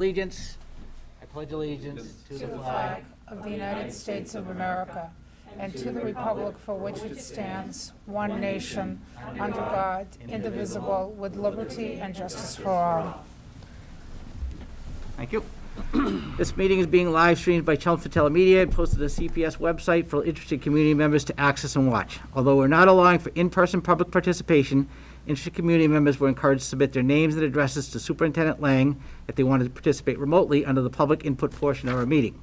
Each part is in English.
Allegiance. I pledge allegiance to the flag of the United States of America and to the republic for which it stands, one nation, under God, indivisible, with liberty and justice for all. Thank you. This meeting is being live streamed by Chelmsford Telemedia and posted to the CPS website for interested community members to access and watch. Although we're not allowing for in-person public participation, interested community members were encouraged to submit their names and addresses to Superintendent Lang if they wanted to participate remotely under the public input portion of our meeting.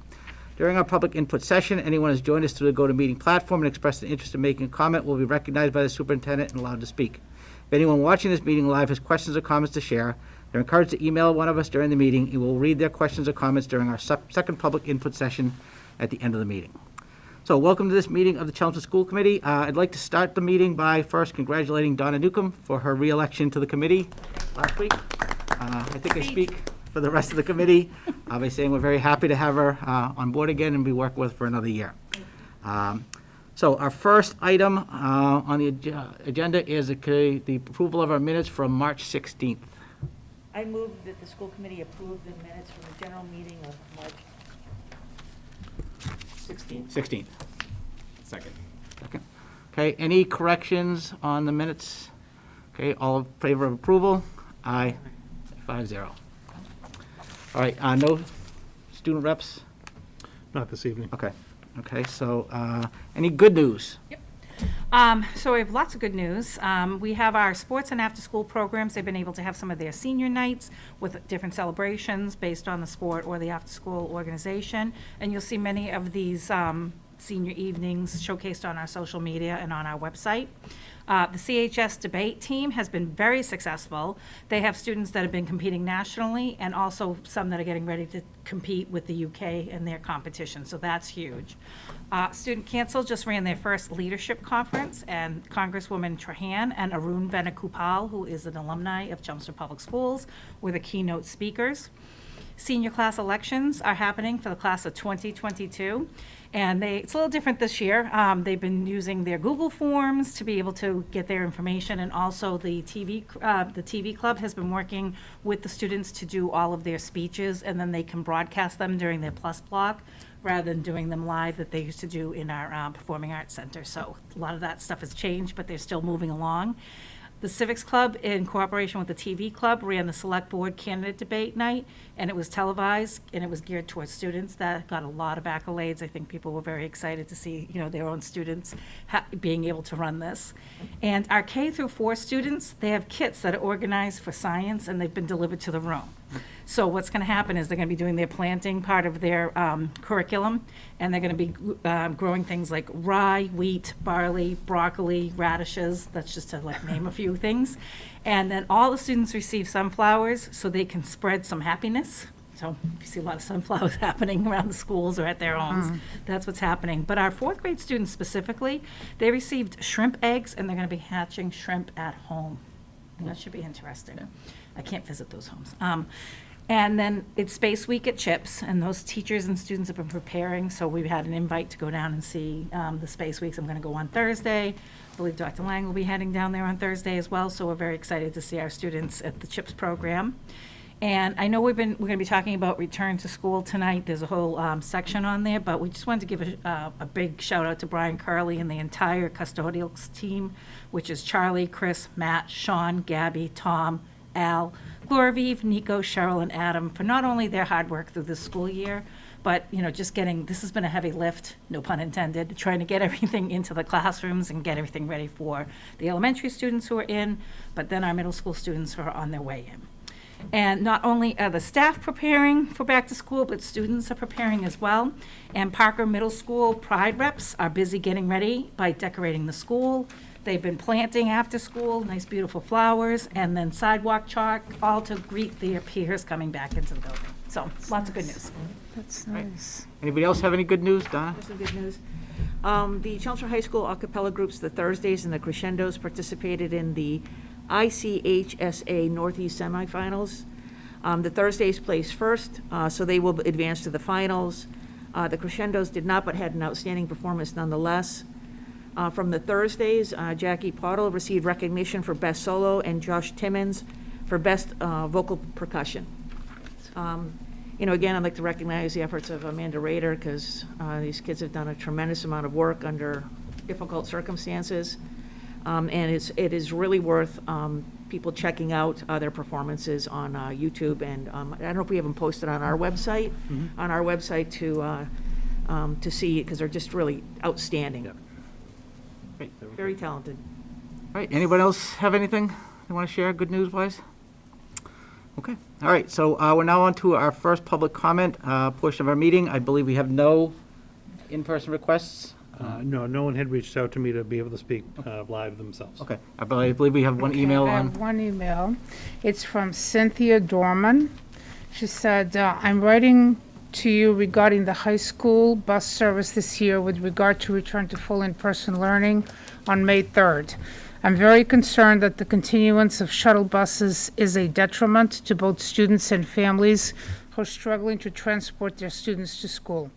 During our public input session, anyone who has joined us through the GoToMeeting platform and expressed an interest in making a comment will be recognized by the superintendent and allowed to speak. If anyone watching this meeting live has questions or comments to share, they're encouraged to email one of us during the meeting, and we'll read their questions or comments during our second public input session at the end of the meeting. So welcome to this meeting of the Chelmsford School Committee. I'd like to start the meeting by first congratulating Donna Newcomb for her re-election to the committee last week. I think I speak for the rest of the committee by saying we're very happy to have her on board again and be working with her for another year. So our first item on the agenda is the approval of our minutes from March 16th. I move that the school committee approve the minutes from the general meeting of March 16th. Second. Second. Okay, any corrections on the minutes? Okay, all in favor of approval? Aye. 5-0. All right, no student reps? Not this evening. Okay, so any good news? Yep. So we have lots of good news. We have our sports and after-school programs. They've been able to have some of their senior nights with different celebrations based on the sport or the after-school organization. And you'll see many of these senior evenings showcased on our social media and on our website. The CHS debate team has been very successful. They have students that have been competing nationally and also some that are getting ready to compete with the UK in their competition, so that's huge. Student Council just ran their first leadership conference, and Congresswoman Trahan and Arun Venugopal, who is an alumni of Chelmsford Public Schools, were the keynote speakers. Senior class elections are happening for the class of 2022. And it's a little different this year. They've been using their Google Forms to be able to get their information, and also the TV club has been working with the students to do all of their speeches, and then they can broadcast them during their plus block rather than doing them live that they used to do in our Performing Arts Center. So a lot of that stuff has changed, but they're still moving along. The Civics Club, in cooperation with the TV Club, ran the Select Board Candidate Debate Night, and it was televised, and it was geared towards students. That got a lot of accolades. I think people were very excited to see, their own students being able to run this. And our K through 4 students, they have kits that are organized for science, and they've been delivered to the room. So what's going to happen is they're going to be doing their planting part of their curriculum, and they're going to be growing things like rye, wheat, barley, broccoli, radishes. That's just to name a few things. And then all the students receive sunflowers so they can spread some happiness. So you see a lot of sunflowers happening around the schools or at their homes. That's what's happening. But our 4th grade students specifically, they received shrimp eggs, and they're going to be hatching shrimp at home. And that should be interesting. I can't visit those homes. And then it's Space Week at CHIPS, and those teachers and students have been preparing, so we've had an invite to go down and see the Space Weeks. I'm going to go on Thursday. I believe Dr. Lang will be heading down there on Thursday as well, so we're very excited to see our students at the CHIPS program. And I know we're going to be talking about return to school tonight. There's a whole section on there, but we just wanted to give a big shout out to Brian Curley and the entire custodial team, which is Charlie, Chris, Matt, Sean, Gabby, Tom, Al, Glorivive, Nico, Cheryl, and Adam for not only their hard work through this school year, but just this has been a heavy lift, no pun intended, trying to get everything into the classrooms and get everything ready for the elementary students who are in, but then our middle school students who are on their way in. And not only are the staff preparing for back to school, but students are preparing as well. And Parker Middle School Pride reps are busy getting ready by decorating the school. They've been planting after school, nice beautiful flowers, and then sidewalk chalk, all to greet their peers coming back into the building. So lots of good news. That's nice. Anybody else have any good news, Donna? There's some good news. The Chelmsford High School a cappella groups, the Thursdays and the Crescendos, participated in the ICHSA Northeast semifinals. The Thursdays placed first, so they will advance to the finals. The Crescendos did not, but had an outstanding performance nonetheless. From the Thursdays, Jackie Pottle received recognition for Best Solo, and Josh Timmons for Best Vocal Percussion. Again, I'd like to recognize the efforts of Amanda Rader, because these kids have done a tremendous amount of work under difficult circumstances. And it is really worth people checking out their performances on YouTube. And I don't know if we have them posted on our website, to see, because they're just really outstanding. Yep. Great. Very talented. All right, anyone else have anything they want to share, good news-wise? Okay, all right, so we're now on to our first public comment portion of our meeting. I believe we have no in-person requests. No, no one had reached out to me to be able to speak live themselves. Okay, I believe we have one Okay, email I on. have one email. It's from Cynthia Dorman. She said, I'm writing to you regarding the high school bus service this year with regard to return to full in-person learning on May 3rd. I'm very concerned that the continuance of shuttle buses is a detriment to both students and families who are struggling to transport their students to school.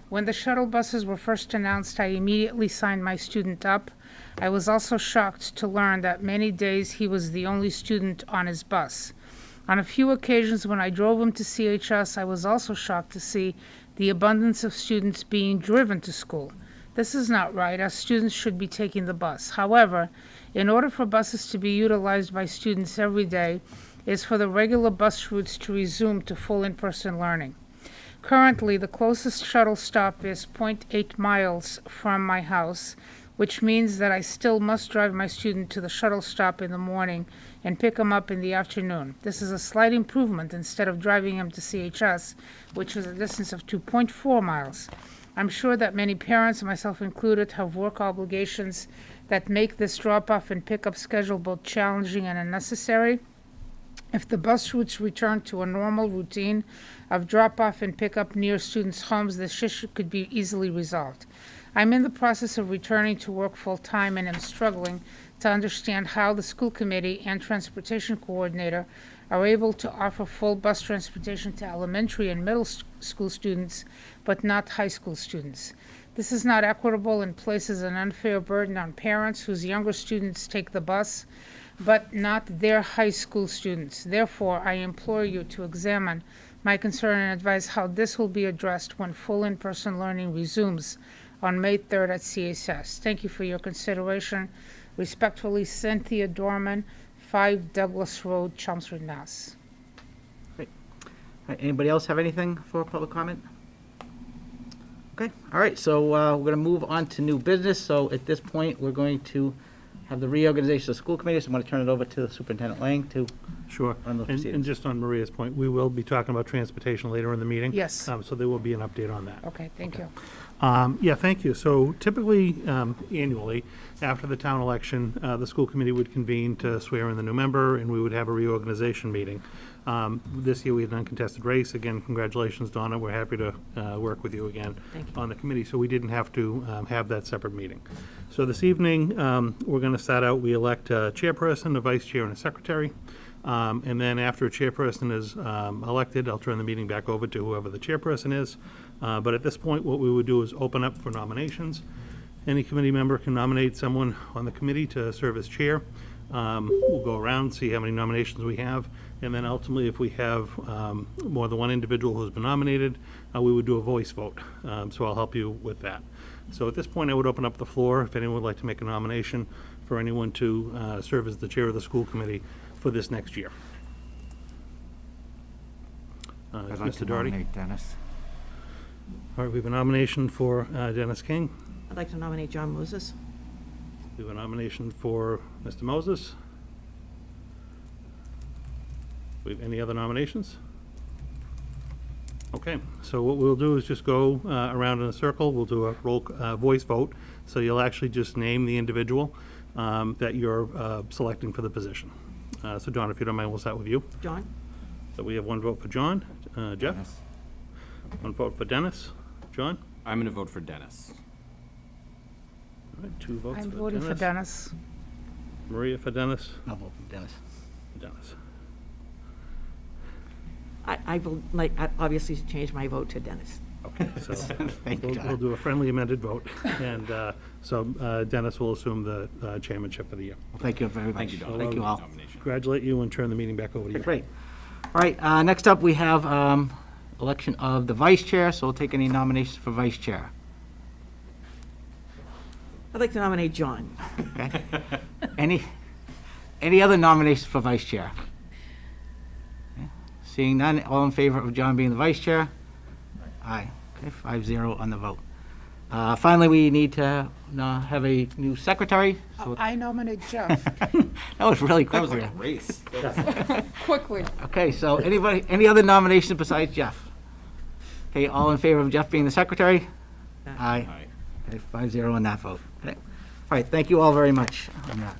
When the shuttle buses were first announced, I immediately signed my student up. I was also shocked to learn that many days he was the only student on his bus. On a few occasions when I drove him to CHS, I was also shocked to see the abundance of students being driven to school. This is not right, as students should be taking the bus. However, in order for buses to be utilized by students every day, is for the regular bus routes to resume to full in-person learning. Currently, the closest shuttle stop is 0.8 miles from my house, which means that I still must drive my student to the shuttle stop in the morning and pick him up in the afternoon. This is a slight improvement instead of driving him to CHS, which is a distance of 2.4 miles. I'm sure that many parents, myself included, have work obligations that make this drop-off and pickup schedule both challenging and unnecessary. If the bus routes return to a normal routine of drop-off and pickup near students' homes, this issue could be easily resolved. I'm in the process of returning to work full-time and am struggling to understand how the school committee and transportation coordinator are able to offer full bus transportation to elementary and middle school students, but not high school students. This is not equitable and places an unfair burden on parents whose younger students take the bus, but not their high school students. Therefore, I implore you to examine my concern and advise how this will be addressed when full in-person learning resumes on May 3rd at CHS. Thank you for your consideration. Respectfully, Cynthia Dorman, 5 Douglas Road, Chelmsford, Mass. All right, anybody else have anything for public comment? Okay, all right, so we're going to move on to new business. So at this point, we're going to have the reorganization of the school committee. So I'm going to turn it over to Superintendent Lang to Sure. run those And proceedings. just on Maria's point, we will be talking about transportation later in the meeting. Yes. So there will be an update on that. Okay, thank you. Yeah, thank you. So typically, annually, after the town election, the school committee would convene to swear in the new member, and we would have a reorganization meeting. This year, we had an uncontested race. Again, congratulations, Donna. We're happy to work with you again Thank you. on the committee, so we didn't have to have that separate meeting. So this evening, we're going to start out, we elect a chairperson, a vice chair, and a secretary. And then after a chairperson is elected, I'll turn the meeting back over to whoever the chairperson is. But at this point, what we would do is open up for nominations. Any committee member can nominate someone on the committee to serve as chair. We'll go around, see how many nominations we have, and then ultimately, if we have more than one individual who's been nominated, we would do a voice vote. So I'll help you with that. So at this point, I would open up the floor if anyone would like to make a nomination for anyone to serve as the chair of the school committee for this next year. I'd like Mr. to Doherty? nominate Dennis. All right, we have a nomination for Dennis King. I'd like to nominate John Moses. We have a nomination for Mr. Moses. We have any other nominations? Okay, so what we'll do is just go around in a circle. We'll do a voice vote. So you'll actually just name the individual that you're selecting for the position. So John, if you don't mind, we'll start with you. John? So we have one vote for John. Jeff? Dennis. One vote for Dennis. John? I'm going to vote for Dennis. All right, 2 votes I'm for voting for Dennis. Dennis. Maria for Dennis. I'll vote for Dennis. Dennis. I will, like, I obviously change my vote to Dennis. Okay, so Thank you, we'll John. do a friendly amended vote. And so Dennis will assume the chairmanship for the year. Thank you very much. Thank you, Don. Thank you all. Nomination. Congratulate you and turn the meeting back over to you. Great. All right, next up, we have election of the vice chair, so we'll take any nominations for vice chair. I'd like to nominate John. Okay? Any other nominations for vice chair? Okay. Seeing none, all in favor of John being the vice chair? Aye. Okay, 5-0 on the vote. Finally, we need to have a new secretary. So I nominate Jeff. that was really quick. That was like a race. Quickly. Okay, so any other nominations besides Jeff? Okay, all in favor of Jeff being the secretary? Aye. Okay, 5-0 on that vote. Okay. All right, thank you all very much on that.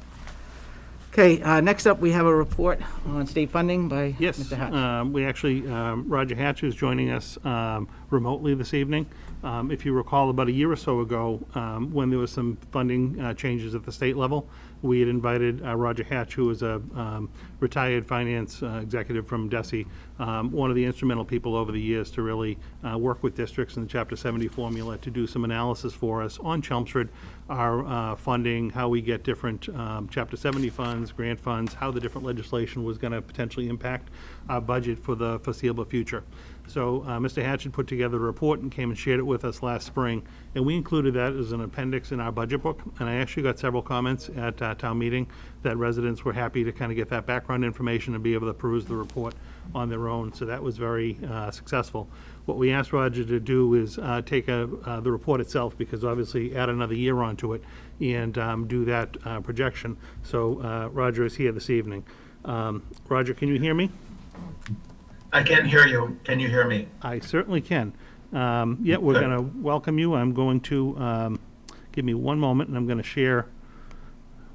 Okay, next up, we have a report on state funding by Yes, Mr. Hatch. we actually, Roger Hatch is joining us remotely this evening. If you recall, about a year or so ago, when there was some funding changes at the state level, we had invited Roger Hatch, who is a retired finance executive from DESE, one of the instrumental people over the years to really work with districts in the Chapter 70 formula to do some analysis for us on Chelmsford, our funding, how we get different Chapter 70 funds, grant funds, how the different legislation was going to potentially impact our budget for the foreseeable future. So Mr. Hatch had put together a report and came and shared it with us last spring, and we included that as an appendix in our budget book. And I actually got several comments at town meeting that residents were happy to kind of get that background information and be able to peruse the report on their own. So that was very successful. What we asked Roger to do is take the report itself, because obviously add another year onto it, and do that projection. So Roger is here this evening. Roger, can you hear me? I can hear you. Can you hear me? I certainly can. Yeah, we're going to welcome you. I'm going to, give me one moment, and I'm going to share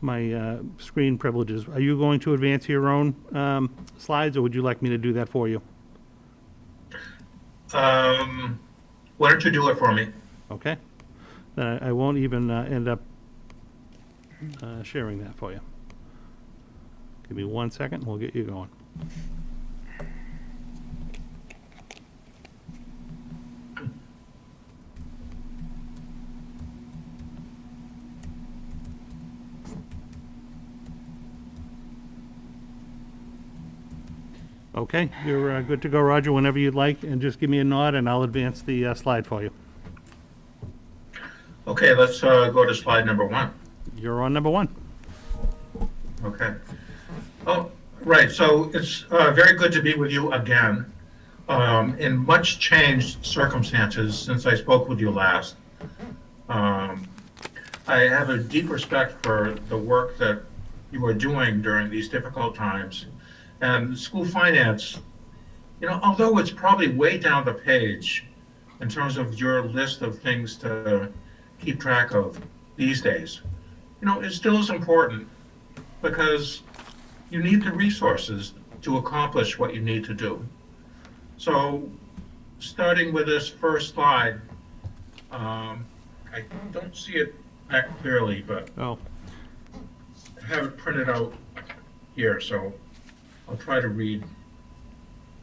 my screen privileges. Are you going to advance your own slides, or would you like me to do that for you? Why don't you do it for me? Okay. Then I won't even end up sharing that for you. Give me 1 second, and we'll get you going. Okay, you're good to go, Roger, whenever you'd like, and just give me a nod, and I'll advance the slide for you. Okay, let's go to slide number 1. You're on number 1. Okay. Oh, right. So it's very good to be with you again in much changed circumstances since I spoke with you last. I have a deep respect for the work that you are doing during these difficult times. And school finance, you know, although it's probably way down the page in terms of your list of things to keep track of these days, you know, it still is important because you need the resources to accomplish what you need to do. So starting with this first slide, I don't see it that clearly, but Oh, I have it printed out here, so I'll try to read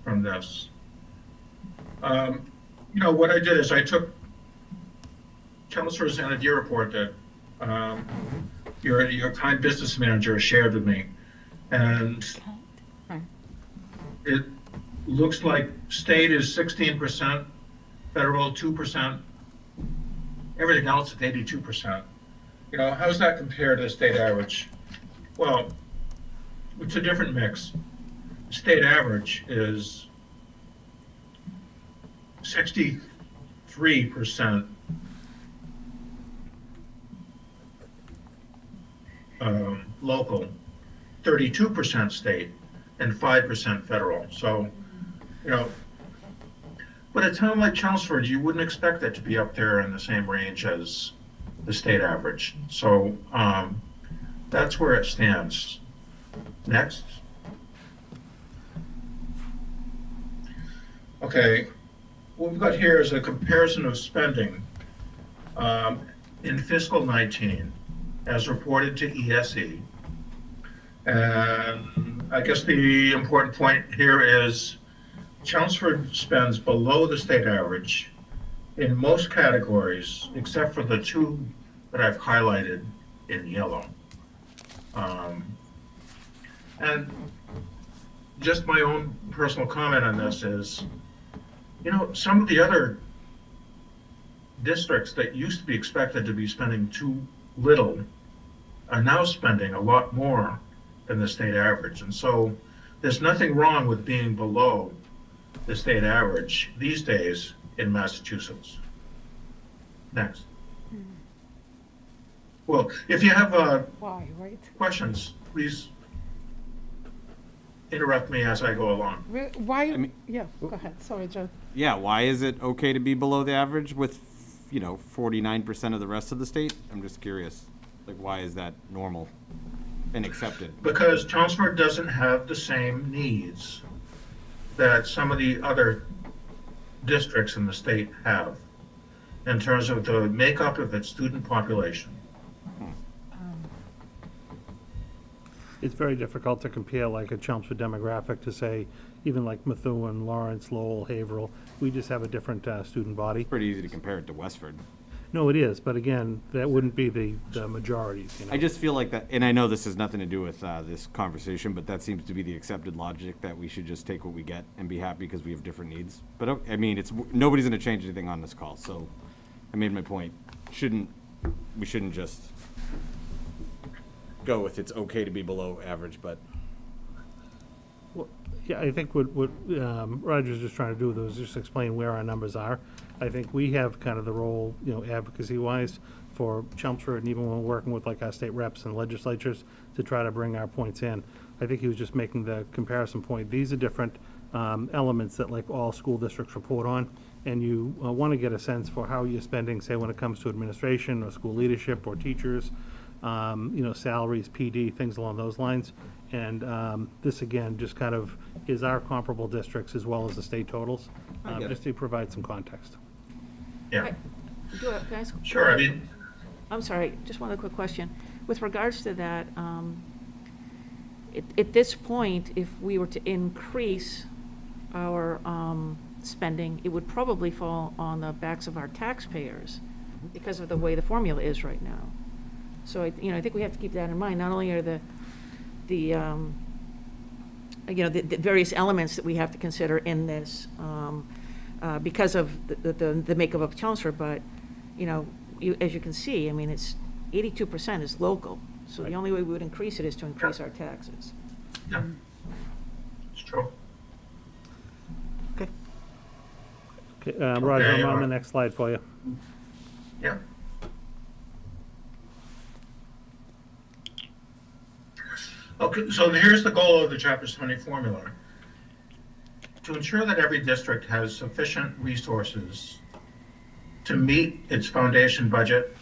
from this. You know, what I did is I took Chelmsford's end of year report that your kind business manager shared with me, and it looks like state is 16%, federal 2%, everything else is 82%. You know, how does that compare to the state average? Well, it's a different mix. The state average is 63% local, 32% state, and 5% federal. So, you know, but a town like Chelmsford, you wouldn't expect that to be up there in the same range as the state average. So that's where it stands. Next. Okay, what we've got here is a comparison of spending in fiscal 19 as reported to ESE. And I guess the important point here is Chelmsford spends below the state average in most categories, except for the two that I've highlighted in yellow. And just my own personal comment on this is, Some of the other districts that used to be expected to be spending too little are now spending a lot more than the state average. And so there's nothing wrong with being below the state average these days in Massachusetts. Next. Well, if you have Why, right? questions, please interrupt me as I go along. Why, yeah, go ahead, sorry, Joe. Yeah, why is it okay to be below the average with, 49% of the rest of the state? I'm just curious. Like, why is that normal and accepted? Because Chelmsford doesn't have the same needs that some of the other districts in the state have in terms of the makeup of its student population. It's very difficult to compare like a Chelmsford demographic to say, even like Methuen, Lawrence, Lowell, Haverhill. We just have a different student body. Pretty easy to compare it to Westford. No, it is, but again, that wouldn't be the majorities, I just feel like that, and I know this has nothing to do with this conversation, but that seems to be the accepted logic, that we should just take what we get and be happy because we have different needs. But, I mean, nobody's going to change anything on this call, so I made my point. We shouldn't just go with it's okay to be below average, but Yeah, I think what Roger's just trying to do was just explain where our numbers are. I think we have kind of the role, advocacy-wise for Chelmsford, and even when we're working with like our state reps and legislatures to try to bring our points in. I think he was just making the comparison point. These are different elements that like all school districts report on, and you want to get a sense for how you're spending, say, when it comes to administration or school leadership or teachers, salaries, PD, things along those lines. And this, again, just kind of is our comparable districts as well as the state totals, get just to provide some context. Yeah, Can I ask? sure. I mean, I'm sorry, just one other quick question. With regards to that, at this point, if we were to increase our spending, it would probably fall on the backs of our taxpayers because of the way the formula is right now. So, I think we have to keep that in mind. Not only are the various elements that we have to consider in this because of the makeup of Chelmsford, but, as you can see, I mean, it's 82% is local. So the only way we would increase it is to increase our taxes. yeah, it's true. Okay. Okay, Roger, I'm on Okay, the next slide for you. Yeah. Okay, so here's the goal of the Chapter 70 formula. To ensure that every district has sufficient resources to meet its foundation budget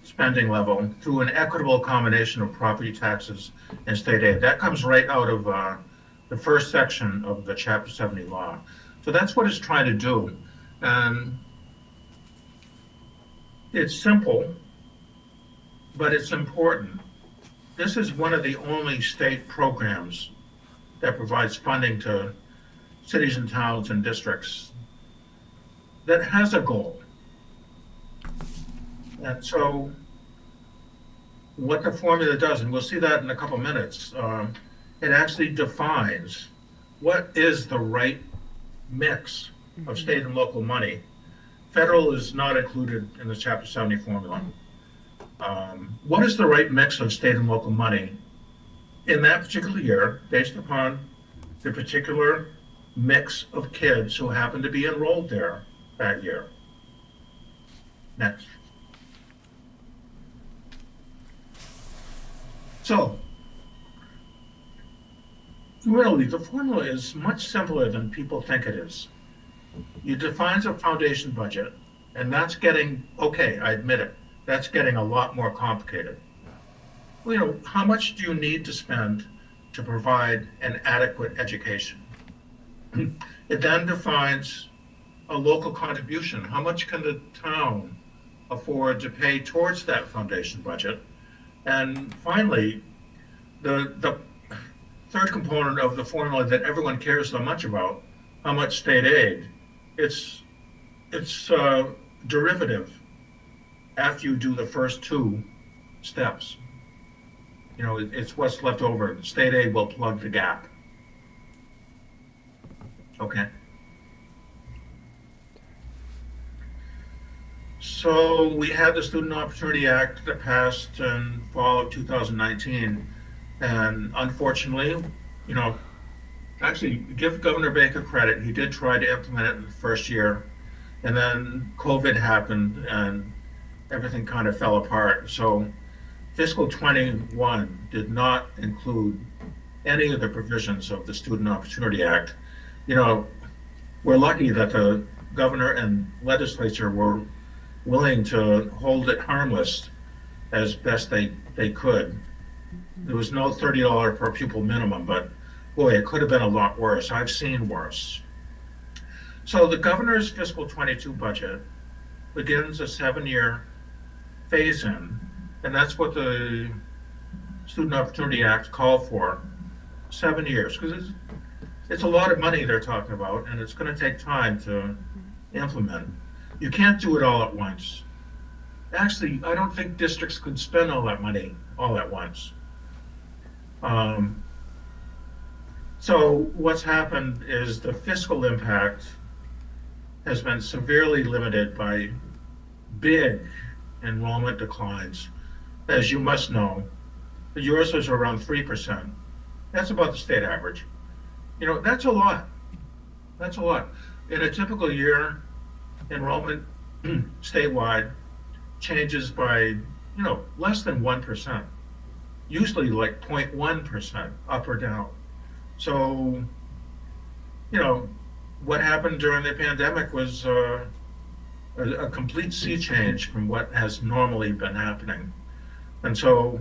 spending level through an equitable combination of property taxes and state aid. That comes right out of the first section of the Chapter 70 law. So that's what it's trying to do. It's simple, but it's important. This is one of the only state programs that provides funding to cities and towns and districts that has a goal. And so what the formula does, and we'll see that in a couple minutes, it actually defines what is the right mix of state and local money. Federal is not included in the Chapter 70 formula. What is the right mix of state and local money in that particular year based upon the particular mix of kids who happen to be enrolled there that year? Next. So, really, the formula is much simpler than people think it is. You define a foundation budget, and that's getting, okay, I admit it, that's getting a lot more complicated. How much do you need to spend to provide an adequate education? It then defines a local contribution. How much can the town afford to pay towards that foundation budget? And finally, the third component of the formula that everyone cares so much about, how much state aid, it's derivative after you do the first two steps. It's what's left over. State aid will plug the gap. Okay. So we had the Student Opportunity Act that passed in fall of 2019. And unfortunately, you know, actually give Governor Baker credit. He did try to implement it in the first year. And then COVID happened and everything kind of fell apart. So fiscal 21 did not include any of the provisions of the Student Opportunity Act. You know, we're lucky that the governor and legislature were willing to hold it harmless as best they could. There was no $30 per pupil minimum, but boy, it could have been a lot worse. I've seen worse. So the governor's fiscal 22 budget begins a 7-year phase-in, and that's what the Student Opportunity Act called for, 7 years, because it's a lot of money they're talking about, and it's going to take time to implement. You can't do it all at once. Actually, I don't think districts could spend all that money all at once. So what's happened is the fiscal impact has been severely limited by big enrollment declines. As you must know, yours was around 3%. That's about the state average. You know, that's a lot. That's a lot. In a typical year, enrollment statewide changes by, you know, less than 1%, usually like 0.1% up or down. So, you know, what happened during the pandemic was a complete sea change from what has normally been happening. And so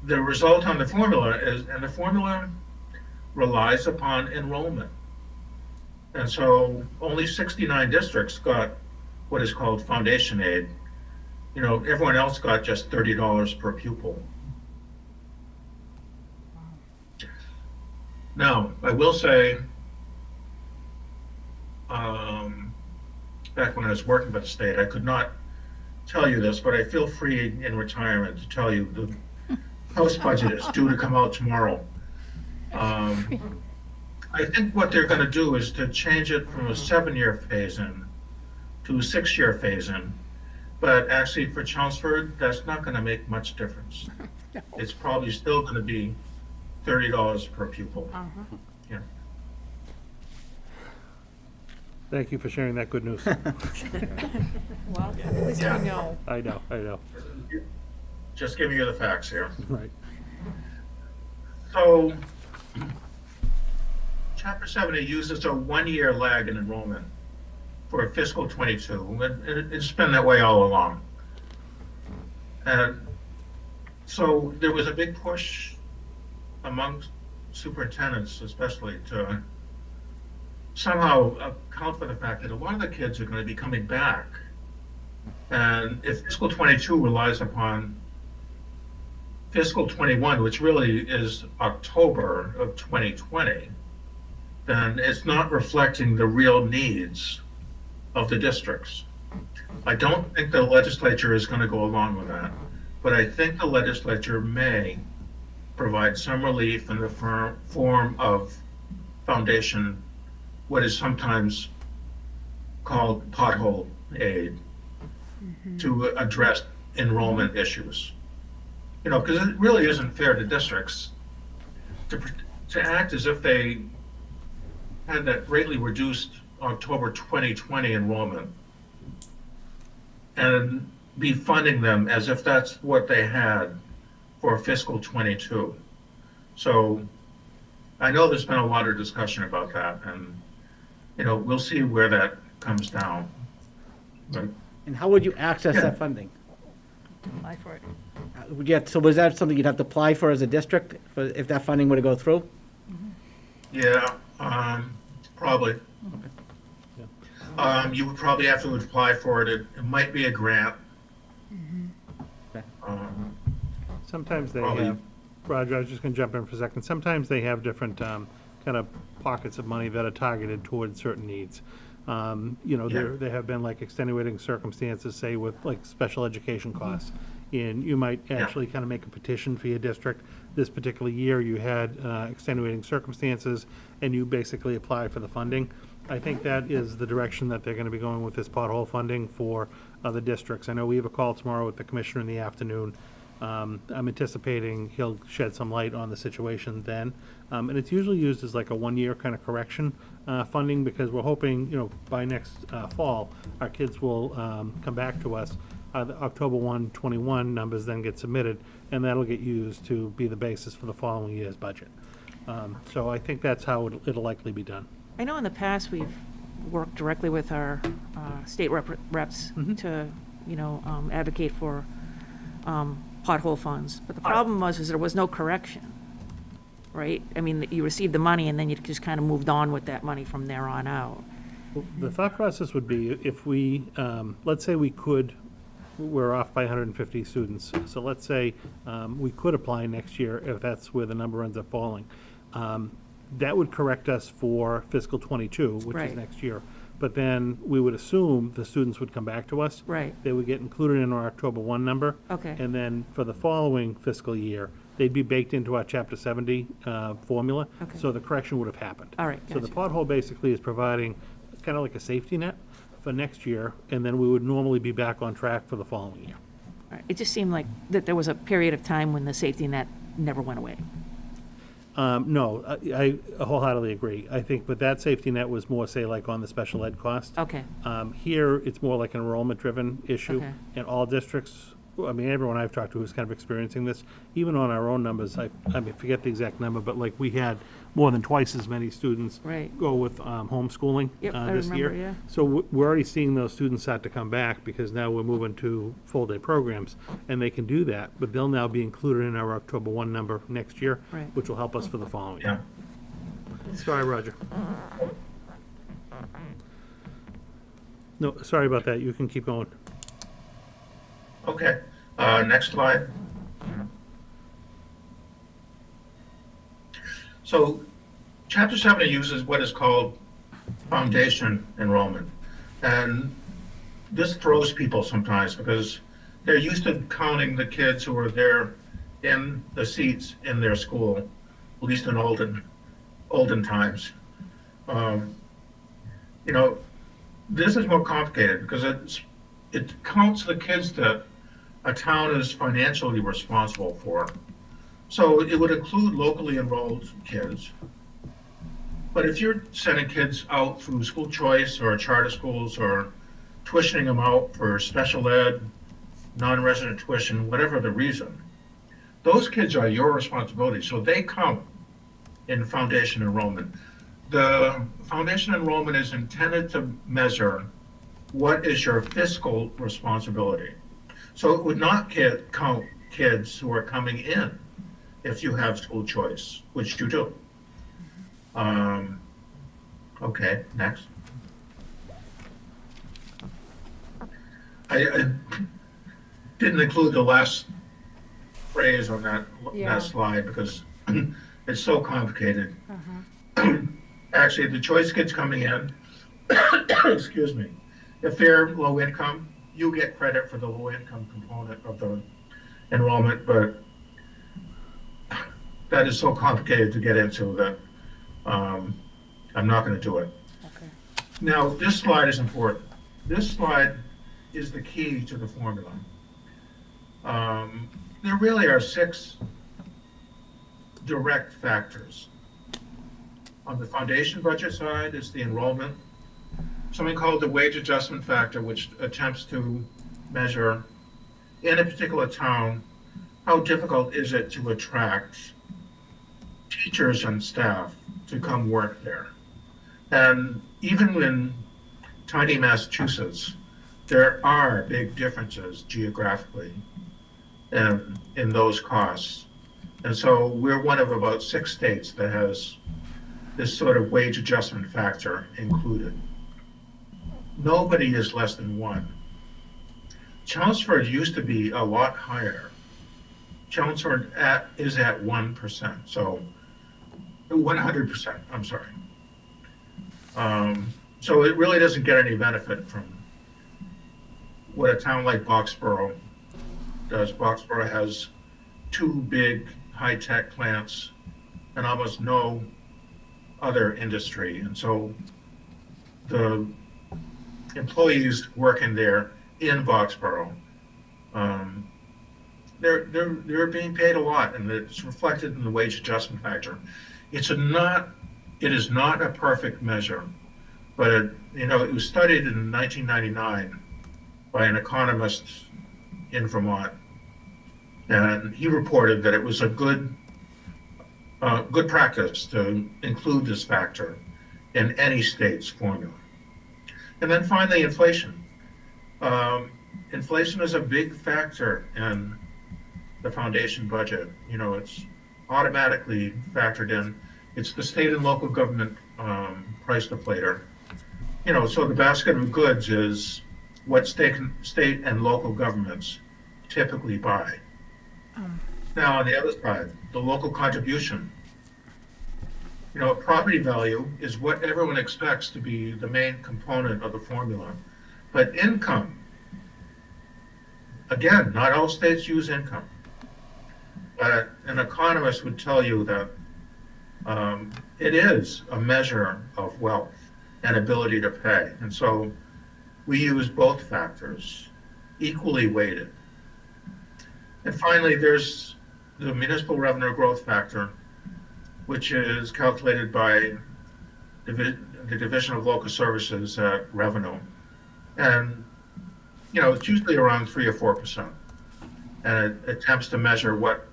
the result on the formula is, and the formula relies upon enrollment. And so only 69 districts got what is called foundation aid. You know, everyone else got just $30 per pupil. Now, I will say, back when I was working for the state, I could not tell you this, but I feel free in retirement to tell you the House budget is due to come out tomorrow. I think what they're going to do is to change it from a 7-year phase-in to a 6-year phase-in. But actually for Chelmsford, that's not going to make much difference. It's probably still going to be $30 per pupil. Yeah. Thank you for sharing that good news. Well, at least we know. I know, Just giving you the facts here. right. So, Chapter 70 uses a 1-year lag in enrollment for fiscal 22. It's been that way all along. And so there was a big push among superintendents, especially, to somehow account for the fact that a lot of the kids are going to be coming back. And if fiscal 22 relies upon fiscal 21, which really is October of 2020, then it's not reflecting the real needs of the districts. I don't think the legislature is going to go along with that, but I think the legislature may provide some relief in the form of foundation, what is sometimes called pothole aid, to address enrollment issues. You know, because it really isn't fair to districts to act as if they had that greatly reduced October 2020 enrollment and be funding them as if that's what they had for fiscal 22. So I know there's been a lot of discussion about that, and, you know, we'll see where that comes down. But And how would you access Yeah. that funding? Apply for it. Would you have, so was that something you'd have to apply for as a district, if that funding were to go through? yeah, probably. You would probably have to apply for it. It might be a grant. Okay. Sometimes they Probably. have, Roger, I was just gonna jump in for a second. Sometimes they have different, kind of pockets of money that are targeted towards certain needs. You know, Yeah. there have been like extenuating circumstances, say with like special education costs. And you might actually kind of make a petition for your district. This particular year, you had extenuating circumstances, and you basically apply for the funding. I think that is the direction that they're gonna be going with this pothole funding for other districts. I know we have a call tomorrow with the commissioner in the afternoon. I'm anticipating he'll shed some light on the situation then. And it's usually used as like a one-year kind of correction funding, because we're hoping, by next fall, our kids will come back to us. The October 1, 21 numbers then get submitted, and that'll get used to be the basis for the following year's budget. So I think that's how it'll likely be done. I know in the past, we've worked directly with our state reps to, advocate for pothole funds. But the problem was there was no correction, right? I mean, you received the money and then you just kind of moved on with that money from there on out. The thought process would be if we, let's say we're off by 150 students. So let's say we could apply next year if that's where the number ends up falling. That would correct us for fiscal '22, which is Right. next year. But then we would assume the students would come back to us. Right. They would get included in our October 1 number. Okay. And then for the following fiscal year, they'd be baked into our Chapter 70 formula. Okay. So the correction would have happened. All right, So the gotcha. pothole basically is providing kind of like a safety net for next year, and then we would normally be back on track for the following year. All right. It just seemed like that there was a period of time when the safety net never went away. No, I wholeheartedly agree. I think, but that safety net was more, say, like on the special ed cost. Okay. Here, it's more like an enrollment-driven issue. Okay. In all districts, I mean, everyone I've talked to who's kind of experiencing this, even on our own numbers, I forget the exact number, but like we had more than twice as many students Right. go with homeschooling Yep, I this year. remember, yeah. So we're already seeing those students start to come back because now we're moving to full-day programs, and they can do that, but they'll now be included in our October 1 number next year, Right. which will help us for the following year. Yeah. Sorry, Roger. No, sorry about that. You can keep going. Okay, next slide. So, Chapter 70 uses what is called foundation enrollment. And this throws people sometimes because they're used to counting the kids who are there in the seats in their school, at least in olden times. This is more complicated because it counts the kids that a town is financially responsible for. So it would include locally enrolled kids. But if you're sending kids out through school choice or charter schools or tuitioning them out for special ed, non-resident tuition, whatever the reason, those kids are your responsibility. So they count in foundation enrollment. The foundation enrollment is intended to measure what is your fiscal responsibility. So it would not count kids who are coming in if you have school choice, which you do. Okay, next. I didn't include the last phrase on that Yeah. slide because it's so complicated. Actually, the choice kids coming in, excuse me, if they're low income, you get credit for the low income component of the enrollment, but that is so complicated to get into that I'm not going to do it. Okay. Now, this slide is important. This slide is the key to the formula. There really are 6 direct factors. On the foundation budget side is the enrollment, something called the wage adjustment factor, which attempts to measure in a particular town how difficult is it to attract teachers and staff to come work there. And even in tiny Massachusetts, there are big differences geographically in those costs. And so we're one of about 6 states that has this sort of wage adjustment factor included. Nobody is less than 1. Chelmsford used to be a lot higher. Chelmsford is at 1%, so 100%, I'm sorry. So it really doesn't get any benefit from what a town like Boxborough does. Boxborough has 2 big high-tech plants and almost no other industry. And so the employees working there in Boxborough, they're being paid a lot, and it's reflected in the wage adjustment factor. It is not a perfect measure, but it was studied in 1999 by an economist in Vermont, and he reported that it was a good practice to include this factor in any state's formula. And then finally, inflation. Inflation is a big factor in the foundation budget. It's automatically factored in. It's the state and local government price deflator. So the basket of goods is what state and local governments typically buy. Now, on the other side, the local contribution. Property value is what everyone expects to be the main component of the formula. But income, again, not all states use income. But an economist would tell you that it is a measure of wealth and ability to pay. And so we use both factors, equally weighted. And finally, there's the municipal revenue growth factor, which is calculated by the Division of Local Services at Revenue. And, it's usually around 3 or 4%. And it attempts to measure what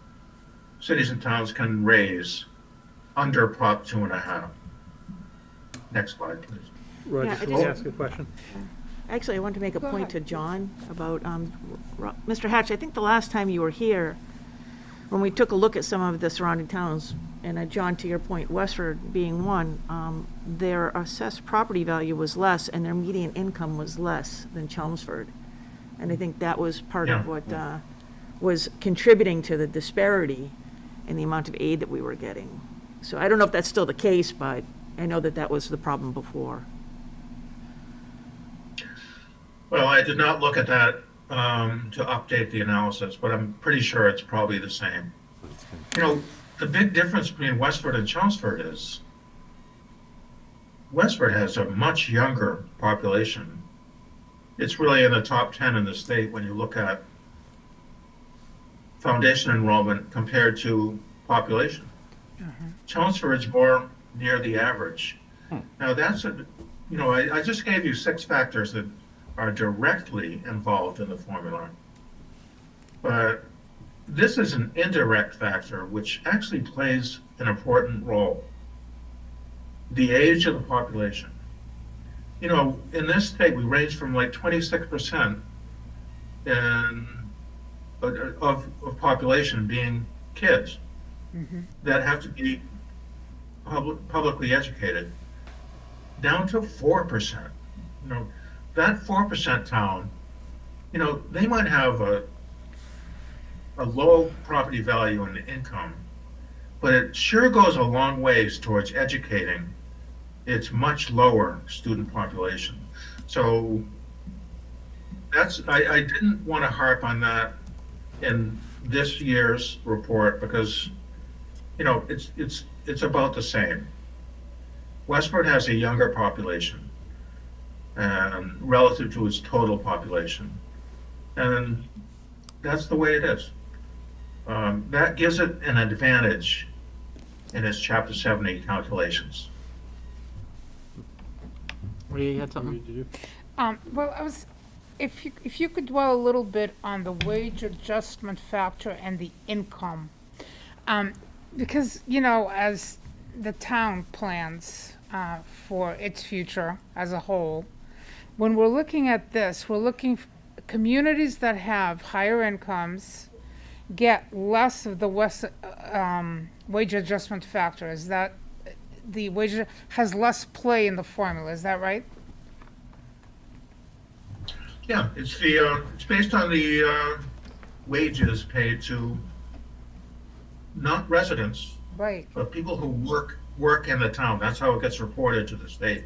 cities and towns can raise under Prop 2.5. Next slide, please. Roger, Yeah, I can just- I ask a question? Actually, I want to make a Go point to ahead. John about, Mr. Hatch, I think the last time you were here, when we took a look at some of the surrounding towns, and John, to your point, Westford being one, their assessed property value was less and their median income was less than Chelmsford. And I think that was part of Yeah. what was contributing to the disparity in the amount of aid that we were getting. So I don't know if that's still the case, but I know that that was the problem before. Well, I did not look at that to update the analysis, but I'm pretty sure it's probably the same. The big difference between Westford and Chelmsford is Westford has a much younger population. It's really in the top 10 in the state when you look at foundation enrollment compared to population. Chelmsford's more near the average. Now I just gave you 6 factors that are directly involved in the formula. But this is an indirect factor which actually plays an important role. The age of the population. In this state, we range from like 26% of population being kids that have to be publicly educated, down to 4%. That 4% town, they might have a low property value and income, but it sure goes a long ways towards educating its much lower student population. So I didn't want to harp on that in this year's report because, it's about the same. Westford has a younger population relative to its total population. And that's the way it is. That gives it an advantage in its Chapter 70 calculations. You had something? Well, if you could dwell a little bit on the wage adjustment factor and the income. Because, as the town plans for its future as a whole, when we're looking at this, we're looking communities that have higher incomes get less of the wage adjustment factor. Is that the wage has less play in the formula? Is that right? Yeah, it's based on the wages paid to not residents, Right. but people who work in the town. That's how it gets reported to the state.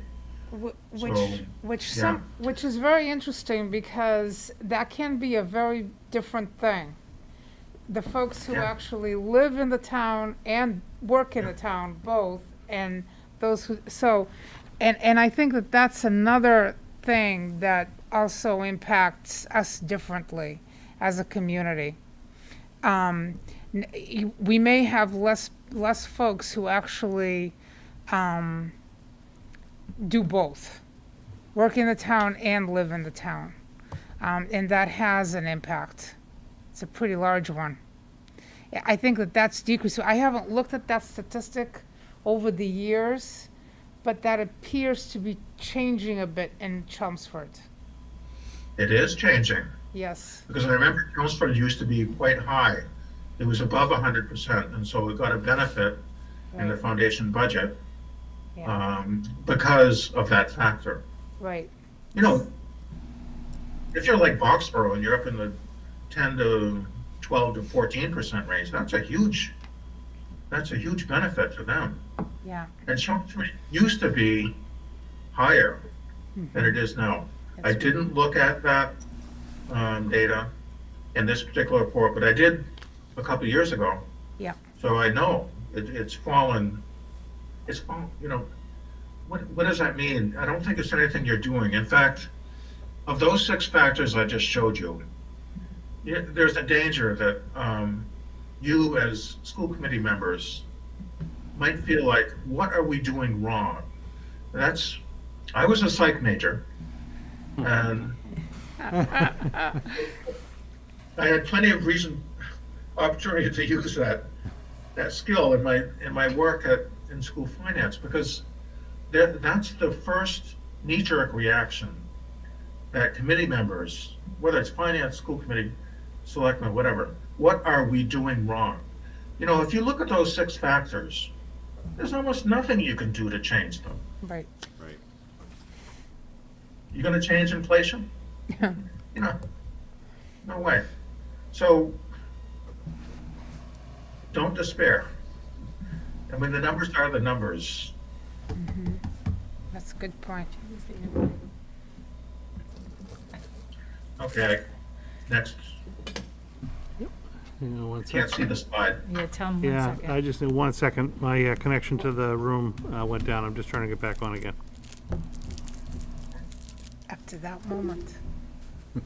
Which is very interesting because that can be a very different thing. The folks who Yeah. actually live in the town and work in the town, both, and those who, so And I think that that's another thing that also impacts us differently as a community. We may have less folks who actually do both, work in the town and live in the town. And that has an impact. It's a pretty large one. I think that that's decreased. I haven't looked at that statistic over the years, but that appears to be changing a bit in Chelmsford. It is changing, Yes. because I remember Chelmsford used to be quite high. It was above 100%, and so we got a benefit in the Right. foundation budget Yeah. because of that factor. Right. You know, if you're like Boxborough and you're up in the 10 to 12 to 14% range, that's a huge benefit to them. Yeah. And Chelmsford used to be higher than it is now. I That's didn't look at that data in this particular report, but I did a couple of years ago. Yeah. So I know it's fallen. It's fallen. You know, what does that mean? I don't think it's anything you're doing. In fact, of those 6 factors I just showed you, there's a danger that you as school committee members might feel like, what are we doing wrong? I was a psych major, and I had plenty of opportunity to use that skill in my work in school finance, because that's the first knee-jerk reaction that committee members, whether it's finance, school committee, selectmen, whatever, what are we doing wrong? You know, if you look at those 6 factors, there's almost nothing you can do to change them. Right. Right. You're gonna change inflation? You know, no way. So, don't despair. I mean, the numbers are the numbers. That's a good point. Okay, next. You know, one Can't second. see the slide. Yeah, tell them 1 Yeah, second. I just need 1 second. My connection to the room went down. I'm just trying to get back on again. Up to that moment.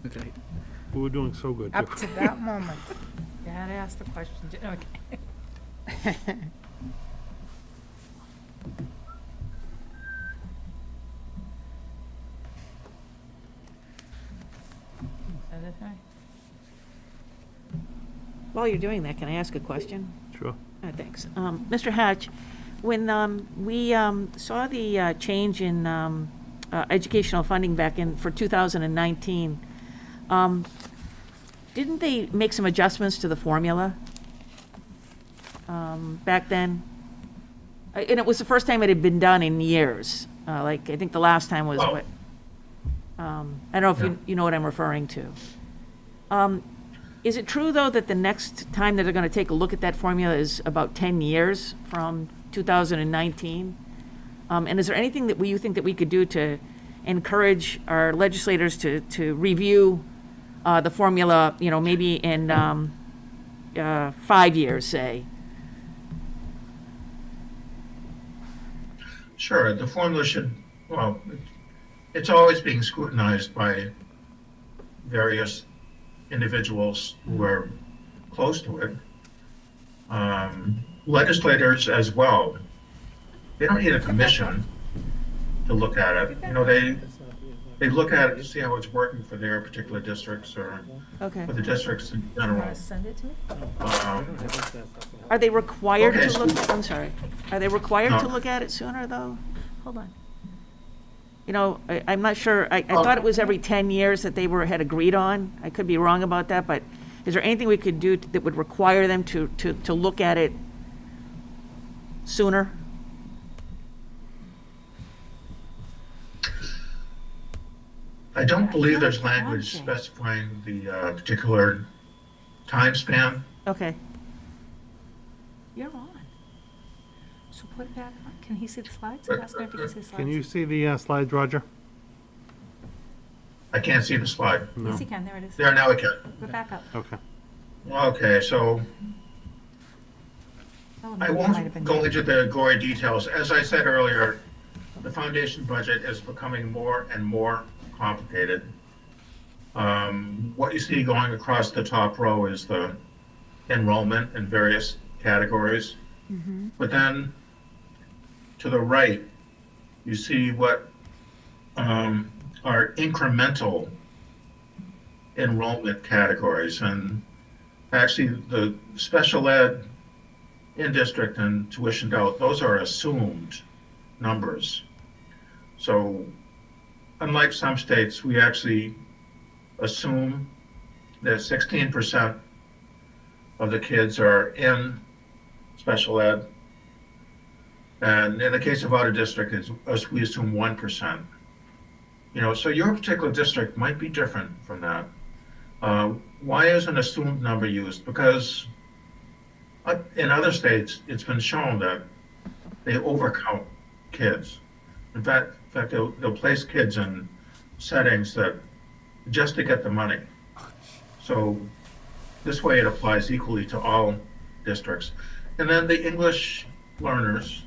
Okay. We were doing so good. Up to that moment. You had to ask the question. Okay. Is that it, right? While you're doing that, can I ask a question? Sure. Thanks. Mr. Hatch, when we saw the change in educational funding back in, for 2019, didn't they make some adjustments to the formula back then? And it was the first time it had been done in years. Like, I think the last time was Oh. what? I don't know if you know what I'm referring to. Is it true, though, that the next time that they're going to take a look at that formula is about 10 years from 2019? And is there anything that you think that we could do to encourage our legislators to review the formula, you know, maybe in 5 years, say? Sure, the formula should, well, it's always being scrutinized by various individuals who are close to it. Legislators as well. They don't need a commission to look at it. You know, they look at it to see how it's working for their particular districts or Okay. for the districts in You general. want to send it to me? Are they required Okay, to look, so- I'm sorry, are they required to No. look at it sooner, though? Hold on. You know, I'm not sure, I thought it was every 10 years that they had agreed on. I could be wrong about that, but is there anything we could do that would require them to look at it sooner? I don't believe there's language Okay. specifying the particular time span. Okay. You're on. So put it back on. Can he see the slides? Ask him if he can see the slides. Can you see the slides, Roger? I can't see the slide. Yes, he can. There it is. There, now I can. Put it back up. Okay. Okay, so Tell him I it might have won't been go me. into the gory details. As I said earlier, the foundation budget is becoming more and more complicated. What you see going across the top row is the enrollment in various categories. But then to the right, you see what are incremental enrollment categories. And actually, the special ed in district and tuitioned out, those are assumed numbers. So unlike some states, we actually assume that 16% of the kids are in special ed. And in the case of out of district, we assume 1%. So your particular district might be different from that. Why is an assumed number used? Because in other states, it's been shown that they overcount kids. In fact, they'll place kids in settings that just to get the money. So this way it applies equally to all districts. And then the English learners,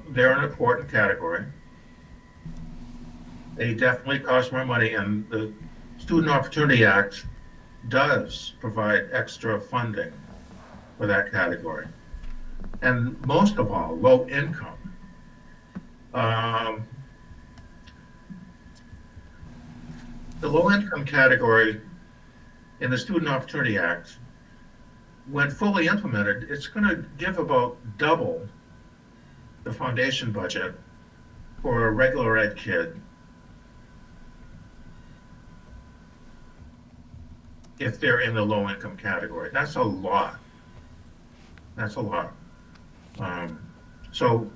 they're an important category. They definitely cost more money, and the Student Opportunity Act does provide extra funding for that category. And most of all, low income. The low income category in the Student Opportunity Act, when fully implemented, it's going to give about double the foundation budget for a regular ed kid if they're in the low income category. That's a lot. That's a lot. So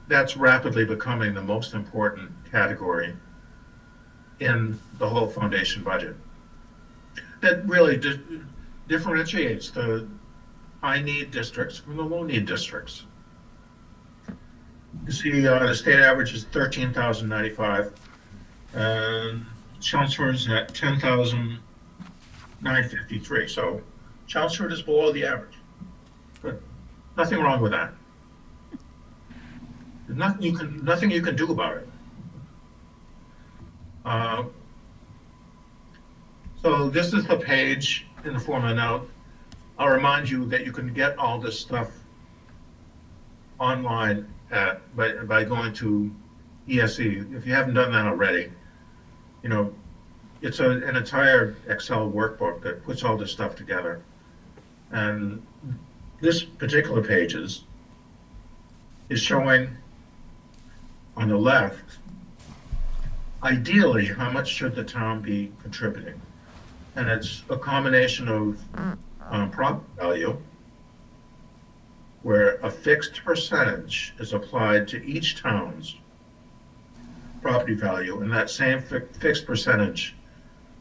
that's rapidly becoming the most important category in the whole foundation budget. That really differentiates the high need districts from the low need districts. You see, the state average is 13,095, and Chelmsford's at 10,953. So Chelmsford is below the average. But nothing wrong with that. There's nothing you can do about it. So this is the page in the form of a note. I'll remind you that you can get all this stuff online by going to ESE. If you haven't done that already, it's an entire Excel workbook that puts all this stuff together. And this particular page is showing on the left, ideally, how much should the town be contributing? And it's a combination of property value, where a fixed percentage is applied to each town's property value, and that same fixed percentage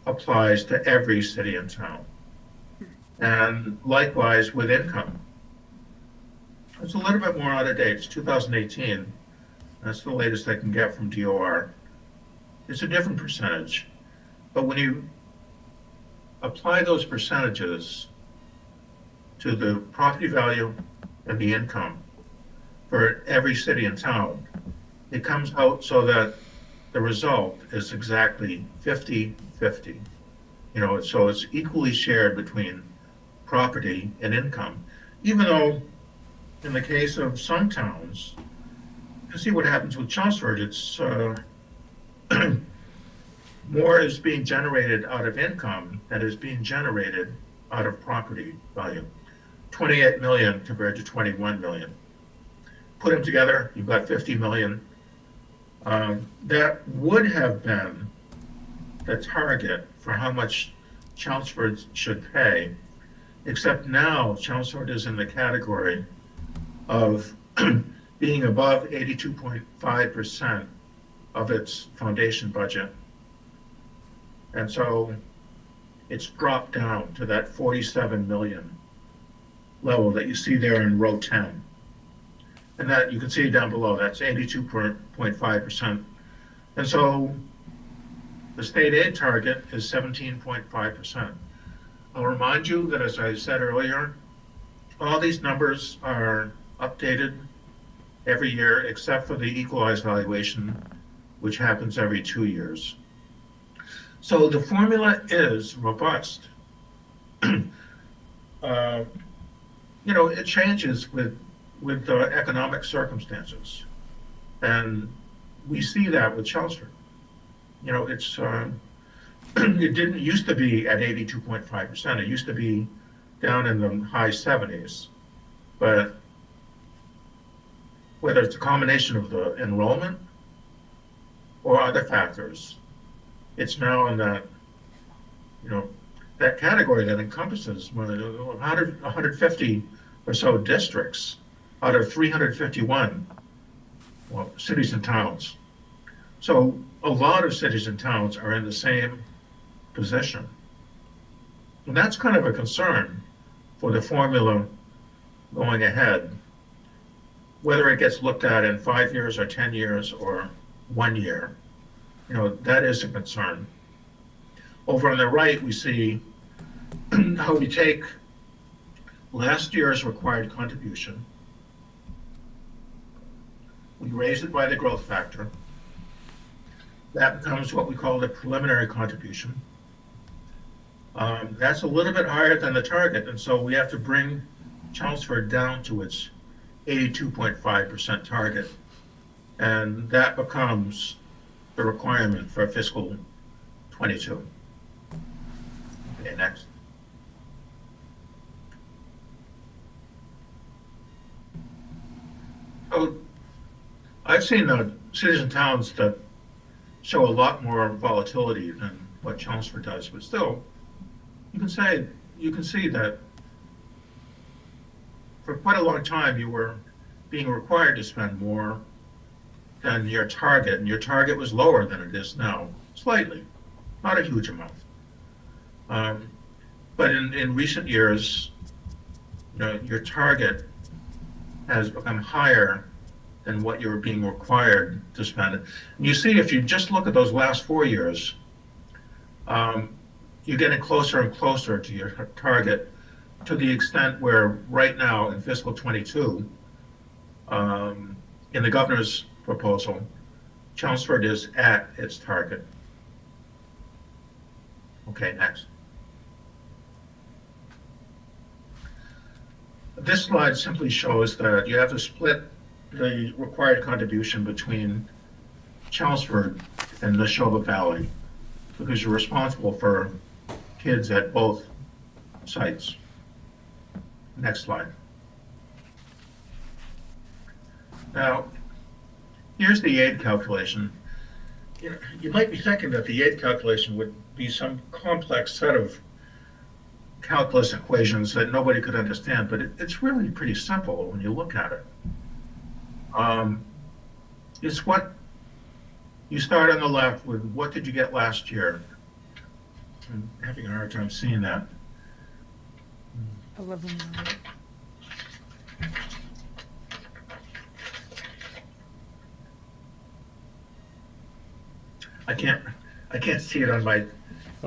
applies to every city and town. And likewise with income. It's a little bit more out of date. It's 2018. That's the latest I can get from DOR. It's a different percentage. But when you apply those percentages to the property value and the income for every city and town, it comes out so that the result is exactly 50-50. So it's equally shared between property and income, even though in the case of some towns, you see what happens with Chelmsford, it's more is being generated out of income than is being generated out of property value. 28 million compared to 21 million. Put them together, you've got 50 million. That would have been the target for how much Chelmsford should pay, except now Chelmsford is in the category of being above 82.5% of its foundation budget. And so it's dropped down to that 47 million level that you see there in row 10. And that you can see down below, that's 82.5%. And so the state aid target is 17.5%. I'll remind you that, as I said earlier, all these numbers are updated every year except for the equalized valuation, which happens every 2 years. So the formula is robust. It changes with economic circumstances. And we see that with Chelmsford. It's it didn't used to be at 82.5%. It used to be down in the high 70s. But whether it's a combination of the enrollment or other factors, it's now in that, that category that encompasses 150 or so districts out of 351 cities and towns. So a lot of cities and towns are in the same position. And that's kind of a concern for the formula going ahead, whether it gets looked at in 5 years or 10 years or 1 year. That is a concern. Over on the right, we see how we take last year's required contribution, we raise it by the growth factor. That becomes what we call the preliminary contribution. That's a little bit higher than the target, and so we have to bring Chelmsford down to its 82.5% target. And that becomes the requirement for fiscal 22. Okay, next. So I've seen cities and towns that show a lot more volatility than what Chelmsford does, but still, you can see that for quite a long time you were being required to spend more than your target, and your target was lower than it is now, slightly, not a huge amount. But in recent years, your target has become higher than what you're being required to spend. And you see, if you just look at those last 4 years, you're getting closer and closer to your target, to the extent where right now in fiscal 22, in the governor's proposal, Chelmsford is at its target. Okay, next. This slide simply shows that you have to split the required contribution between Chelmsford and Neshoba Valley, because you're responsible for kids at both sites. Next slide. Now, here's the aid calculation. You might be thinking that the aid calculation would be some complex set of calculus equations that nobody could understand, but it's really pretty simple when you look at it. It's what you start on the left with, what did you get last year? I'm having a hard time seeing that. 11 million. I can't see it on my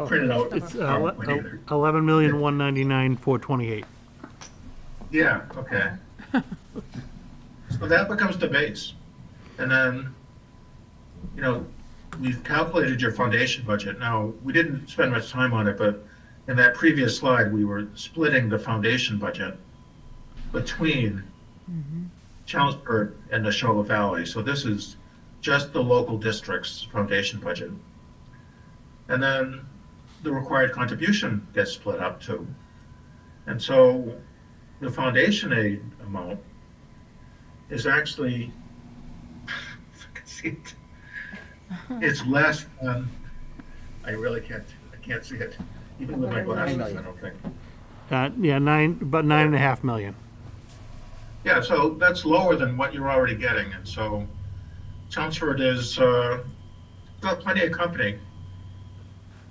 printed out. It's PowerPoint either. 11,199,428. Yeah, okay. So that becomes the base. And then, we've calculated your foundation budget. Now, we didn't spend much time on it, but in that previous slide, we were splitting the foundation budget between Chelmsford and Neshoba Valley. So this is just the local district's foundation budget. And then the required contribution gets split up too. And so the foundation aid amount is actually, if I can see it, it's less than, I can't see it, even with my glasses, I don't think. Yeah, about 9.5 million. Yeah, so that's lower than what you're already getting, and so Chelmsford is got plenty of company.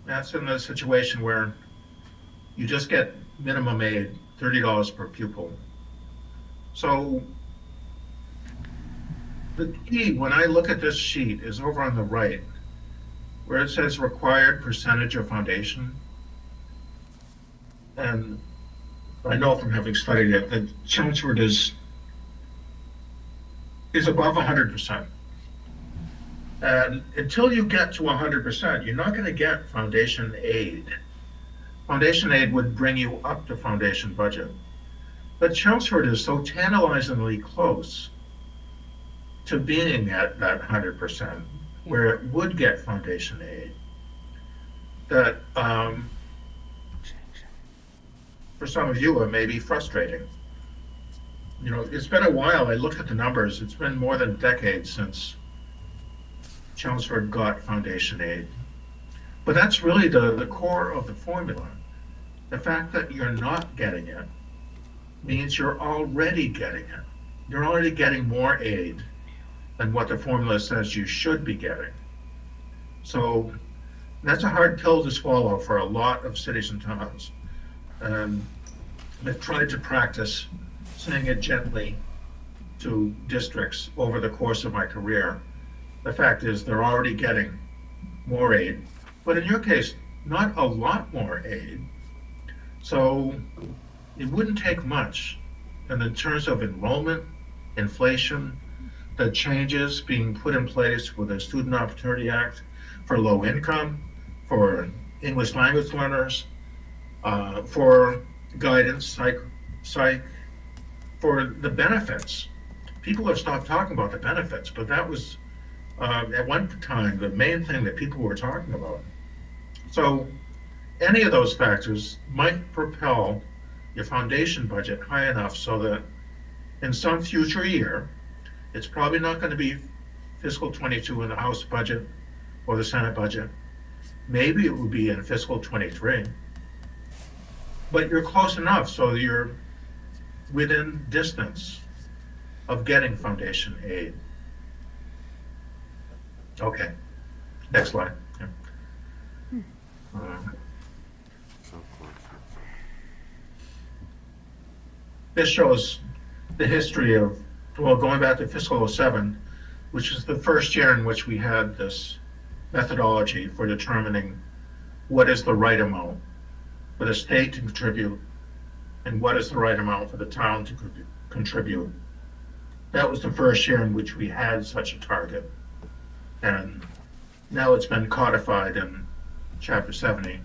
That's in the situation where you just get minimum aid, $30 per pupil. So the key, when I look at this sheet, is over on the right, where it says required percentage of foundation. And I know from having studied it that Chelmsford is is above 100%. And until you get to 100%, you're not going to get foundation aid. Foundation aid would bring you up to foundation budget. But Chelmsford is so tantalizingly close to being at that 100%, where it would get foundation aid, that for some of you it may be frustrating. You know, it's been a while. I looked at the numbers. It's been more than a decade since Chelmsford got foundation aid. But that's really the core of the formula. The fact that you're not getting it means you're already getting it. You're already getting more aid than what the formula says you should be getting. So that's a hard pill to swallow for a lot of cities and towns. I've tried to practice saying it gently to districts over the course of my career. The fact is they're already getting more aid, but in your case, not a lot more aid. So it wouldn't take much. And in terms of enrollment, inflation, the changes being put in place with the Student Opportunity Act for low income, for English language learners, for guidance, psych, for the benefits. People have stopped talking about the benefits, but that was at one time the main thing that people were talking about. So any of those factors might propel your foundation budget high enough so that in some future year, it's probably not going to be fiscal 22 in the House budget or the Senate budget. Maybe it will be in fiscal 23. But you're close enough so you're within distance of getting foundation aid. Okay, next slide. Yeah. This shows the history of, well, going back to fiscal 07, which is the first year in which we had this methodology for determining what is the right amount for the state to contribute and what is the right amount for the town to contribute. That was the first year in which we had such a target. And now it's been codified in Chapter 70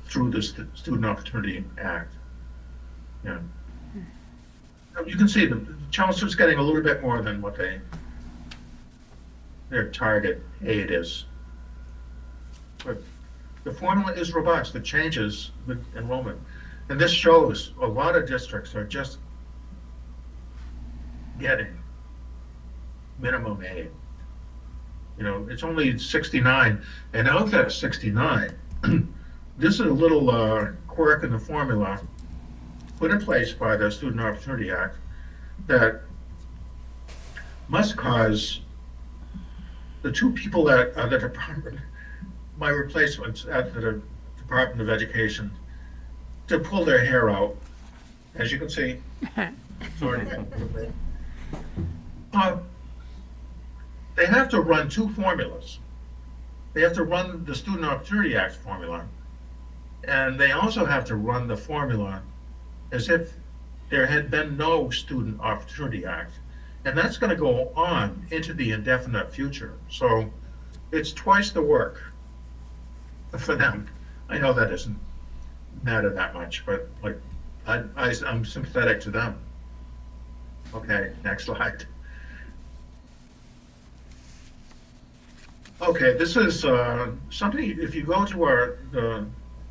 through the Student Opportunity Act. Yeah. You can see the Chelmsford's getting a little bit more than what their target aid is. But the formula is robust. It changes with enrollment. And this shows a lot of districts are just getting minimum aid. You know, it's only 69, and of that 69, this is a little quirk in the formula put in place by the Student Opportunity Act that must cause the two people at the department, my replacements at the Department of Education, to pull their hair out, as you can see. Sorry. They have to run two formulas. They have to run the Student Opportunity Act formula, and they also have to run the formula as if there had been no Student Opportunity Act. And that's going to go on into the indefinite future. So it's twice the work for them. I know that doesn't matter that much, but like I'm sympathetic to them. Okay, next slide. Okay, this is something, if you go to the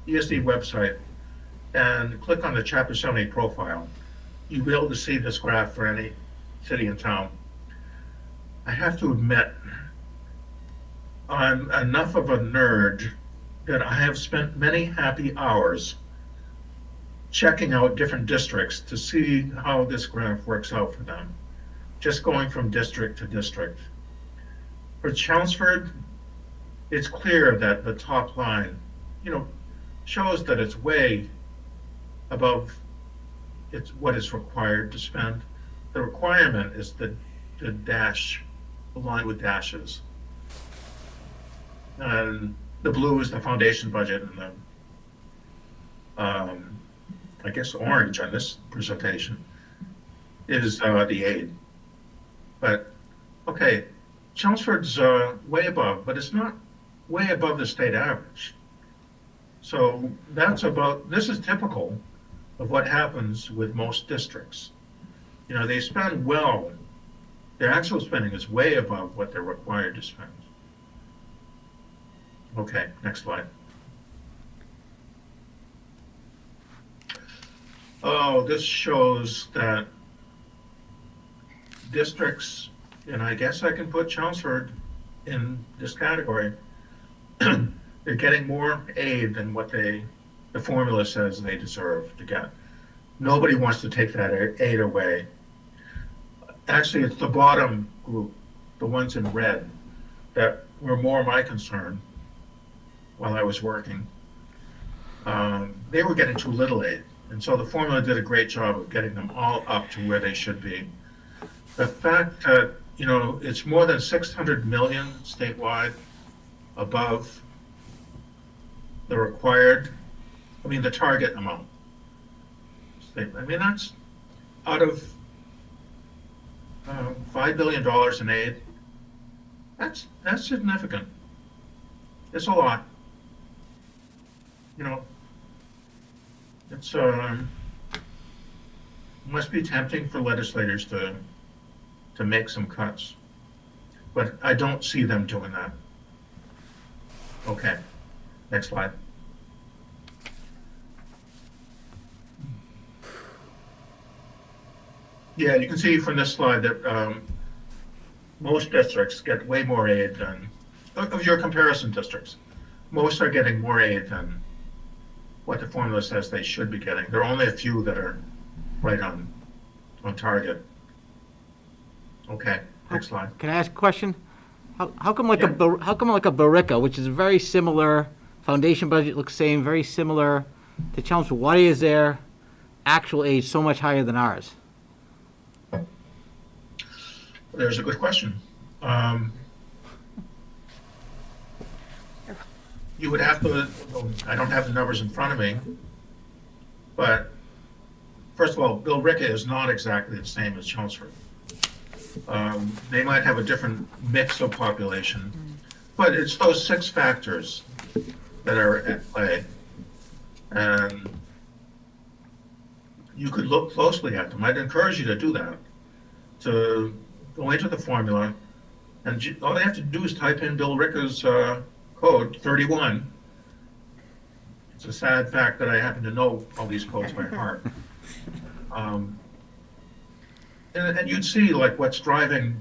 ESD website and click on the Chapter 70 profile, you'll be able to see this graph for any city and town. I have to admit, I'm enough of a nerd that I have spent many happy hours checking out different districts to see how this graph works out for them, just going from district to district. For Chelmsford, it's clear that the top line, shows that it's way above what is required to spend. The requirement is the dash, the line with dashes. And the blue is the foundation budget, and the, I guess orange on this presentation is the aid. But, okay, Chelmsford's way above, but it's not way above the state average. So this is typical of what happens with most districts. You know, they spend well, their actual spending is way above what they're required to spend. Okay, next slide. Oh, this shows that districts, and I guess I can put Chelmsford in this category, they're getting more aid than what the formula says they deserve to get. Nobody wants to take that aid away. Actually, it's the bottom group, the ones in red, that were more my concern while I was working. They were getting too little aid. And so the formula did a great job of getting them all up to where they should be. The fact that, you know, it's more than 600 million statewide above the required, the target amount. That's out of $5 billion in aid. That's significant. It's a lot. You know, it's must be tempting for legislators to make some cuts, but I don't see them doing that. Okay, next slide. Yeah, you can see from this slide that most districts get way more aid than, of your comparison districts, most are getting more aid than what the formula says they should be getting. There are only a few that are right on target. Okay, next slide. Can I ask a question? How come like Yeah. how come like a Barica, which is very similar, foundation budget looks same, very similar to Chelmsford, why is their actual aid so much higher than ours? There's a good question. You would have to, I don't have the numbers in front of me, but first of all, Bill Ricca is not exactly the same as Chelmsford. They might have a different mix of population, but it's those 6 factors that are at play. And you could look closely at them. I'd encourage you to do that, to go into the formula, and all they have to do is type in Bill Ricca's code 31. It's a sad fact that I happen to know all these codes by heart. And you'd see like what's driving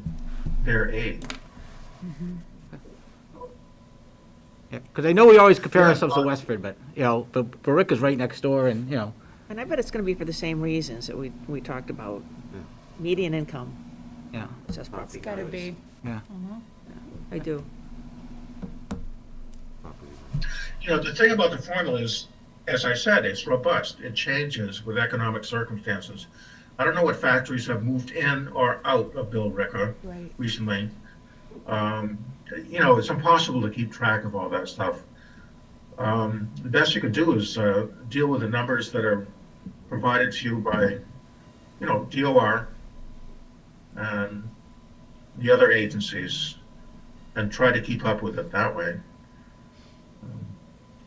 their aid. Because I know we always compare Yeah, ourselves to Westford, but, you know, Barica's right next door and, you know, And I bet it's going to be for the same reasons that we talked about. Median income, yeah, assessed property It's gotta values. be. yeah. I do. You know, the thing about the formula is, as I said, it's robust. It changes with economic circumstances. I don't know what factories have moved in or out of Bill Ricca Right. recently. You know, it's impossible to keep track of all that stuff. The best you could do is deal with the numbers that are provided to you by, you know, DOR and the other agencies, and try to keep up with it that way.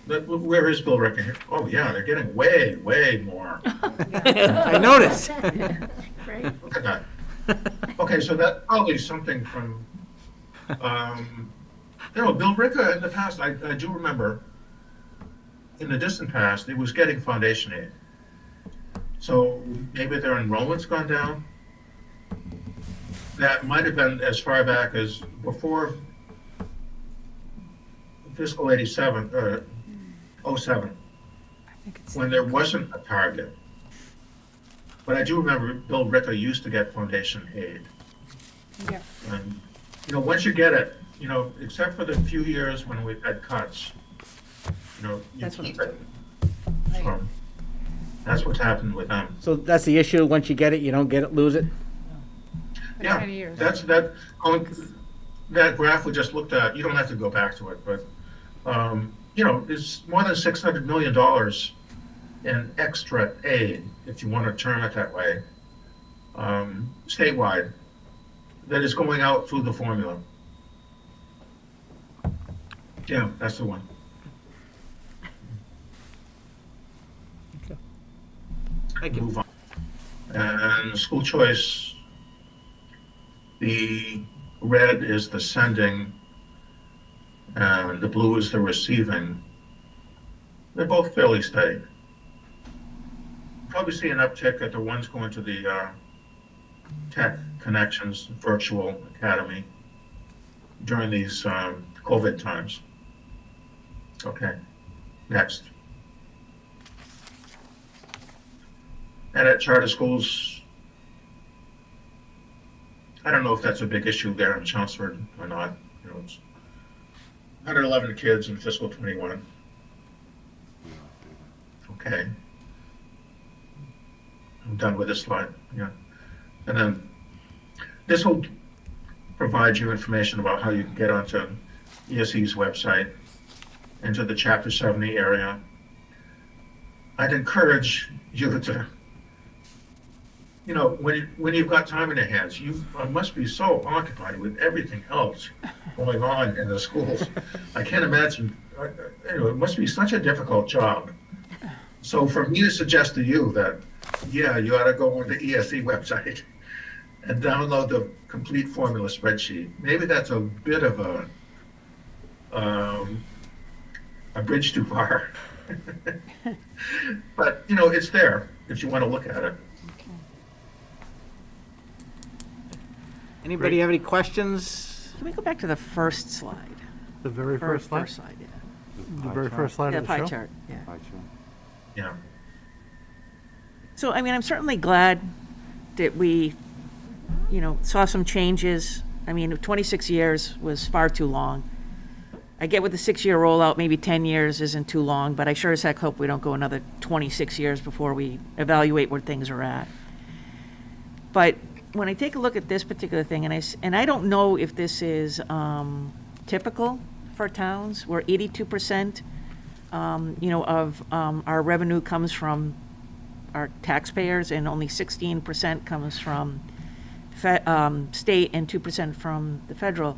But where is Bill Ricca here? Oh, yeah, they're getting way, way more. I noticed. Right. Look at that. Okay, so that's probably something from, you know, Bill Ricca in the past, I do remember, in the distant past, it was getting foundation aid. So maybe their enrollment's gone down. That might have been as far back as before fiscal 87, 07, when there wasn't a target. But I do remember Bill Ricca used to get foundation aid. Yeah. And, you know, once you get it, you know, except for the few years when we've had cuts, you know, you That's what keep I'm it. So, that's what's happened with them. So that's the issue, once you get it, you don't get it, lose it? Yeah, 10 years. that graph we just looked at, you don't have to go back to it, but, you know, it's more than $600 million in extra aid, if you want to term it that way, statewide. that is going out through the formula. Yeah, that's the one. Thank you. Move on. And school choice, the red is the sending, and the blue is the receiving. They're both fairly steady. Probably see an uptick at the ones going to the Tech Connections Virtual Academy during these COVID times. Okay, next. And at charter schools, I don't know if that's a big issue there in Chelmsford or not. You know, it's 111 kids in fiscal '21. Okay. I'm done with this slide, yeah. And then this will provide you information about how you can get onto ESE's website, into the Chapter 70 area. I'd encourage you to, you know, when you've got time in your hands, you must be so occupied with everything else going on in the schools. I can't imagine, you know, it must be such a difficult job. So for me to suggest to you that, yeah, you ought to go on the ESE website and download the complete formula spreadsheet. Maybe that's a bit of a bridge too far. But, you know, it's there if you want to look at it. Anybody have any questions? Can we go back to the first slide? The very first slide? First slide, yeah. The very first slide Yeah, of the show? pie chart, yeah. Yeah. So, I mean, I'm certainly glad that we, you know, saw some changes. I mean, 26 years was far too long. I get with the 6-year rollout, maybe 10 years isn't too long, but I sure as heck hope we don't go another 26 years before we evaluate where things are at. But when I take a look at this particular thing, and I don't know if this is typical for towns, where 82%, you know, of our revenue comes from our taxpayers, and only 16% comes from state and 2% from the federal.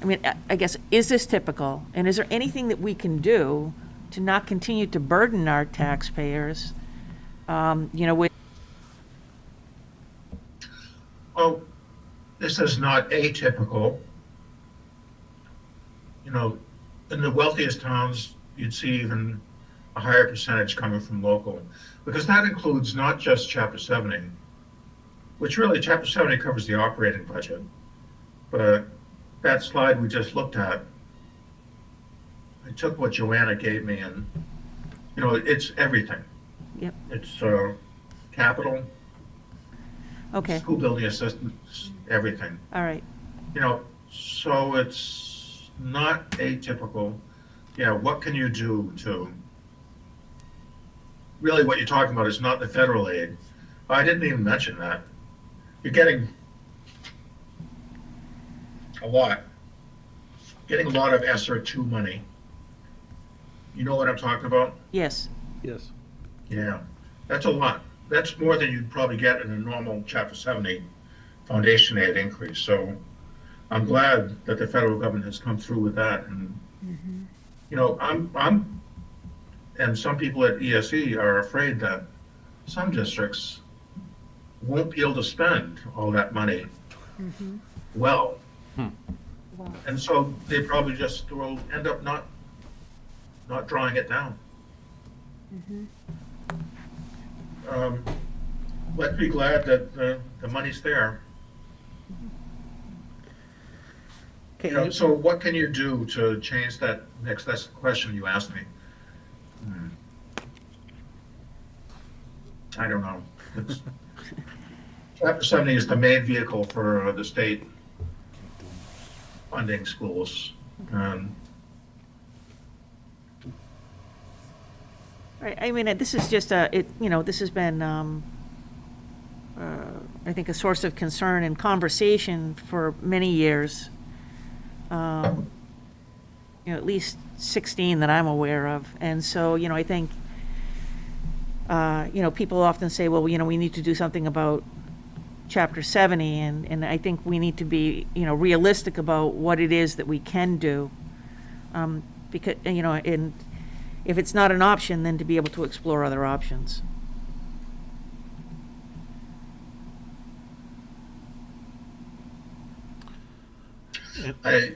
I mean, I guess, is this typical? And is there anything that we can do to not continue to burden our taxpayers, you know, with... Well, this is not atypical. You know, in the wealthiest towns, you'd see even a higher percentage coming from local, because that includes not just Chapter 70, which really Chapter 70 covers the operating budget, but that slide we just looked at, I took what Joanna gave me and, you know, it's everything. Yep, It's capital, okay, school building assistance, everything. all right. You know, so it's not atypical. Yeah, what can you do to, really what you're talking about is not the federal aid. I didn't even mention that. You're getting a lot of ESSER 2 money. You know what I'm talking about? Yes, Yes. Yeah, that's a lot. That's more than you'd probably get in a normal Chapter 70 foundation aid increase. So I'm glad that the federal government has come through with that. And, you know, I'm, and some people at ESE are afraid that some districts won't be able to spend all that money well. And so they probably just will end up not drawing it down. Let's be glad that the money's there. Okay, You know, so what can you do to change that next? That's the question you asked me. I don't know. It's- Chapter 70 is the main vehicle for the state funding schools. right, I mean, this is just you know, this has been, I think, a source of concern and conversation for many years. You know, at least 16 that I'm aware of. And so, you know, I think, you know, people often say, well, you know, we need to do something about Chapter 70, and I think we need to be, realistic about what it is that we can do. Because, and if it's not an option, then to be able to explore other options. I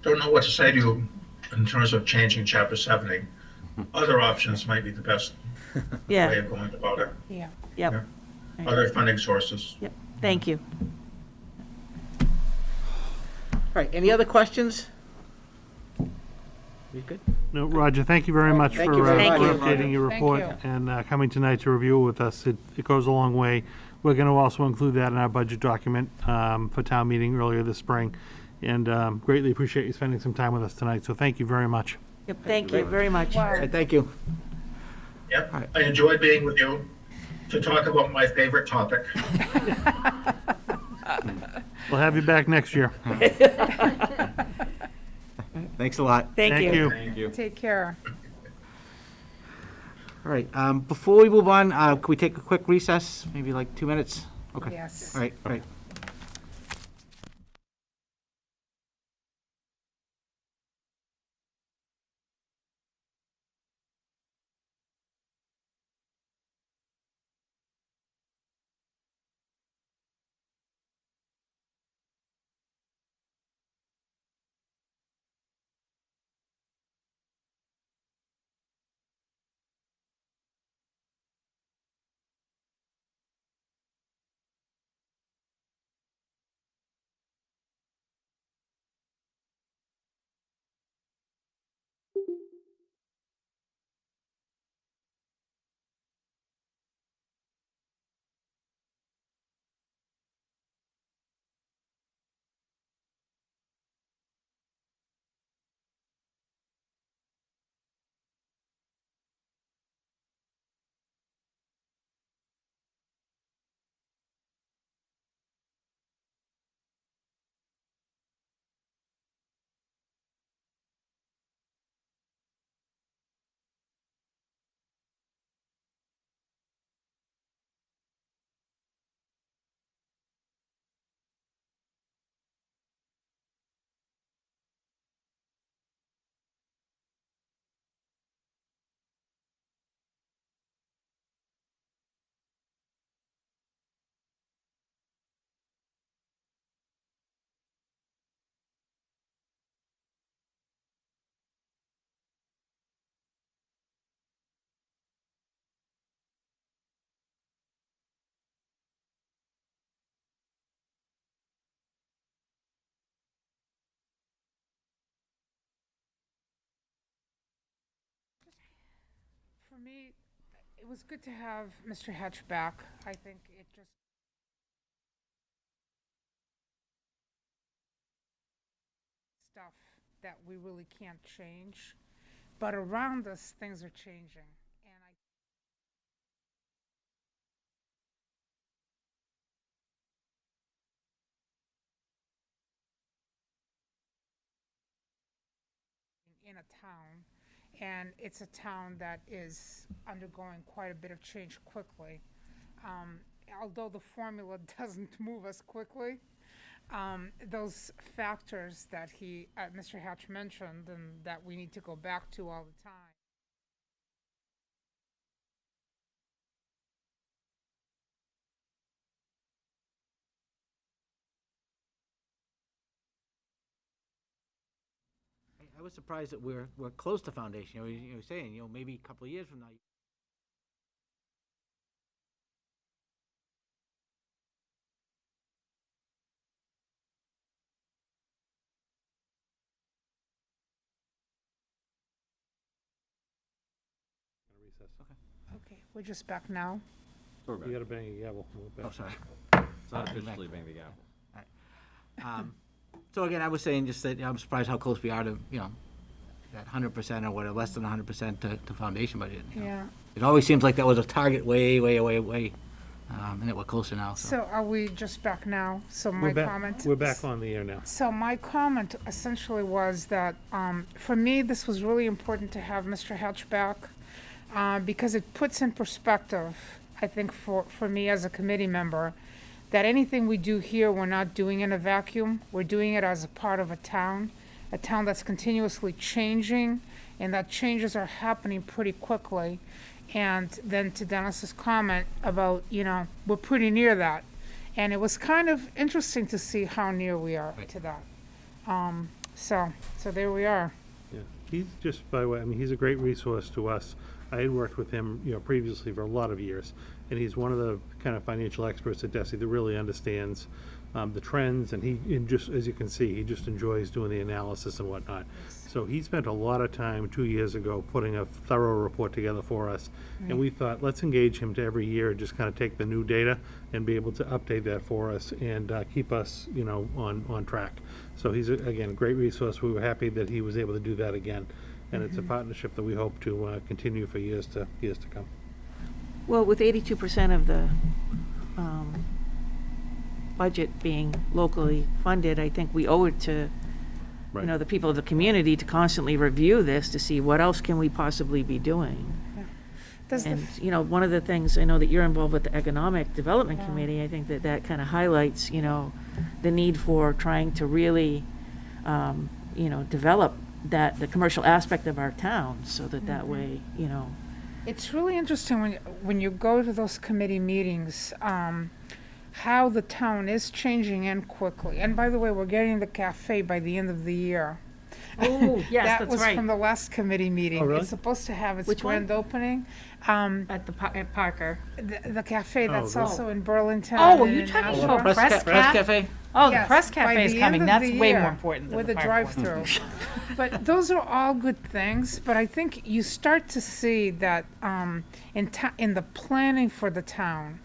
don't know what to say to you in terms of changing Chapter 70. Other options might be the best way Yeah, of going about it. Yeah. yep, Yeah. Other funding sources. yep. Thank you. All right, any other questions? We good? No, Roger, thank you very much Thank for you very much. for Thank updating your Thank report you. and coming tonight to review it with us. It goes a long way. We're going to also include that in our budget document for town meeting earlier this spring. And greatly appreciate you spending some time with us tonight, so thank you very much. Yep, thank you very much. All right, thank you. Yep, All right. I enjoyed being with you to talk about my favorite topic. We'll have you back next year. Thanks a lot. Thank you. Thank you. Take care. All right, before we move on, can we take a quick recess, maybe like 2 minutes? Okay. Yes. All right, all right. For me, it was good to have Mr. Hatch back. I think it just stuff that we really can't change. But around us, things are changing. And I in a town, and it's a town that is undergoing quite a bit of change quickly. Although the formula doesn't move as quickly, those factors that Mr. Hatch mentioned, and that we need to go back to all the time. I was surprised that we're close to foundation. You're saying, maybe a couple of years from now. Okay, we're just back now. We're You back. gotta bang a gavel. We're Oh, back. sorry. It's not officially bang the gavel. So again, I was saying just that I'm surprised how close we are to, that 100% or whatever, less than 100% to foundation budget. Yeah. It always seems like that was a target way, and that we're closer now, so. So are we just back now? So my We're back, comment? we're back on the air now. So my comment essentially was that, for me, this was really important to have Mr. Hatch back, because it puts in perspective I think for me as a committee member, that anything we do here, we're not doing in a vacuum. We're doing it as a part of a town that's continuously changing, and that changes are happening pretty quickly. And then to Dennis's comment about, we're pretty near that. And it was kind of interesting to see how near we are to that. So there we are. Yeah, he's just, by the way, I mean, he's a great resource to us. I had worked with him, previously for a lot of years, and he's one of the kind of financial experts at DESI that really understands the trends, and just, as you can see, he just enjoys doing the analysis and whatnot. So he spent a lot of time 2 years ago putting a thorough report together for us, and we thought, let's engage him to every year, just kind of take the new data and be able to update that for us and keep us, on track. So he's, again, a great resource. We were happy that he was able to do that again, and it's a partnership that we hope to continue for years to come. Well, with 82% of the budget being locally funded, I think we owe it to, Right. the people of the community to constantly review this to see what else can we possibly be doing. Does the And, one of the things, I know that you're involved with the Economic Development Committee, I think that kind of highlights, the need for trying to really, develop the commercial aspect of our town so that way, It's really interesting when you go to those committee meetings, how the town is changing and quickly. And by the way, we're getting the cafe by the end of the year. Oh, yes, That that's was right. from the last committee meeting. Oh, really? It's supposed to have its Which one? grand opening. At Parker. The cafe that's Oh. also in Burlington. Oh, were and you in talking Ashland. about Press Press Ca- Cafe? Oh, the Yes, press by cafe is the coming. end of That's the way year, more important than with the a Park one. drive-through. But those are all good things, but I think you start to see that in the planning for the town,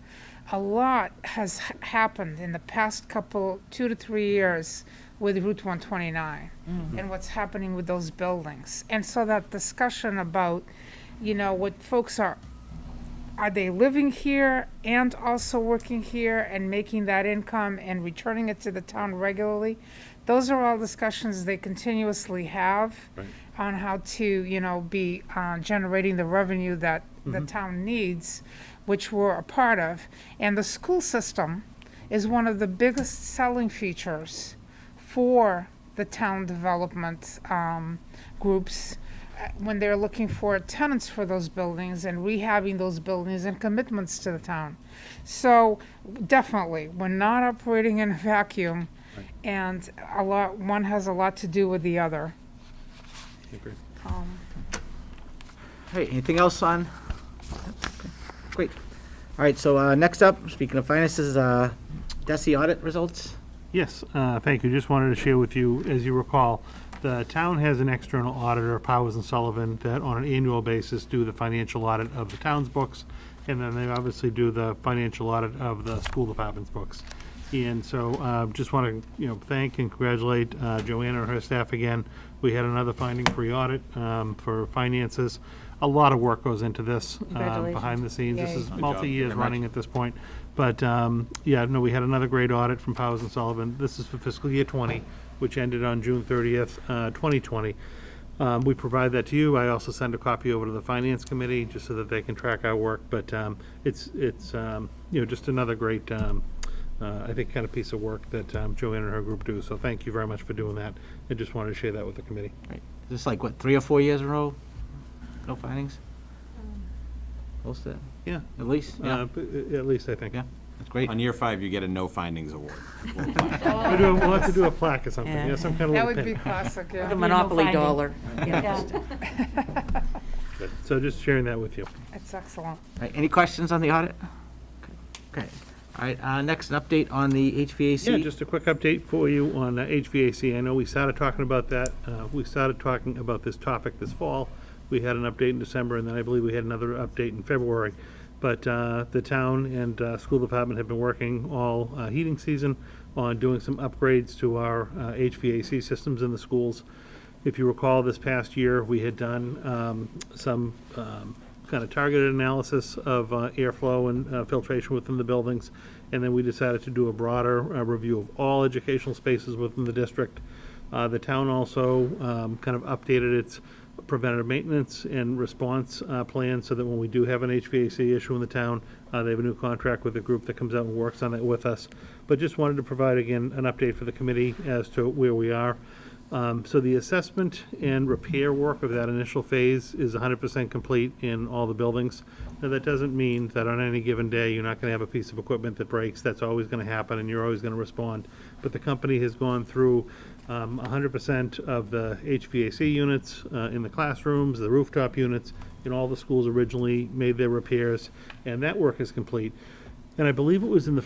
a lot has happened in the past 2 to 3 years with Route 129 and what's happening with those buildings. And so that discussion about, what folks are they living here and also working here and making that income and returning it to the town regularly? Those are all discussions they continuously have on how to, be generating the revenue that the town needs, which we're a part of. And the school system is one of the biggest selling features for the town development groups when they're looking for tenants for those buildings and rehabbing those buildings and commitments to the town. So definitely, we're not operating in a vacuum, and one has a lot to do with the other. Agreed. All right, anything else on? Okay, great. All right, so next up, speaking of finances, DESI audit results. Yes, thank you. Just wanted to share with you, as you recall, the town has an external auditor, Powers and Sullivan, that on an annual basis do the financial audit of the town's books, and then they obviously do the financial audit of the school department's books. And so just want to, thank and congratulate Joanna and her staff again. We had another finding-free audit for finances. A lot of work goes into this behind the scenes. This Yay. is Good job. multi-years Very much. running at this point. But, we had another great audit from Powers and Sullivan. This is for fiscal year 20, which ended on June 30th, 2020. We provide that to you. I also send a copy over to the Finance Committee, just so that they can track our work. But it's just another great, I think, kind of piece of work that Joanne and her group do. So thank you very much for doing that. I just wanted to share that with the committee. Right. Is this like, 3 or 4 years in a row? No findings? Close to that, Yeah, at least, yeah, at least I think. yeah, that's great. On year 5, you get a no findings award. We'll have to do a plaque or something, Yeah. some kind of That little would be pin. classic, The yeah. Monopoly finding. dollar. Yeah. Good. So just sharing that with you. It's excellent. All right, any questions on the audit? Okay, all right, next, an update on the HVAC. Yeah, just a quick update for you on HVAC. I know we started talking about that. We started talking about this topic this fall. We had an update in December, and then I believe we had another update in February. But the town and school department have been working all heating season on doing some upgrades to our HVAC systems in the schools. If you recall, this past year, we had done some kind of targeted analysis of airflow and filtration within the buildings. And then we decided to do a broader review of all educational spaces within the district. The town also kind of updated its preventative maintenance and response plan, so that when we do have an HVAC issue in the town, they have a new contract with a group that comes out and works on it with us. But just wanted to provide, again, an update for the committee as to where we are. So the assessment and repair work of that initial phase is 100% complete in all the buildings. Now, that doesn't mean that on any given day, you're not going to have a piece of equipment that breaks. That's always going to happen, and you're always going to respond. But the company has gone through 100% of the HVAC units in the classrooms, the rooftop units, in all the schools originally, made their repairs, and that work is complete. And I believe it was in the,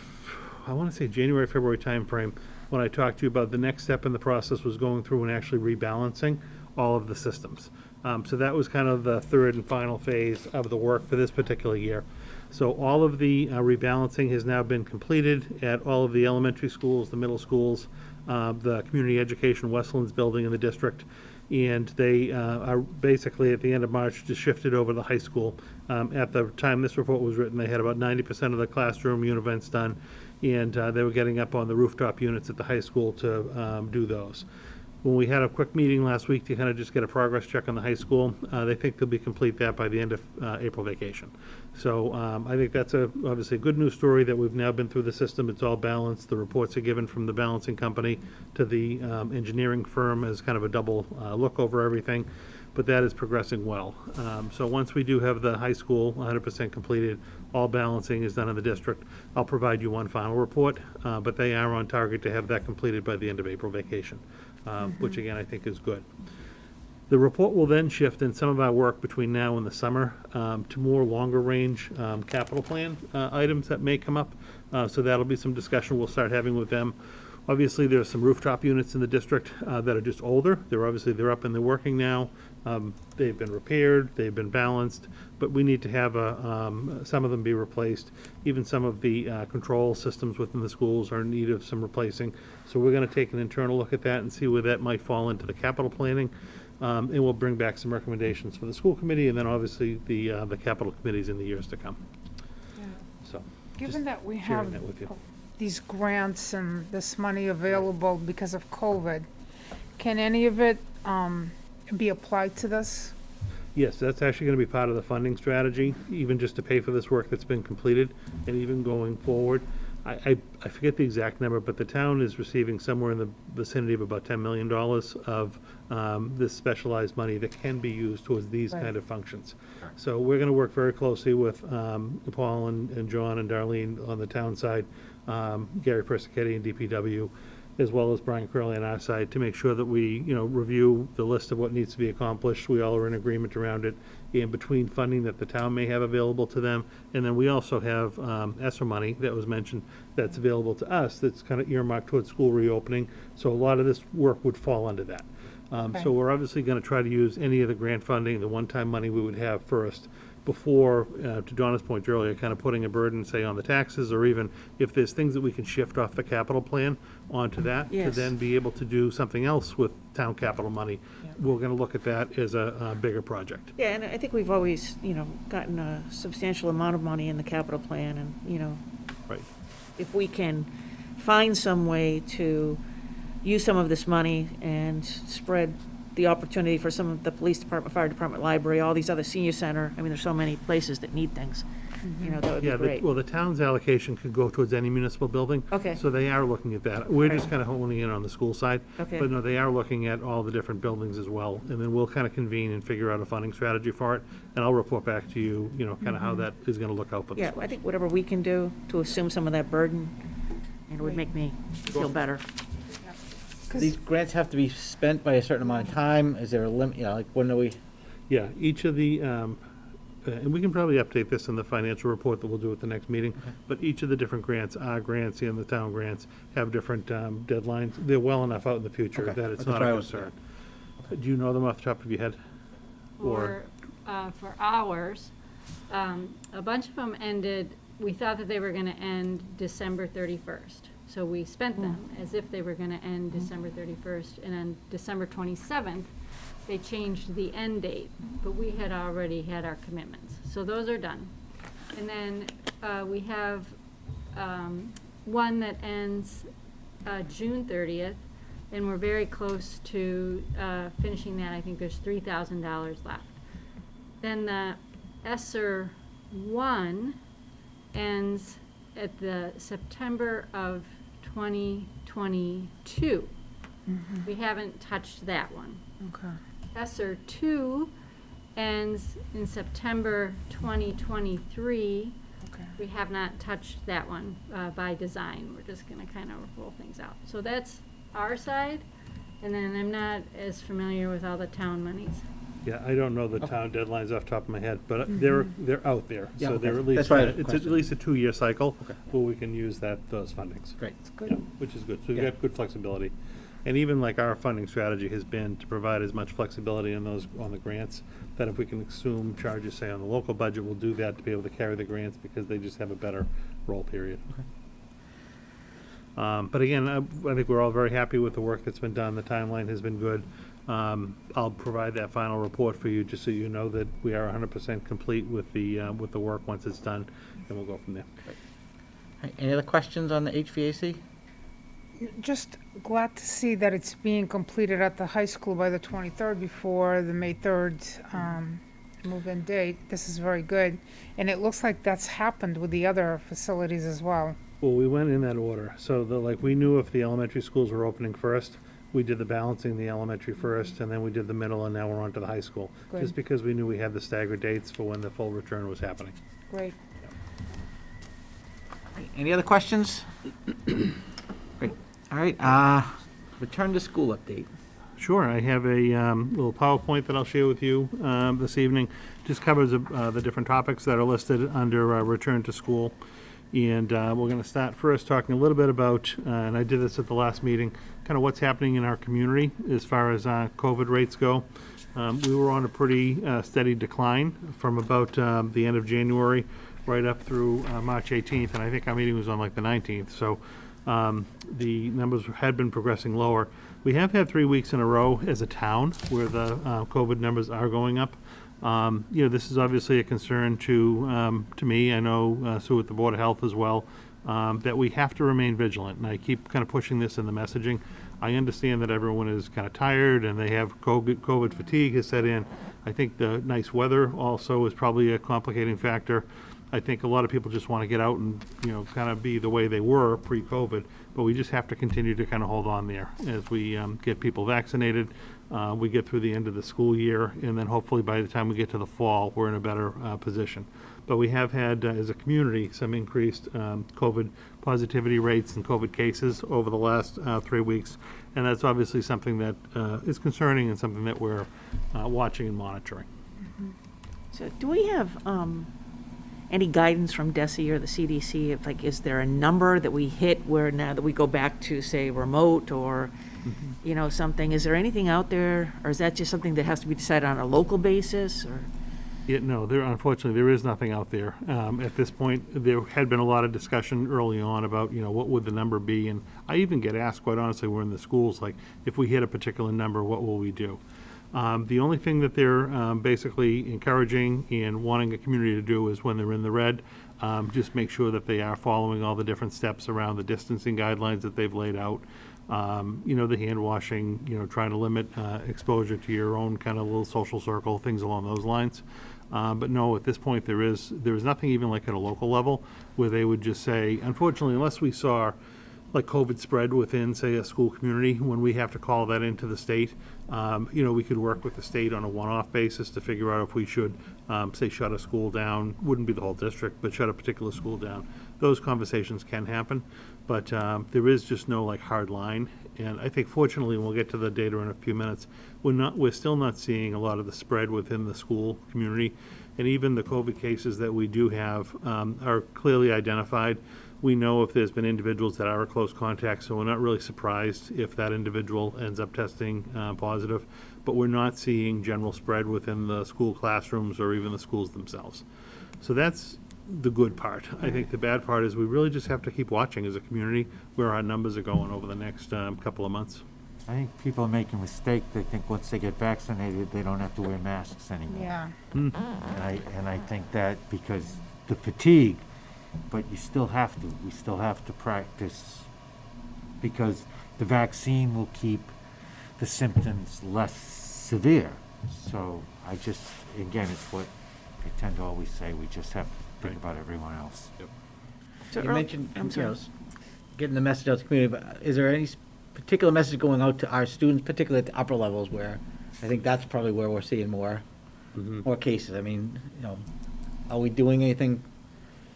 I want to say January, February timeframe, when I talked to you about the next step in the process was going through and actually rebalancing all of the systems. So that was kind of the third and final phase of the work for this particular year. So all of the rebalancing has now been completed at all of the elementary schools, the middle schools, the community education Westlands building in the district. And they are basically, at the end of March, just shifted over to the high school. At the time this report was written, they had about 90% of the classroom univents done, and they were getting up on the rooftop units at the high school to do those. When we had a quick meeting last week to kind of just get a progress check on the high school, they think they'll be complete that by the end of April vacation. So I think that's obviously a good news story that we've now been through the system. It's all balanced. The reports are given from the balancing company to the engineering firm as kind of a double look over everything, but that is progressing well. So once we do have the high school 100% completed, all balancing is done in the district, I'll provide you one final report, but they are on target to have that completed by the end of April vacation. Which again, I think is good. The report will then shift in some of our work between now and the summer to more longer range capital plan items that may come up. So that'll be some discussion we'll start having with them. Obviously, there are some rooftop units in the district that are just older. They're up and they're working now. They've been repaired, they've been balanced, but we need to have some of them be replaced. Even some of the control systems within the schools are in need of some replacing. So we're going to take an internal look at that and see where that might fall into the capital planning. And we'll bring back some recommendations for the school committee and then obviously the capital committees in the years to come. So, Given that we sharing have that with you. these grants and this money available because of COVID, can any of it be applied to this? Yes, that's actually going to be part of the funding strategy, even just to pay for this work that's been completed, and even going forward. I forget the exact number, but the town is receiving somewhere in the vicinity of about $10 million of this specialized money that can be used towards these kind of functions. So we're going to work very closely with Paul and John and Darlene on the town side, Gary Persichetti and DPW, as well as Brian Curley on our side, to make sure that we, review the list of what needs to be accomplished. We all are in agreement around it, and between funding that the town may have available to them, and then we also have ESSER money that was mentioned that's available to us that's kind of earmarked towards school reopening. So a lot of this work would fall under that. So we're obviously going to try to use any of the grant funding, the one-time money we would have first, before, to Donna's point earlier, kind of putting a burden, say, on the taxes, or even if there's things that we can shift off the capital plan onto that, to Yes. then be able to do something else with town capital money. We're going to look at that as a bigger project. Yeah, and I think we've always, gotten a substantial amount of money in the capital plan, and, Right. if we can find some way to use some of this money and spread the opportunity for some of the police department, fire department, library, all these other senior center, I mean, there's so many places that need things, that would be Yeah, great. well, the town's allocation could go towards any municipal building. Okay. So they are looking at that. We're just Right. kind of honing in on the school side. Okay. But no, they are looking at all the different buildings as well. And then we'll kind of convene and figure out a funding strategy for it. And I'll report back to you, kind of how that is going to look out for the Yeah, school. I think whatever we can do to assume some of that burden, it would make me feel better. These grants have to be spent by a certain amount of time? Is there a limit, like when do we? Yeah, each of the, and we can probably update this in the financial report that we'll do at the next meeting, but each of the different grants, our grants and the town grants, have different deadlines. They're well enough out in the future Okay. that it's That's not what a I was- concern. Do you know them off the top of your head? Or- For ours, a bunch of them ended, we thought that they were gonna end December 31st. So we spent them as if they were gonna end December 31st, and on December 27th, they changed the end date, but we had already had our commitments. So those are done. And then we have one that ends June 30th, and we're very close to finishing that. I think there's $3,000 left. Then the ESSER 1 ends at the September of 2022. We haven't touched that one. Okay. ESSER 2 ends in September 2023. Okay. We have not touched that one by design. We're just gonna kind of roll things out. So that's our side, and then I'm not as familiar with all the town monies. Yeah, I don't know the town deadlines off the top of my head, but they're out there. Yeah, So okay. they're at least, That's why I had a it's at question. least a 2-year cycle Okay. where we can use those fundings. Great. Yeah, which is good. So we've Yeah. got good flexibility. And even like our funding strategy has been to provide as much flexibility on the grants, that if we can assume charges, say, on the local budget, we'll do that to be able to carry the grants because they just have a better roll period. But again, I think we're all very happy with the work that's been done. The timeline has been good. I'll provide that final report for you, just so you know that we are 100% complete with the work once it's done, and we'll go from there. Any other questions on the HVAC? Just glad to see that it's being completed at the high school by the 23rd before the May 3rd move-in date. This is very good. And it looks like that's happened with the other facilities as well. Well, we went in that order. So we knew if the elementary schools were opening first, we did the balancing the elementary first, and then we did the middle, and now we're on to the high school. Good. Just because we knew we had the staggered dates for when the full return was happening. Great. Any other questions? Great. All right, return to school update. Sure, I have a little PowerPoint that I'll share with you this evening. Just covers the different topics that are listed under return to school. And we're going to start first talking a little bit about, and I did this at the last meeting, kind of what's happening in our community as far as COVID rates go. We were on a pretty steady decline from about the end of January right up through March 18th, and I think our meeting was on like the 19th. So the numbers had been progressing lower. We have had 3 weeks in a row as a town where the COVID numbers are going up. This is obviously a concern to me. I know Sue at the Board of Health as well, that we have to remain vigilant. And I keep kind of pushing this in the messaging. I understand that everyone is kind of tired and they have COVID fatigue has set in. I think the nice weather also is probably a complicating factor. I think a lot of people just want to get out and, kind of be the way they were pre-COVID, but we just have to continue to kind of hold on there as we get people vaccinated, we get through the end of the school year, and then hopefully by the time we get to the fall, we're in a better position. But we have had, as a community, some increased COVID positivity rates and COVID cases over the last 3 weeks, and that's obviously something that is concerning and something that we're watching and monitoring. So do we have any guidance from DESE or the CDC? If, is there a number that we hit where now that we go back to, say, remote or, something? Is there anything out there, or is that just something that has to be decided on a local basis? Or Yeah, no, unfortunately, there is nothing out there. At this point, there had been a lot of discussion early on about, what would the number be? And I even get asked, quite honestly, we're in the schools, like, if we hit a particular number, what will we do? The only thing that they're basically encouraging and wanting a community to do is when they're in the red, just make sure that they are following all the different steps around the distancing guidelines that they've laid out. The hand washing, trying to limit exposure to your own kind of little social circle, things along those lines. But no, at this point, there is nothing even like at a local level where they would just say, unfortunately, unless we saw like COVID spread within, say, a school community, when we have to call that into the state, we could work with the state on a one-off basis to figure out if we should, say, shut a school down. Wouldn't be the whole district, but shut a particular school down. Those conversations can happen, but there is just no like hard line. And I think fortunately, and we'll get to the data in a few minutes, we're still not seeing a lot of the spread within the school community. And even the COVID cases that we do have are clearly identified. We know if there's been individuals that are a close contact, so we're not really surprised if that individual ends up testing positive, but we're not seeing general spread within the school classrooms or even the schools themselves. So that's the good part. I think the bad part is we really just have to keep watching as a community where our numbers are going over the next couple of months. I think people are making a mistake. They think once they get vaccinated, they don't have to wear masks anymore. Yeah. And I think that because the fatigue, but you still have to. We still have to practice because the vaccine will keep the symptoms less severe. So I just, again, it's what I tend to always say, we just have to think about everyone else. So You Earl- mentioned, I'm you sorry. know, getting the message out to the community, but is there any particular message going out to our students, particularly at the upper levels, where I think that's probably where we're seeing more cases? I mean, you know, are we doing anything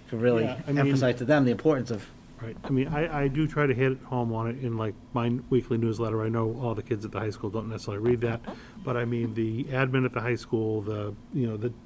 to really Yeah, I mean- emphasize to them the importance of? Right. I mean, I do try to hit home on it in like my weekly newsletter. I know all the kids at the high school don't necessarily read that, but I mean, the admin at the high school, the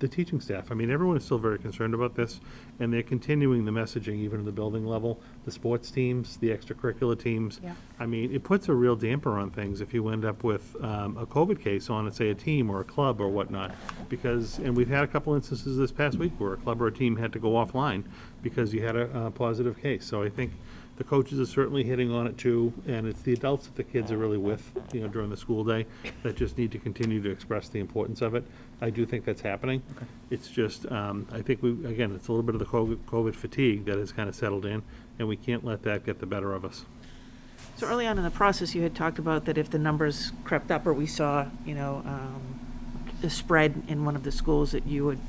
teaching staff, I mean, everyone is still very concerned about this, and they're continuing the messaging even at the building level, the sports teams, the extracurricular teams. Yeah. I mean, it puts a real damper on things if you end up with a COVID case on, say, a team or a club or whatnot, because, and we've had a couple instances this past week where a club or a team had to go offline because you had a positive case. So I think the coaches are certainly hitting on it too, and it's the adults that the kids are really with, during the school day, that just need to continue to express the importance of it. I do think that's happening. It's just, I think again, it's a little bit of the COVID fatigue that has kind of settled in, and we can't let that get the better of us. So early on in the process, you had talked about that if the numbers crept up or we saw, a spread in one of the schools, that you would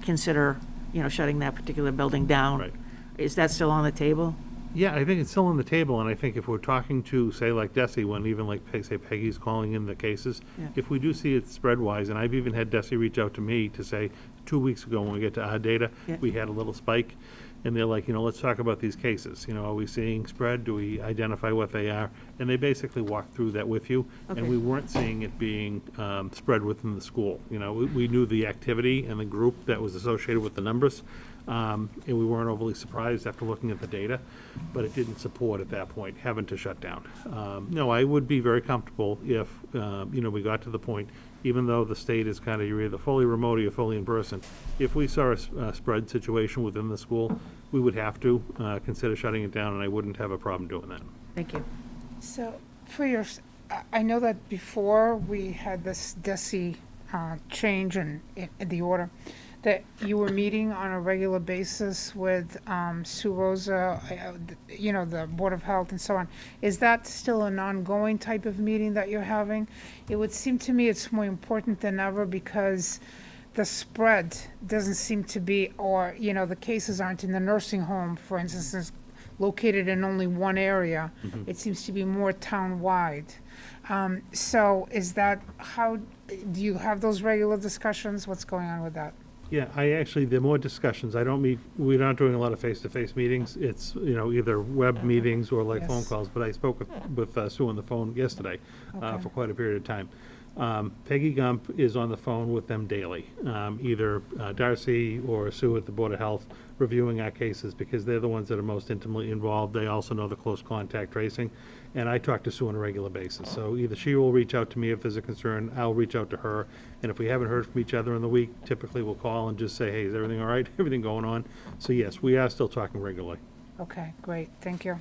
consider, shutting that particular building down. Right. Is that still on the table? Yeah, I think it's still on the table, and I think if we're talking to, say, like Desi, when even like, say, Peggy's calling in the cases, Yeah. if we do see it spread-wise, and I've even had Desi reach out to me to say, 2 weeks ago when we get to our data, Yeah. we had a little spike, and they're like, let's talk about these cases. Are we seeing spread? Do we identify what they are? And they basically walk through that with you, Okay. and we weren't seeing it being spread within the school. We knew the activity and the group that was associated with the numbers, and we weren't overly surprised after looking at the data, but it didn't support at that point having to shut down. No, I would be very comfortable if, we got to the point, even though the state is kind of, you're either fully remote or you're fully in person, if we saw a spread situation within the school, we would have to consider shutting it down, and I wouldn't have a problem doing that. Thank you. So for your, I know that before we had this DESI change in the order, that you were meeting on a regular basis with Sue Rosa, the Board of Health and so on. Is that still an ongoing type of meeting that you're having? It would seem to me it's more important than ever because the spread doesn't seem to be, or, the cases aren't in the nursing home, for instance, is located in only one area. It seems to be more town-wide. So is that, how, do you have those regular discussions? What's going on with that? Yeah, there are more discussions. We're not doing a lot of face-to-face meetings. It's, either web meetings or like phone Yes. calls, but I spoke with Sue on the phone yesterday Okay. for quite a period of time. Peggy Gump is on the phone with them daily, either Darcy or Sue at the Board of Health reviewing our cases because they're the ones that are most intimately involved. They also know the close contact tracing, and I talk to Sue on a regular basis. So either she will reach out to me if there's a concern, I'll reach out to her, and if we haven't heard from each other in the week, typically we'll call and just say, hey, is everything all right? Everything going on? So yes, we are still talking regularly. Okay, great, thank you.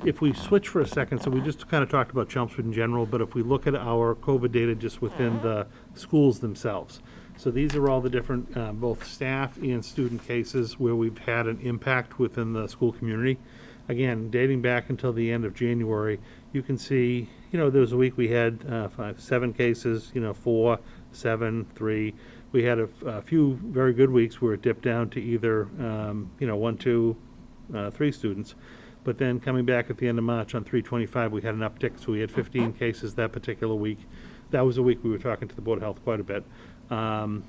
If we switch for a second, so we just kind of talked about Chelmsford in general, but if we look at our COVID data just within the schools themselves. So these are all the different, both staff and student cases where we've had an impact within the school community. Again, dating back until the end of January, you can see, there was a week we had 7 cases, 4, 7, 3. We had a few very good weeks where it dipped down to either, 1, 2, 3 students. But then coming back at the end of March on 3/25, we had an uptick, so we had 15 cases that particular week. That was a week we were talking to the Board of Health quite a bit. And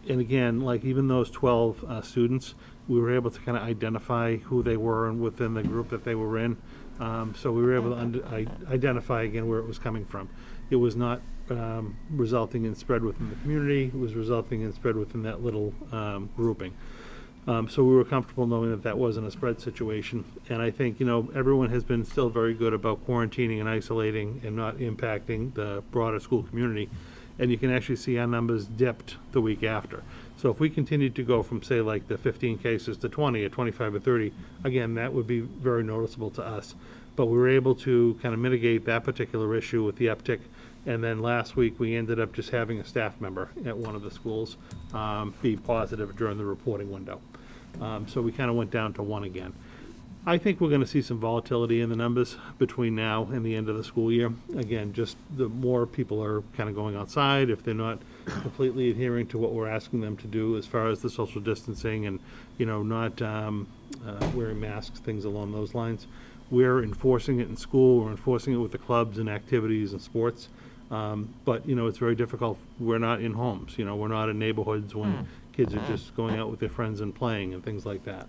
again, like even those 12 students, we were able to kind of identify who they were and within the group that they were in. So we were able to identify again where it was coming from. It was not resulting in spread within the community. It was resulting in spread within that little grouping. So we were comfortable knowing that that wasn't a spread situation. And I think, everyone has been still very good about quarantining and isolating and not impacting the broader school community. And you can actually see our numbers dipped the week after. So if we continued to go from, say, like the 15 cases to 20 or 25 or 30, again, that would be very noticeable to us. But we were able to kind of mitigate that particular issue with the uptick. And then last week, we ended up just having a staff member at one of the schools be positive during the reporting window. So we kind of went down to 1 again. I think we're gonna see some volatility in the numbers between now and the end of the school year. Again, just the more people are kind of going outside, if they're not completely adhering to what we're asking them to do as far as the social distancing and, not wearing masks, things along those lines. We're enforcing it in school, we're enforcing it with the clubs and activities and sports. But, it's very difficult. We're not in homes, we're not in neighborhoods when kids are just going out with their friends and playing and things like that.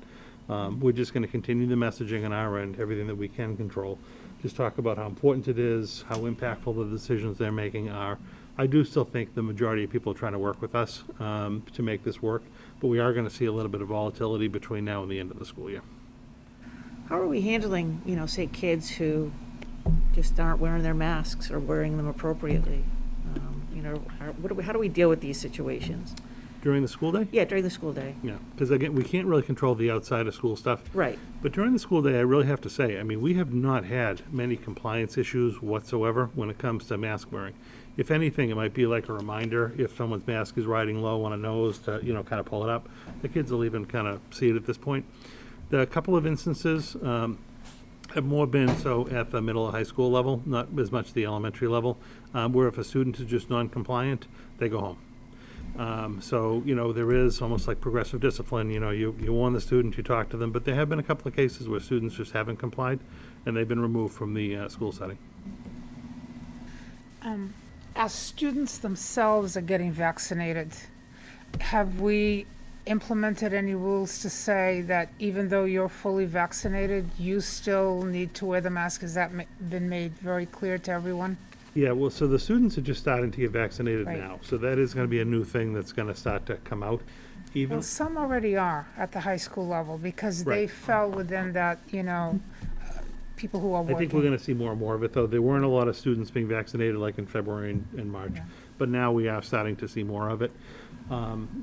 We're just going to continue the messaging on our end, everything that we can control. Just talk about how important it is, how impactful the decisions they're making are. I do still think the majority of people are trying to work with us to make this work, but we are going to see a little bit of volatility between now and the end of the school year. How are we handling, say, kids who just aren't wearing their masks or wearing them appropriately? How do we deal with these situations? During the school day? Yeah, during the school day. Yeah, because again, we can't really control the outside of school stuff. Right. But during the school day, I really have to say, we have not had many compliance issues whatsoever when it comes to mask wearing. If anything, it might be like a reminder if someone's mask is riding low on a nose to, kind of pull it up. The kids will even kind of see it at this point. The couple of instances have more been so at the middle and high school level, not as much the elementary level, where if a student is just non-compliant, they go home. So, there is almost like progressive discipline, you warn the student, you talk to them, but there have been a couple of cases where students just haven't complied and they've been removed from the school setting. As students themselves are getting vaccinated, have we implemented any rules to say that even though you're fully vaccinated, you still need to wear the mask? Has that been made very clear to everyone? Yeah, well, so the students are just starting to get vaccinated Right. now, so that is going to be a new thing that's going to start to come out. Even Well, some already are at the high school level because they Right. fell within that, people who are I working. think we're going to see more and more of it, though. There weren't a lot of students being vaccinated like in February and March, Yeah. but now we are starting to see more of it.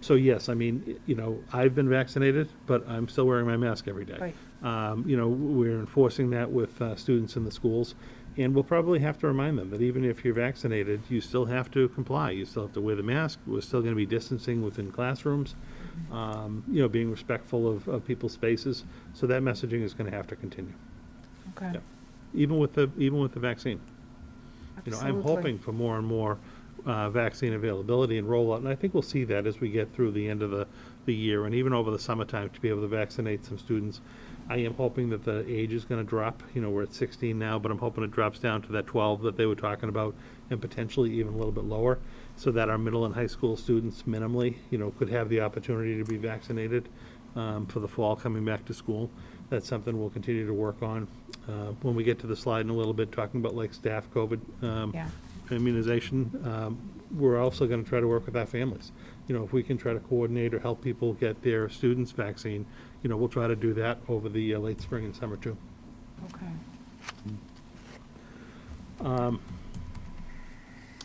So yes, I've been vaccinated, but I'm still wearing my mask every day. Right. We're enforcing that with students in the schools, and we'll probably have to remind them that even if you're vaccinated, you still have to comply. You still have to wear the mask. We're still going to be distancing within classrooms, being respectful of people's spaces. So that messaging is going to have to continue, Okay. yeah. even with the vaccine. I'm Absolutely. hoping for more and more vaccine availability and rollout, and I think we'll see that as we get through the end of the year and even over the summertime to be able to vaccinate some students. I am hoping that the age is going to drop. We're at 16 now, but I'm hoping it drops down to that 12 that they were talking about and potentially even a little bit lower so that our middle and high school students minimally, could have the opportunity to be vaccinated for the fall coming back to school. That's something we'll continue to work on. When we get to the slide in a little bit, talking about like staff COVID Yeah. immunization, we're also going to try to work with our families. If we can try to coordinate or help people get their students vaccine, we'll try to do that over the late spring and summer too. Okay.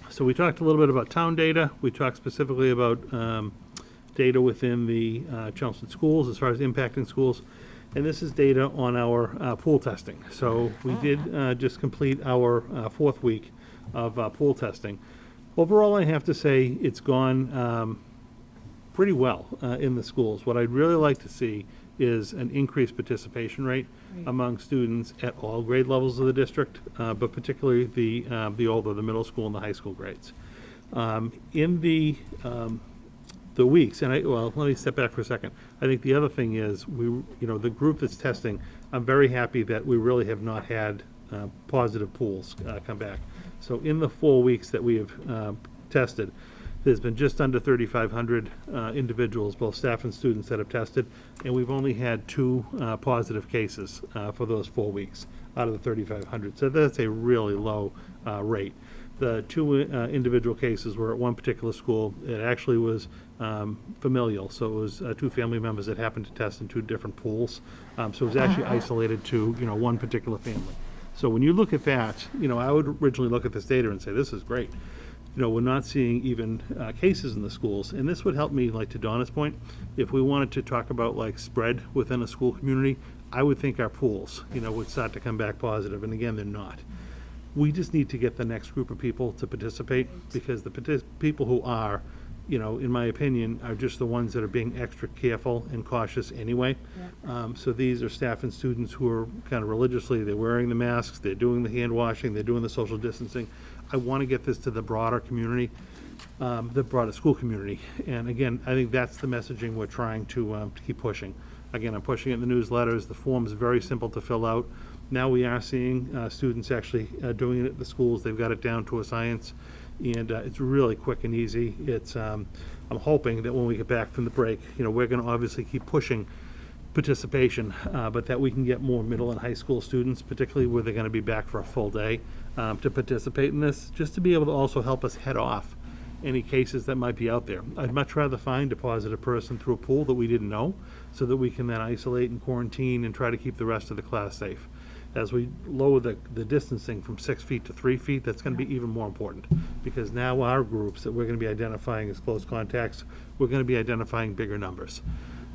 So we talked a little bit about town data. We talked specifically about data within the Chelmsford schools as far as impacting schools. And this is data on our pool testing. So we did just complete our fourth week of pool testing. Overall, I have to say it's gone pretty well in the schools. What I'd really like to see is an increased participation rate among students at all grade levels of the district, but particularly the middle school and the high school grades. In the weeks, let me step back for a second. I think the other thing is the group that's testing, I'm very happy that we really have not had positive pools come back. So in the 4 weeks that we have tested, there's been just under 3,500 individuals, both staff and students, that have tested, and we've only had 2 positive cases for those 4 weeks out of the 3,500. So that's a really low rate. The 2 individual cases were at one particular school. It actually was familial, so it was 2 family members that happened to test in 2 different pools. So it was actually isolated to one particular family. So when you look at that, I would originally look at this data and say, this is great. We're not seeing even cases in the schools, and this would help me, like to Donna's point, if we wanted to talk about like spread within a school community, I would think our pools, would start to come back positive, and again, they're not. We just need to get the next group of people to participate, because the people who are, in my opinion, are just the ones that are being extra careful and cautious anyway. So these are staff and students who are kind of religiously, they're wearing the masks, they're doing the hand washing, they're doing the social distancing. I want to get this to the broader community, the broader school community. And again, I think that's the messaging we're trying to keep pushing. Again, I'm pushing it in the newsletters. The form's very simple to fill out. Now we are seeing students actually doing it at the schools. They've got it down to a science, and it's really quick and easy. I'm hoping that when we get back from the break, we're going to obviously keep pushing participation, but that we can get more middle and high school students, particularly where they're going to be back for a full day, to participate in this, just to be able to also help us head off any cases that might be out there. I'd much rather find a positive person through a pool that we didn't know, so that we can then isolate and quarantine and try to keep the rest of the class safe. As we lower the distancing from 6 feet to 3 feet, that's going to be even more important, because now our groups that we're going to be identifying as close contacts, we're going to be identifying bigger numbers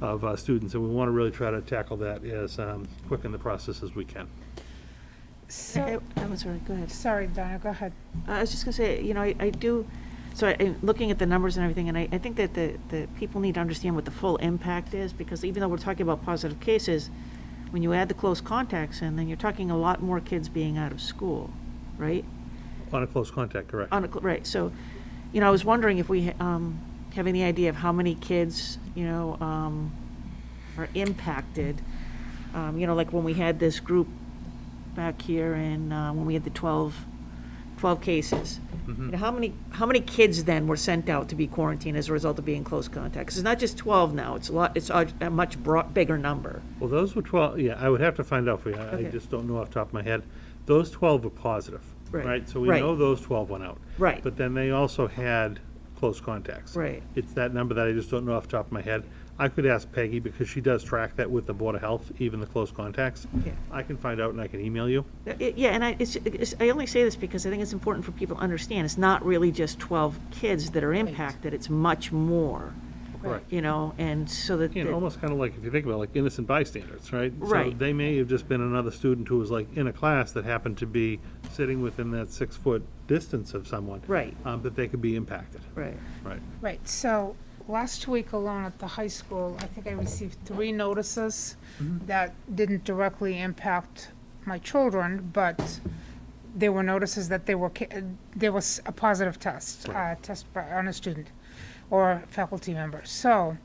of students, and we want to really try to tackle that as quick in the process as we can. So, I'm sorry, go ahead. sorry, Donna, go ahead. I was just gonna say, I do, so I'm looking at the numbers and everything, and I think that the people need to understand what the full impact is, because even though we're talking about positive cases, when you add the close contacts in, then you're talking a lot more kids being out of school, right? On a close contact, correct. Right, so, I was wondering if we, have any idea of how many kids, are impacted. Like when we had this group back here and when we had the 12 cases. How many kids then were sent out to be quarantined as a result of being close contact? 'Cause it's not just 12 now, it's a much bigger number. Well, those were 12, yeah, I would have to find out for you. I Okay. just don't know off the top of my head. Those 12 were positive, Right. right? So we Right. know those 12 went out. Right. But then they also had close contacts. Right. It's that number that I just don't know off the top of my head. I could ask Peggy, because she does track that with the Board of Health, even the close contacts. Yeah. I can find out and I can email you. Yeah, and I only say this because I think it's important for people to understand, it's not really just 12 kids that are impacted, it's much more, Correct. and so that. Almost kind of like, if you think about it, like innocent bystanders, right? So Right. they may have just been another student who was like in a class that happened to be sitting within that 6-foot distance of someone. Right. That they could be impacted. Right. Right. Right, so last week alone at the high school, I think I received 3 notices that didn't directly impact my children, but there were notices that there was a positive test, on a student or faculty member. So,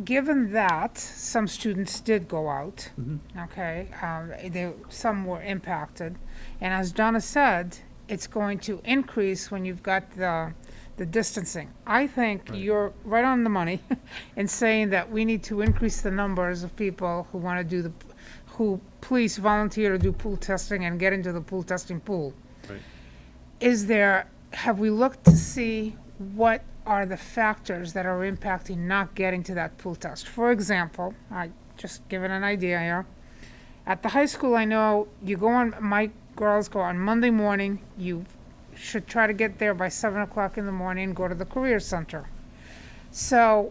given that some students did go out, okay, some were impacted, and as Donna said, it's going to increase when you've got the distancing. I think you're right on the money in saying that we need to increase the numbers of people who want to who please volunteer to do pool testing and get into the pool testing pool. Right. Have we looked to see what are the factors that are impacting not getting to that pool test? For example, I just give it an idea here. At the high school, I know my girls go on Monday morning, you should try to get there by 7 o'clock in the morning and go to the career center. So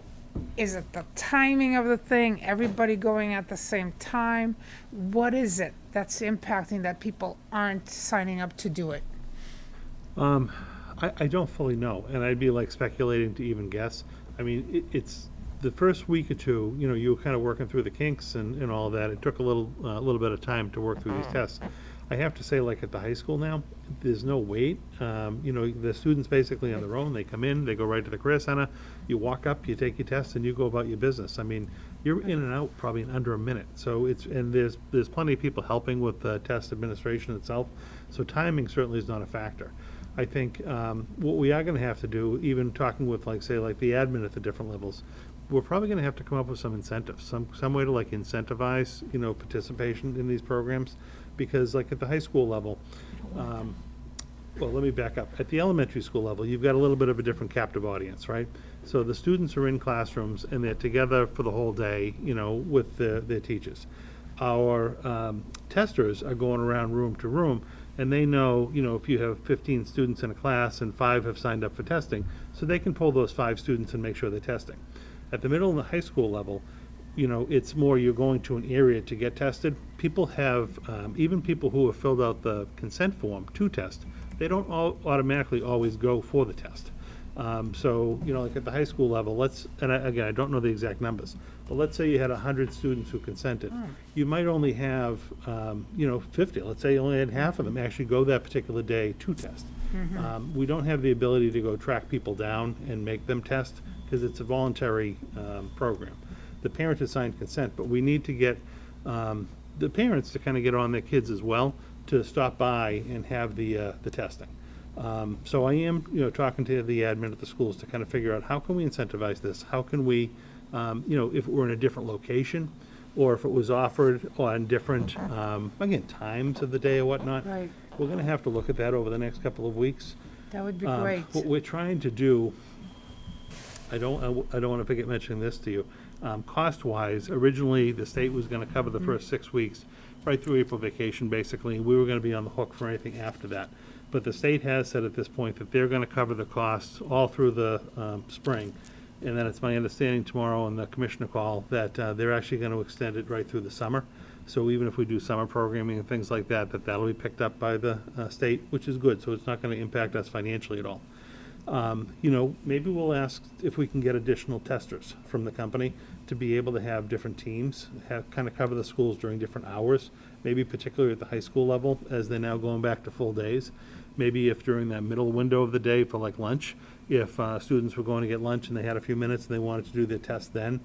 is it the timing of the thing, everybody going at the same time? What is it that's impacting that people aren't signing up to do it? I don't fully know, and I'd be like speculating to even guess. I mean, it's the first week or two, you were kind of working through the kinks and all of that. It took a little bit of time to work through these tests. I have to say, like at the high school now, there's no wait. The students basically on their own, they come in, they go right to the career center, you walk up, you take your test, and you go about your business. I mean, you're in and out probably in under a minute. So there's plenty of people helping with the test administration itself. So timing certainly is not a factor. I think what we are going to have to do, even talking with like the admin at the different levels, we're probably going to have to come up with some incentives, some way to like incentivize, participation in these programs. Because like at the high school level, well, let me back up. At the elementary school level, you've got a little bit of a different captive audience, right? So the students are in classrooms and they're together for the whole day, with their teachers. Our testers are going around room to room, and they know, if you have 15 students in a class and 5 have signed up for testing, so they can pull those 5 students and make sure they're testing. At the middle and the high school level, it's more you're going to an area to get tested. People have, even people who have filled out the consent form to test, they don't automatically always go for the test. So, like at the high school level, again, I don't know the exact numbers, but let's say you had 100 students who consented. You might only have, 50. Let's say you only had half of them actually go that particular day to test. We don't have the ability to go track people down and make them test because it's a voluntary program. The parent has signed consent, but we need to get the parents to kind of get on their kids as well to stop by and have the testing. So I am, talking to the admin at the schools to kind of figure out how can we incentivize this? How can we, if we're in a different location, or if it was offered on different, again, times of the day or whatnot. Right. We're gonna have to look at that over the next couple of weeks. That would be great. What we're trying to do, I don't wanna forget mentioning this to you. Cost-wise, originally, the state was gonna cover the first 6 weeks, right through April vacation, basically. We were gonna be on the hook for anything after that. But the state has said at this point that they're gonna cover the costs all through the spring. And then it's my understanding tomorrow on the commissioner call that they're actually gonna extend it right through the summer. So even if we do summer programming and things like that, that'll be picked up by the state, which is good, so it's not gonna impact us financially at all. Maybe we'll ask if we can get additional testers from the company to be able to have different teams, kind of cover the schools during different hours, maybe particularly at the high school level, as they're now going back to full days. Maybe if during that middle window of the day for like lunch, if students were going to get lunch and they had a few minutes and they wanted to do their test then,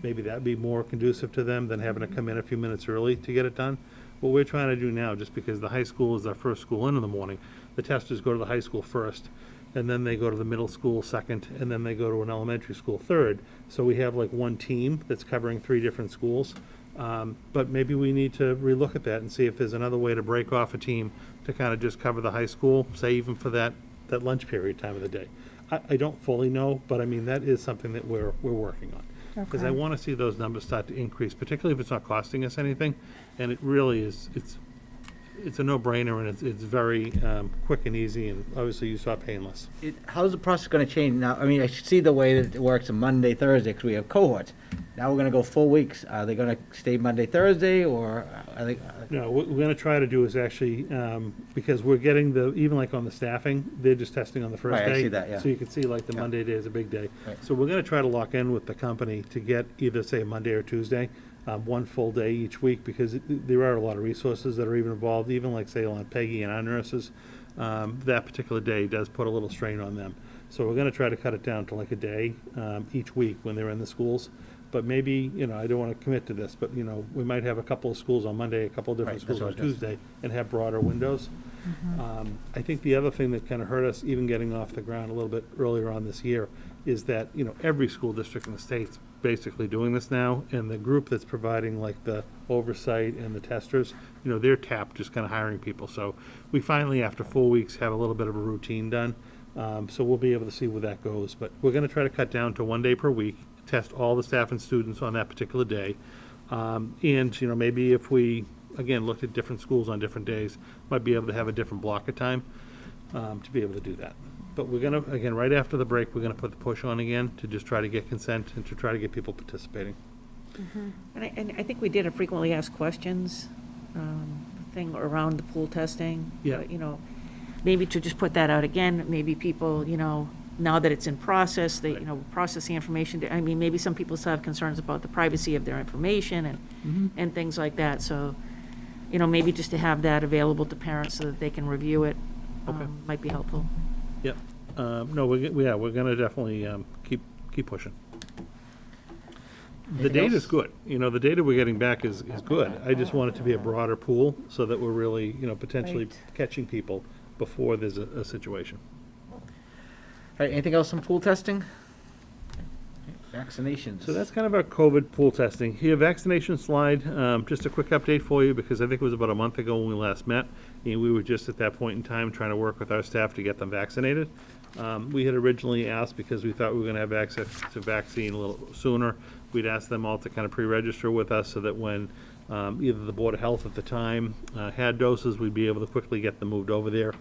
maybe that'd be more conducive to them than having to come in a few minutes early to get it done. What we're trying to do now, just because the high school is our first school in the morning, the testers go to the high school first, and then they go to the middle school second, and then they go to an elementary school third. So we have like one team that's covering 3 different schools. But maybe we need to relook at that and see if there's another way to break off a team to kind of just cover the high school, say even for that lunch period time of the day. I don't fully know, but I mean, that is something that we're working on. Because I Okay. want to see those numbers start to increase, particularly if it's not costing us anything. And it really is, it's a no-brainer, and it's very quick and easy, and obviously you saw painless. How's the process going to change now? I mean, I see the way that it works on Monday, Thursday, because we have cohorts. Now we're going to go full weeks. Are they going to stay Monday, Thursday, or are they? No, what we're going to try to do is actually, because we're getting even like on the staffing, they're just testing on the first Right, day. I see that, yeah. So you can see like the Yeah. Monday day is a big day. Right. So we're going to try to lock in with the company to get either, say, Monday or Tuesday, one full day each week, because there are a lot of resources that are even involved, even like, say, on Peggy and our nurses. That particular day does put a little strain on them. So we're going to try to cut it down to like a day each week when they're in the schools. But maybe, I don't want to commit to this, but, we might have a couple of schools on Monday, a couple of different Right, that's schools on what I was Tuesday, and have broader windows. I think the other thing that kind of hurt us, even getting off the ground a little bit earlier on this year, is that, every school district in the state's basically doing this now, and the group that's providing like the oversight and the testers, they're tapped just kind of hiring people. So we finally, after 4 weeks, have a little bit of a routine done. So we'll be able to see where that goes. But we're going to try to cut down to 1 day per week, test all the staff and students on that particular day. And, maybe if we, again, looked at different schools on different days, might be able to have a different block of time to be able to do that. But we're going to, again, right after the break, we're going to put the push on again to just try to get consent and to try to get people participating. And I think we did a frequently asked questions thing around the pool testing. Yeah. But, maybe to just put that out again, maybe people, now that it's in process, they, process the information. I mean, maybe some people still have concerns about the privacy of their information and things like that. So, maybe just to have that available to parents so that they can review it Okay. might be helpful. Yep. No, we're going to definitely keep pushing. The Anything data's else? good. The data we're getting back is good. I just want it to be a broader pool so that we're really, potentially Right. catching people before there's a situation. All right, anything else on pool testing? Vaccinations. So that's kind of our COVID pool testing. Here, vaccination slide, just a quick update for you, because I think it was about a month ago when we last met, and we were just at that point in time trying to work with our staff to get them vaccinated. We had originally asked, because we thought we were going to have access to vaccine a little sooner, we'd ask them all to kind of pre-register with us so that when either the Board of Health at the time had doses, we'd be able to quickly get them moved over there.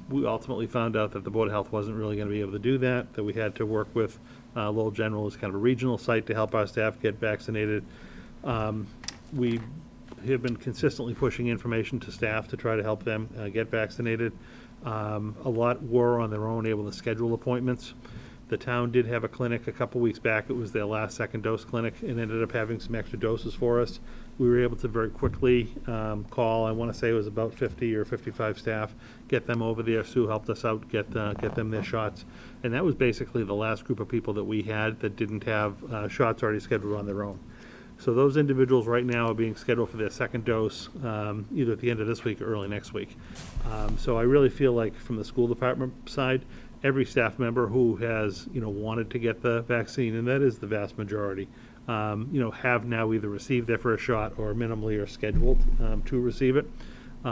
We ultimately found out that the Board of Health wasn't really going to be able to do that, that we had to work with Lowell General as kind of a regional site to help our staff get vaccinated. We have been consistently pushing information to staff to try to help them get vaccinated. A lot were on their own, able to schedule appointments. The town did have a clinic a couple weeks back. It was their last second dose clinic and ended up having some extra doses for us. We were able to very quickly call, I want to say it was about 50 or 55 staff, get them over there. Sue helped us out, get them their shots. And that was basically the last group of people that we had that didn't have shots already scheduled on their own. So those individuals right now are being scheduled for their second dose, either at the end of this week or early next week. So I really feel like from the school department side, every staff member who has, wanted to get the vaccine, and that is the vast majority, have now either received their first shot or minimally are scheduled to receive it. So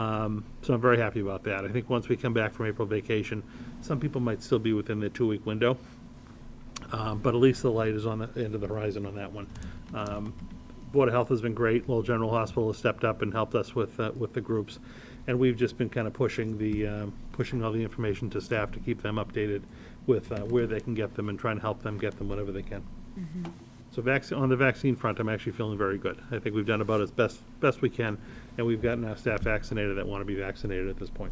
I'm very happy about that. I think once we come back from April vacation, some people might still be within their 2-week window, but at least the light is on the end of the horizon on that one. Board of Health has been great. Lowell General Hospital has stepped up and helped us with the groups. And we've just been kind of pushing all the information to staff to keep them updated with where they can get them and trying to help them get them whenever they can. So on the vaccine front, I'm actually feeling very good. I think we've done about as best we can, and we've gotten our staff vaccinated that want to be vaccinated at this point.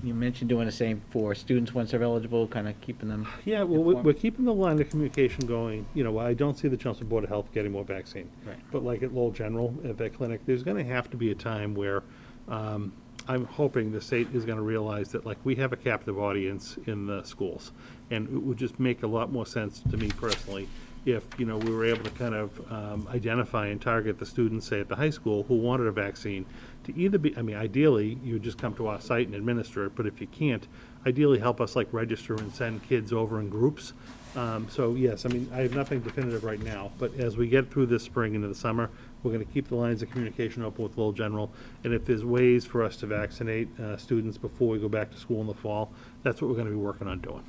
You mentioned doing the same for students once they're eligible, kind of keeping them. Yeah, well, we're keeping the line of communication going. I don't see the Chelmsford Board of Health getting more vaccine. Right. But like at Lowell General, at that clinic, there's going to have to be a time where I'm hoping the state is going to realize that, like, we have a captive audience in the schools. And it would just make a lot more sense to me personally if, we were able to kind of identify and target the students, say, at the high school who wanted a vaccine to either be, ideally, you would just come to our site and administer it, but if you can't, ideally help us, like, register and send kids over in groups. So, yes, I have nothing definitive right now, but as we get through this spring into the summer, we're going to keep the lines of communication open with Lowell General, and if there's ways for us to vaccinate students before we go back to school in the fall, that's what we're going to be working on doing.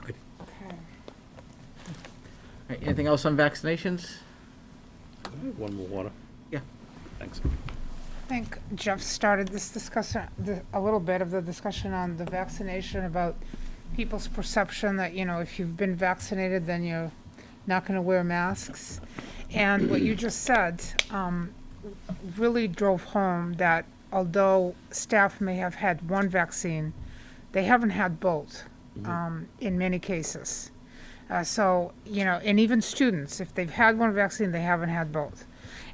Okay. All right, anything else on vaccinations? One more water. Yeah. Thanks. I think Jeff started this discussion, a little bit of the discussion on the vaccination about people's perception that, if you've been vaccinated, then you're not going to wear masks. And what you just said really drove home that although staff may have had one vaccine, they haven't had both in many cases. So, and even students, if they've had one vaccine, they haven't had both.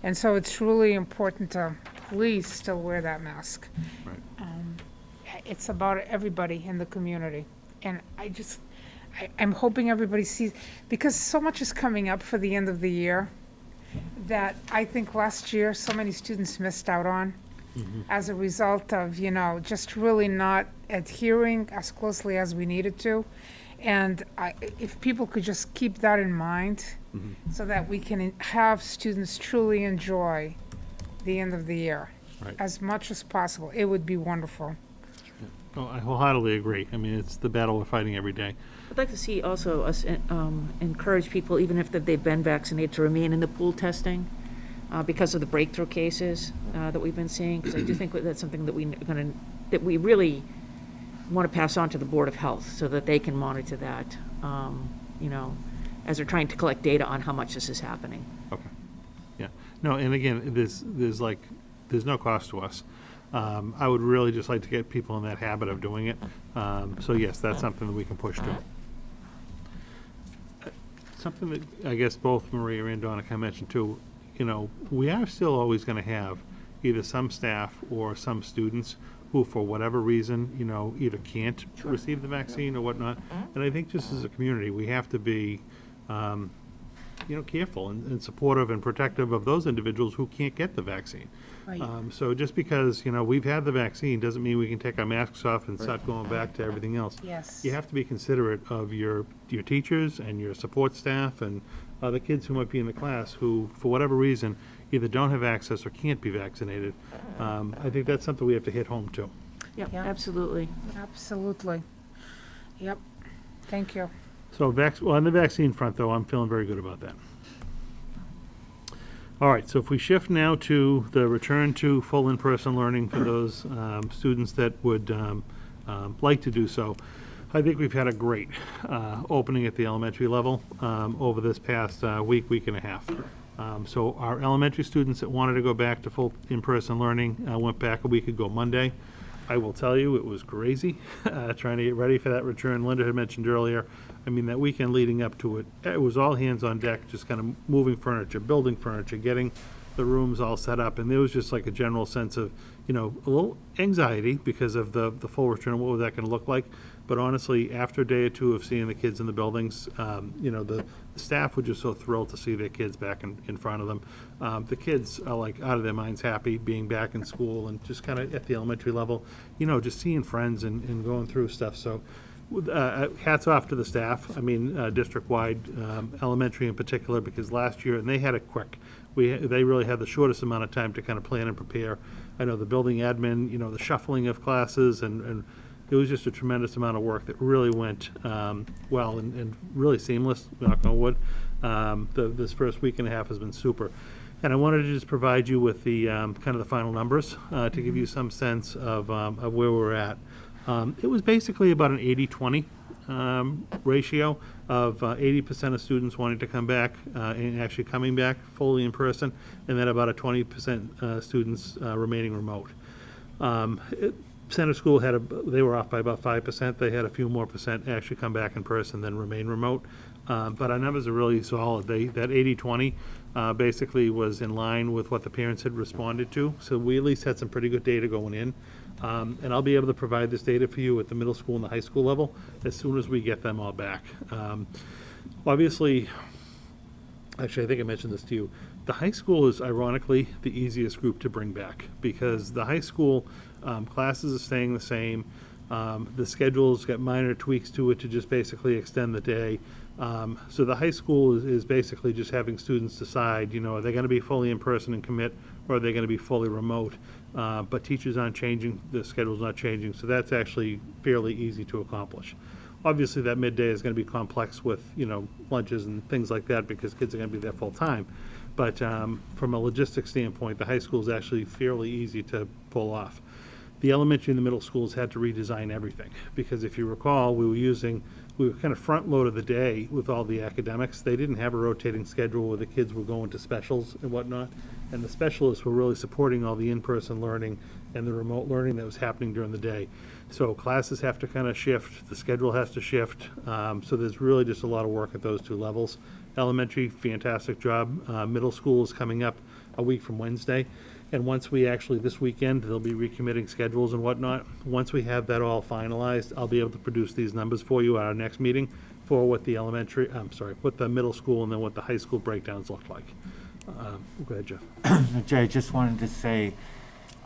And so it's really important to please still wear that mask. Right. It's about everybody in the community. And I'm hoping everybody sees, because so much is coming up for the end of the year that I think last year so many students missed out on as a result of, just really not adhering as closely as we needed to. And if people could just keep that in mind so that we can have students truly enjoy the end of the year Right. as much as possible, it would be wonderful. Oh, I wholeheartedly agree. It's the battle we're fighting every day. I'd like to see also us encourage people, even if they've been vaccinated, to remain in the pool testing because of the breakthrough cases that we've been seeing. Because I do think that's something that we really want to pass on to the Board of Health so that they can monitor that, as they're trying to collect data on how much this is happening. Okay. Yeah. No, and again, there's no cost to us. I would really just like to get people in that habit of doing it. So yes, that's something that we can push to. Something that I guess both Maria and Donna kind of mentioned too, we are still always going to have either some staff or some students who, for whatever reason, either can't receive the vaccine or whatnot. And I think just as a community, we have to be, careful and supportive and protective of those individuals who can't get the vaccine. Right. So just because, we've had the vaccine doesn't mean we can take our masks off and start going back to everything else. Yes. You have to be considerate of your teachers and your support staff and the kids who might be in the class who, for whatever reason, either don't have access or can't be vaccinated. I think that's something we have to hit home to. Yep, Yeah. absolutely. Absolutely. Yep. Thank you. So on the vaccine front, though, I'm feeling very good about that. All right, so if we shift now to the return to full in-person learning for those students that would like to do so, I think we've had a great opening at the elementary level over this past week and a half. So our elementary students that wanted to go back to full in-person learning went back a week ago Monday. I will tell you, it was crazy, trying to get ready for that return. Linda had mentioned earlier, I mean, that weekend leading up to it, it was all hands on deck, just kind of moving furniture, building furniture, getting the rooms all set up. And there was just like a general sense of, a little anxiety because of the full return, what was that going to look like? But honestly, after a day or two of seeing the kids in the buildings, the staff were just so thrilled to see their kids back in front of them. The kids are like out of their minds happy being back in school and just kind of at the elementary level, just seeing friends and going through stuff. So hats off to the staff. I mean, district-wide, elementary in particular, because last year, and they had it quick. They really had the shortest amount of time to kind of plan and prepare. I know the building admin, the shuffling of classes, and it was just a tremendous amount of work that really went well and really seamless, knock on wood. This first week and a half has been super. And I wanted to just provide you with the kind of the final numbers to give you some sense of where we're at. It was basically about an 80-20 ratio of 80% of students wanting to come back and actually coming back fully in person, and then about a 20% students remaining remote. Center School they were off by about 5%. They had a few more percent actually come back in person than remain remote. But our numbers are really solid. That 80-20 basically was in line with what the parents had responded to. So we at least had some pretty good data going in. And I'll be able to provide this data for you at the middle school and the high school level as soon as we get them all back. Obviously, actually, I think I mentioned this to you. The high school is ironically the easiest group to bring back because the high school classes are staying the same. The schedule's got minor tweaks to it to just basically extend the day. So the high school is basically just having students decide, are they going to be fully in person and commit, or are they going to be fully remote? But teachers aren't changing, the schedule's not changing, so that's actually fairly easy to accomplish. Obviously, that midday is going to be complex with, lunches and things like that because kids are going to be there full time. But from a logistics standpoint, the high school is actually fairly easy to pull off. The elementary and the middle schools had to redesign everything because if you recall, we were kind of front-loaded the day with all the academics. They didn't have a rotating schedule where the kids were going to specials and whatnot, and the specialists were really supporting all the in-person learning and the remote learning that was happening during the day. So classes have to kind of shift, the schedule has to shift, so there's really just a lot of work at those two levels. Elementary, fantastic job. Middle school is coming up a week from Wednesday. And once we actually, this weekend, they'll be recommitting schedules and whatnot. Once we have that all finalized, I'll be able to produce these numbers for you at our next meeting for what the what the middle school and then what the high school breakdowns look like. Go ahead, Jeff. Jay, just wanted to say,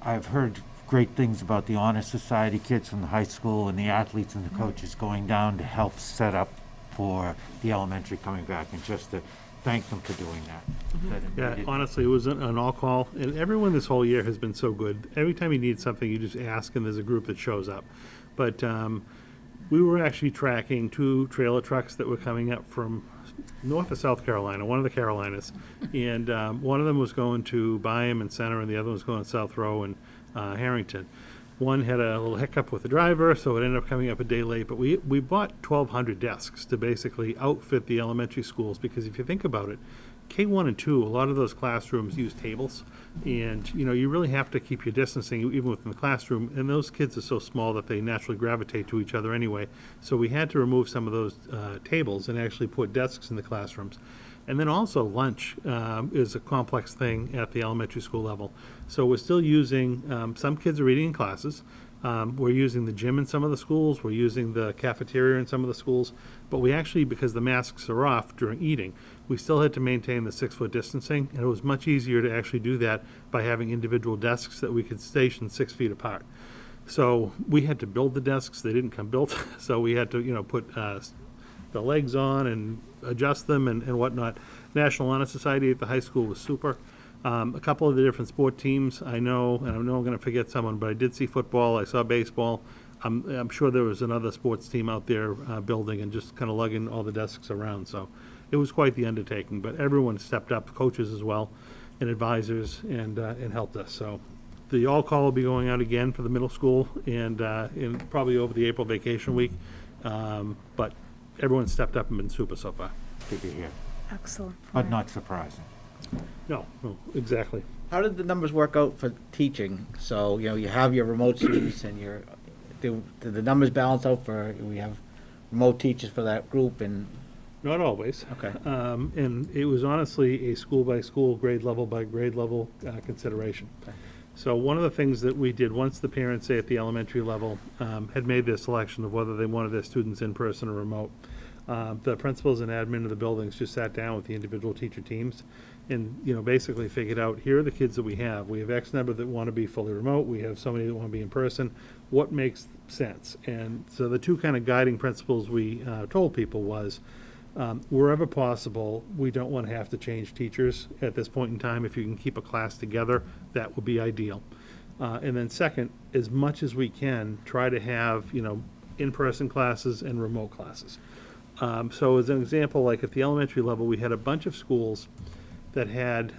I've heard great things about the Honor Society kids from the high school and the athletes and the coaches going down to help set up for the elementary coming back, and just to thank them for doing that. Yeah, honestly, it was an all-call, and everyone this whole year has been so good. Every time you need something, you just ask, and there's a group that shows up. But we were actually tracking 2 trailer trucks that were coming up from north of South Carolina, one of the Carolinas, and one of them was going to Byam and Center, and the other was going to South Row and Harrington. One had a little hiccup with the driver, so it ended up coming up a day late. But we bought 1,200 desks to basically outfit the elementary schools, because if you think about it, K1 and 2, a lot of those classrooms use tables, and you really have to keep your distancing even within the classroom, and those kids are so small that they naturally gravitate to each other anyway. So we had to remove some of those tables and actually put desks in the classrooms. And then also lunch is a complex thing at the elementary school level. So we're still using, some kids are eating in classes. We're using the gym in some of the schools. We're using the cafeteria in some of the schools. But we actually, because the masks are off during eating, we still had to maintain the 6-foot distancing. And it was much easier to actually do that by having individual desks that we could station 6 feet apart. So we had to build the desks. They didn't come built. So we had to, put the legs on and adjust them and whatnot. National Honor Society at the high school was super. A couple of the different sport teams, I know, and I know I'm going to forget someone, but I did see football, I saw baseball. I'm sure there was another sports team out there building and just kind of lugging all the desks around. So it was quite the undertaking, but everyone stepped up, coaches as well, and advisors, and helped us. So the all-call will be going out again for the middle school and probably over the April vacation week. But everyone stepped up and been super so far. Good to hear, Excellent. but not surprising. No, exactly. How did the numbers work out for teaching? So, you have your remote students and do the numbers balance out for, we have remote teachers for that group and, Not always. okay. And it was honestly a school-by-school, grade-level-by-grade-level consideration. Okay. So one of the things that we did, once the parents, say at the elementary level, had made their selection of whether they wanted their students in person or remote, the principals and admin of the buildings just sat down with the individual teacher teams and, basically figured out, here are the kids that we have. We have X number that want to be fully remote. We have so many that want to be in person. What makes sense? And so the two kind of guiding principles we told people was, wherever possible, we don't want to have to change teachers at this point in time. If you can keep a class together, that would be ideal. And then second, as much as we can, try to have, in-person classes and remote classes. So as an example, like at the elementary level, we had a bunch of schools that had,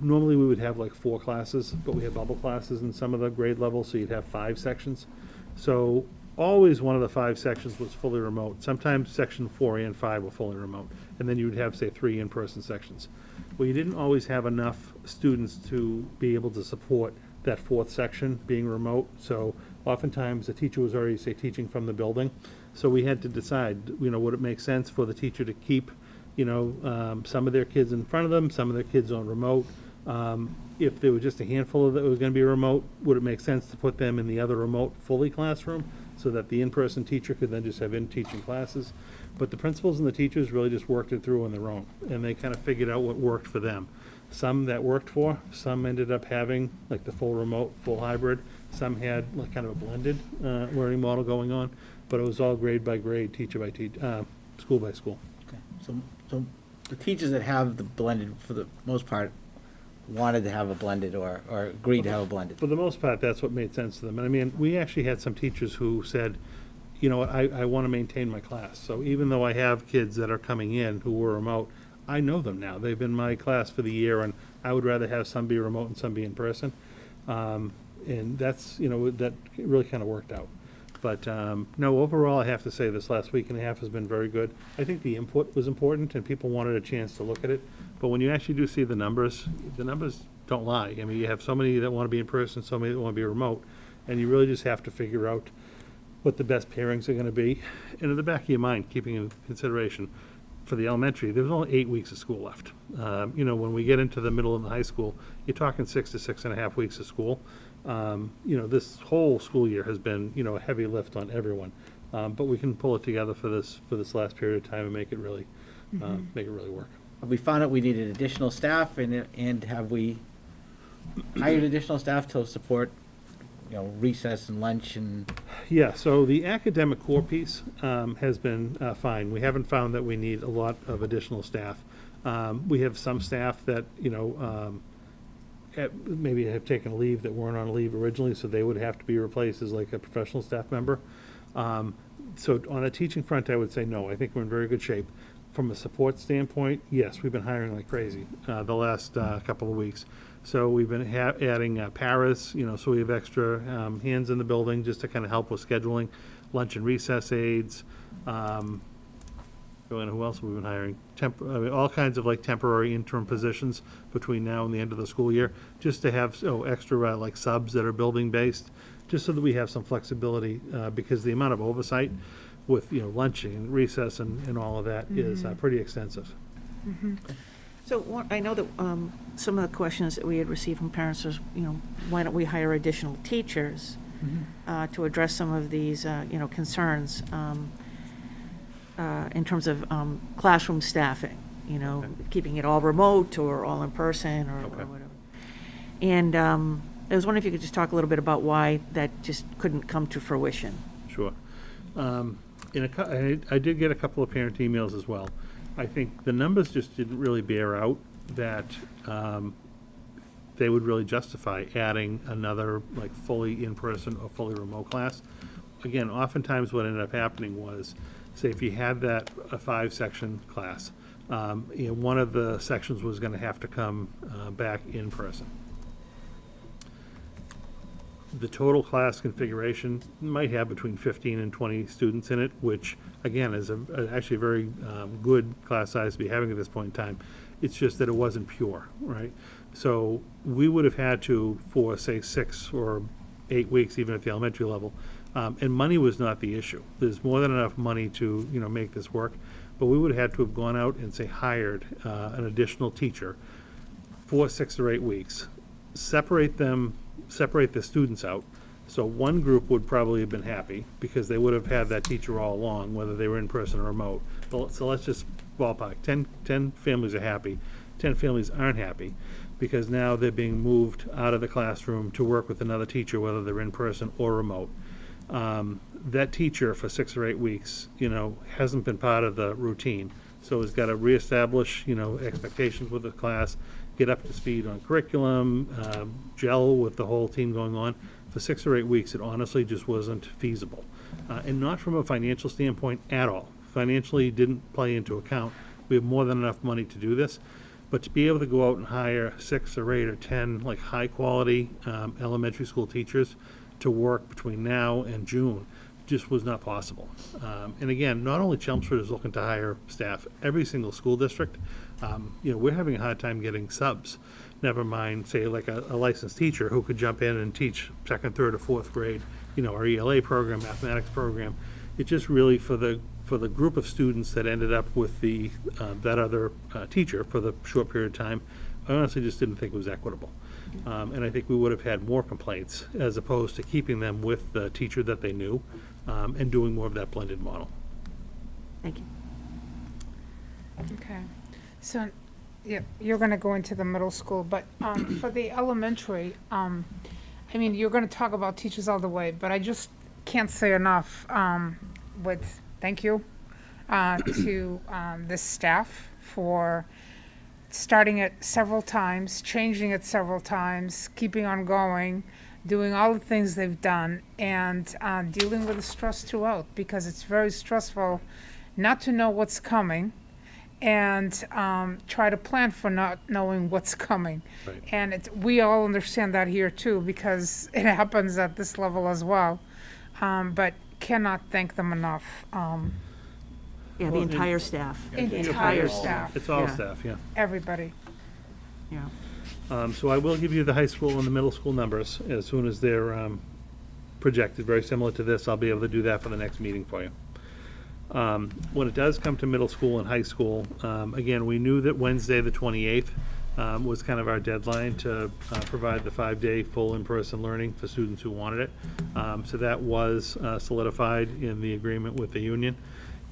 normally we would have like 4 classes, but we had bubble classes in some of the grade levels, so you'd have 5 sections. So always one of the 5 sections was fully remote. Sometimes section 4 and 5 were fully remote. And then you would have, say, 3 in-person sections. Well, you didn't always have enough students to be able to support that 4th section being remote. So oftentimes the teacher was already, say, teaching from the building. So we had to decide, would it make sense for the teacher to keep, some of their kids in front of them, some of their kids on remote. If there was just a handful that was going to be remote, would it make sense to put them in the other remote fully classroom so that the in-person teacher could then just have in-teaching classes? But the principals and the teachers really just worked it through on their own, and they kind of figured out what worked for them. Some that worked for, some ended up having like the full remote, full hybrid. Some had like kind of a blended learning model going on, but it was all grade by grade, teacher by teacher, school by school. Okay. So the teachers that have the blended, for the most part, wanted to have a blended or agreed to have a blended. For the most part, that's what made sense to them. And I mean, we actually had some teachers who said, I want to maintain my class. So even though I have kids that are coming in who were remote, I know them now. They've been my class for the year, and I would rather have some be remote and some be in person. And that's, that really kind of worked out. But no, overall, I have to say this last week and a half has been very good. I think the input was important, and people wanted a chance to look at it. But when you actually do see the numbers don't lie. I mean, you have so many that want to be in person, so many that want to be remote, and you really just have to figure out what the best pairings are going to be. And in the back of your mind, keeping in consideration, for the elementary, there's only 8 weeks of school left. When we get into the middle of the high school, you're talking 6 to 6.5 weeks of school. This whole school year has been, a heavy lift on everyone. But we can pull it together for this last period of time and make it really work. Have we found out we needed additional staff, and have we hired additional staff to support, recess and lunch and? Yeah, so the academic core piece has been fine. We haven't found that we need a lot of additional staff. We have some staff that, maybe have taken a leave that weren't on leave originally, so they would have to be replaced as like a professional staff member. So on a teaching front, I would say no. I think we're in very good shape. From a support standpoint, yes, we've been hiring like crazy the last couple of weeks. So we've been adding paras, so we have extra hands in the building just to kind of help with scheduling, lunch and recess aides. Who else have we been hiring? All kinds of like temporary interim positions between now and the end of the school year, just to have extra like subs that are building based, just so that we have some flexibility because the amount of oversight with lunching and recess and all of that is pretty extensive. So I know that some of the questions that we had received from parents was, why don't we hire additional teachers to address some of these, concerns in terms of classroom staffing, keeping it all remote or all in person or whatever. And I was wondering if you could just talk a little bit about why that just couldn't come to fruition. Sure. I did get a couple of parent emails as well. I think the numbers just didn't really bear out that they would really justify adding another like fully in-person or fully remote class. Again, oftentimes what ended up happening was, say if you had a 5-section class, one of the sections was going to have to come back in person. The total class configuration might have between 15 and 20 students in it, which, again, is actually a very good class size to be having at this point in time. It's just that it wasn't pure, right? So we would have had to, for say 6 or 8 weeks, even at the elementary level, and money was not the issue. There's more than enough money to, make this work, but we would have had to have gone out and say hired an additional teacher for 6 or 8 weeks, separate the students out. So one group would probably have been happy because they would have had that teacher all along, whether they were in person or remote. So let's just ballpark, 10 families are happy, 10 families aren't happy because now they're being moved out of the classroom to work with another teacher, whether they're in person or remote. That teacher for 6 or 8 weeks, hasn't been part of the routine. So has got to reestablish, expectations with the class, get up to speed on curriculum, gel with the whole team going on. For 6 or 8 weeks, it honestly just wasn't feasible. And not from a financial standpoint at all. Financially didn't play into account. We have more than enough money to do this. But to be able to go out and hire 6 or 8 or 10 like high-quality elementary school teachers to work between now and June just was not possible. And again, not only Chelmsford is looking to hire staff, every single school district, we're having a hard time getting subs. Never mind, say, like a licensed teacher who could jump in and teach 2nd, 3rd, or 4th grade, our ELA program, mathematics program. It's just really for the group of students that ended up with that other teacher for the short period of time, I honestly just didn't think it was equitable. And I think we would have had more complaints as opposed to keeping them with the teacher that they knew and doing more of that blended model. Thank you. Okay. So, yeah, you're going to go into the middle school, but for the elementary, you're going to talk about teachers all the way, but I just can't say enough thank you to the staff for starting it several times, changing it several times, keeping on going, doing all the things they've done, and dealing with the stress throughout, because it's very stressful not to know what's coming and try to plan for not knowing what's coming. Right. And we all understand that here too, because it happens at this level as well. But cannot thank them enough. Yeah, the entire staff. Entire staff, It's all Yeah. staff, yeah. everybody. Yeah. So I will give you the high school and the middle school numbers as soon as they're projected, very similar to this. I'll be able to do that for the next meeting for you. When it does come to middle school and high school, again, we knew that Wednesday, the 28th, was kind of our deadline to provide the 5-day full in-person learning for students who wanted it. So that was solidified in the agreement with the union.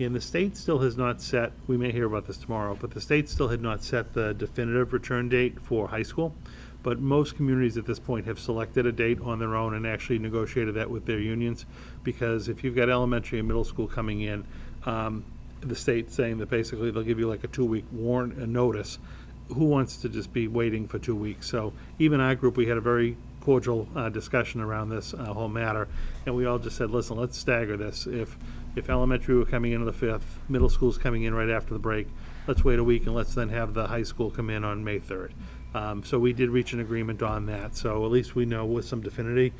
And the state still has not set, we may hear about this tomorrow, but the state still had not set the definitive return date for high school. But most communities at this point have selected a date on their own and actually negotiated that with their unions. Because if you've got elementary and middle school coming in, the state's saying that basically they'll give you like a 2-week notice. Who wants to just be waiting for 2 weeks? So even our group, we had a very cordial discussion around this whole matter. And we all just said, listen, let's stagger this. If elementary were coming into the 5th, middle school's coming in right after the break, let's wait a week and let's then have the high school come in on May 3rd. So we did reach an agreement on that. So at least we know with some definity,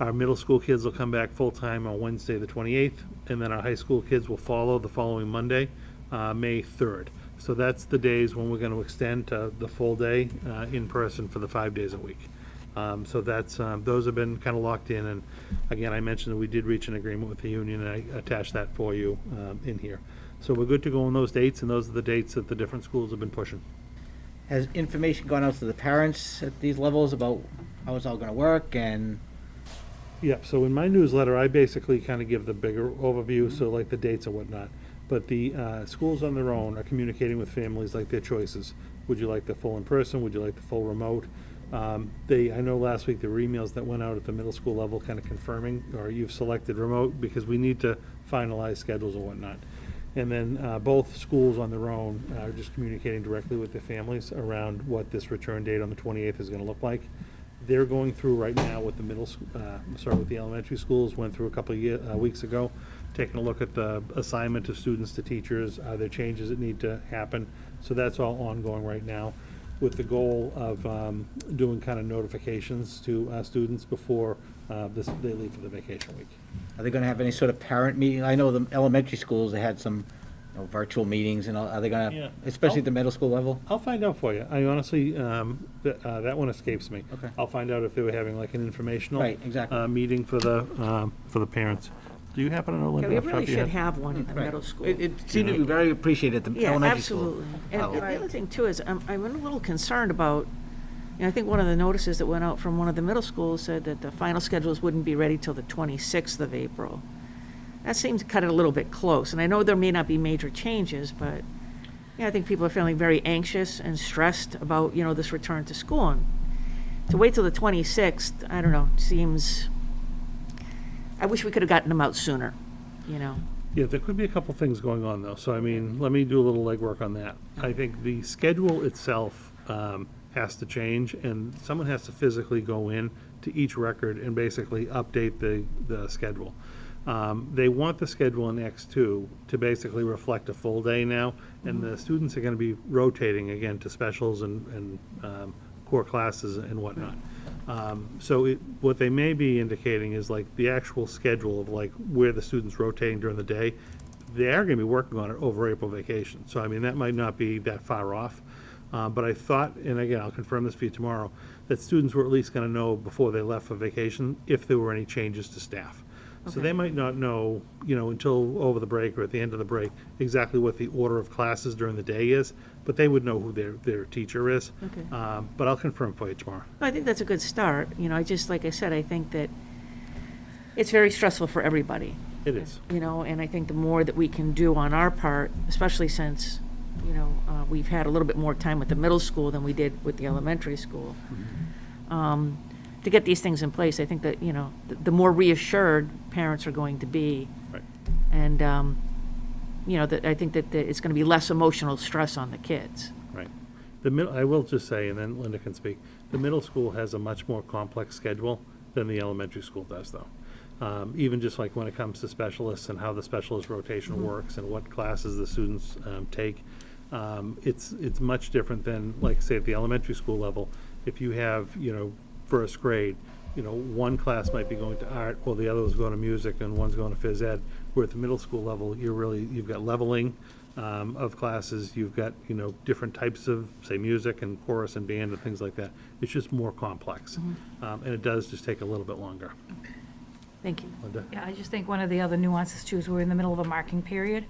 our middle school kids will come back full-time on Wednesday, the 28th, and then our high school kids will follow the following Monday, May 3rd. So that's the days when we're going to extend to the full day in person for the 5 days a week. So that's, those have been kind of locked in, and again, I mentioned that we did reach an agreement with the union, and I attached that for you in here. So we're good to go on those dates, and those are the dates that the different schools have been pushing. Has information gone out to the parents at these levels about how it's all gonna work and? Yep, so in my newsletter, I basically kind of give the bigger overview, so like the dates and whatnot. But the schools on their own are communicating with families like their choices. Would you like the full in-person? Would you like the full remote? I know last week there were emails that went out at the middle school level kind of confirming, or you've selected remote, because we need to finalize schedules and whatnot. And then both schools on their own are just communicating directly with their families around what this return date on the 28th is going to look like. They're going through right now with the with the elementary schools, went through a couple of weeks ago, taking a look at the assignment of students to teachers, are there changes that need to happen? So that's all ongoing right now, with the goal of doing kind of notifications to students before they leave for the vacation week. Are they gonna have any sort of parent meeting? I know the elementary schools, they had some virtual meetings and all, are they Yeah. gonna, especially at the middle school level? I'll find out for you. I honestly, that one escapes me. Okay. I'll find out if they were having like an informational. Right, exactly. Meeting for the parents. Do you happen to know, Yeah, Linda? we off the top really of your should head? have one in the Right. middle school. It seemed to be very appreciated at the Yeah, elementary school. absolutely. And Oh. the other thing too is, I'm a little concerned about, I think one of the notices that went out from one of the middle schools said that the final schedules wouldn't be ready till the 26th of April. That seems to cut it a little bit close, and I know there may not be major changes, but, yeah, I think people are feeling very anxious and stressed about, this return to school. And to wait till the 26th, I don't know, seems, I wish we could have gotten them out sooner, Yeah, there could be a couple things going on though. So I mean, let me do a little legwork on that. I think the schedule itself has to change, and someone has to physically go in to each record and basically update the schedule. They want the schedule in X2 to basically reflect a full day now, and the students are going to be rotating again to specials and core classes and whatnot. So what they may be indicating is like the actual schedule of like where the students rotating during the day, they are going to be working on it over April vacation. So I mean, that might not be that far off. But I thought, and again, I'll confirm this for you tomorrow, that students were at least going to know before they left for vacation if there were any changes to staff. So they might not know, until over the break or at the end of the break, exactly what the order of classes during the day is, but they would know who their teacher is. Okay. But I'll confirm for you tomorrow. I think that's a good start. Like I said, I think that it's very stressful for everybody, It is. and I think the more that we can do on our part, especially since, we've had a little bit more time with the middle school than we did with the elementary school, to get these things in place, I think that, the more reassured parents are going to be. Right. And, that I think that it's going to be less emotional stress on the kids. Right. I will just say, and then Linda can speak, the middle school has a much more complex schedule than the elementary school does, though. Even just like when it comes to specialists and how the specialist rotation works and what classes the students take, it's much different than, like, say, at the elementary school level. If you have, first grade, one class might be going to art, while the other is going to music, and one's going to phys ed. Where at the middle school level, you've got leveling of classes, you've got, different types of, say, music and chorus and band and things like that. It's just more complex. And it does just take a little bit longer. Thank you. Linda? Yeah, I just think one of the other nuances too is we're in the middle of a marking period.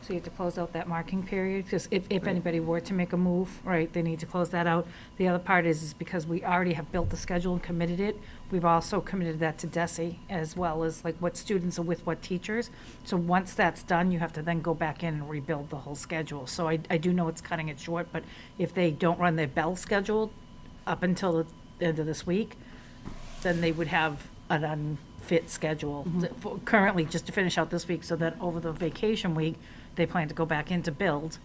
So you have to close out that marking period, because if anybody were to make a move, right, they need to close that out. The other part is because we already have built the schedule and committed it, we've also committed that to DESE, as well as like what students are with what teachers. So once that's done, you have to then go back in and rebuild the whole schedule. So I do know it's cutting it short, but if they don't run their bell schedule up until the end of this week, then they would have an unfit schedule currently just to finish out this week, so that over the vacation week, they plan to go back into build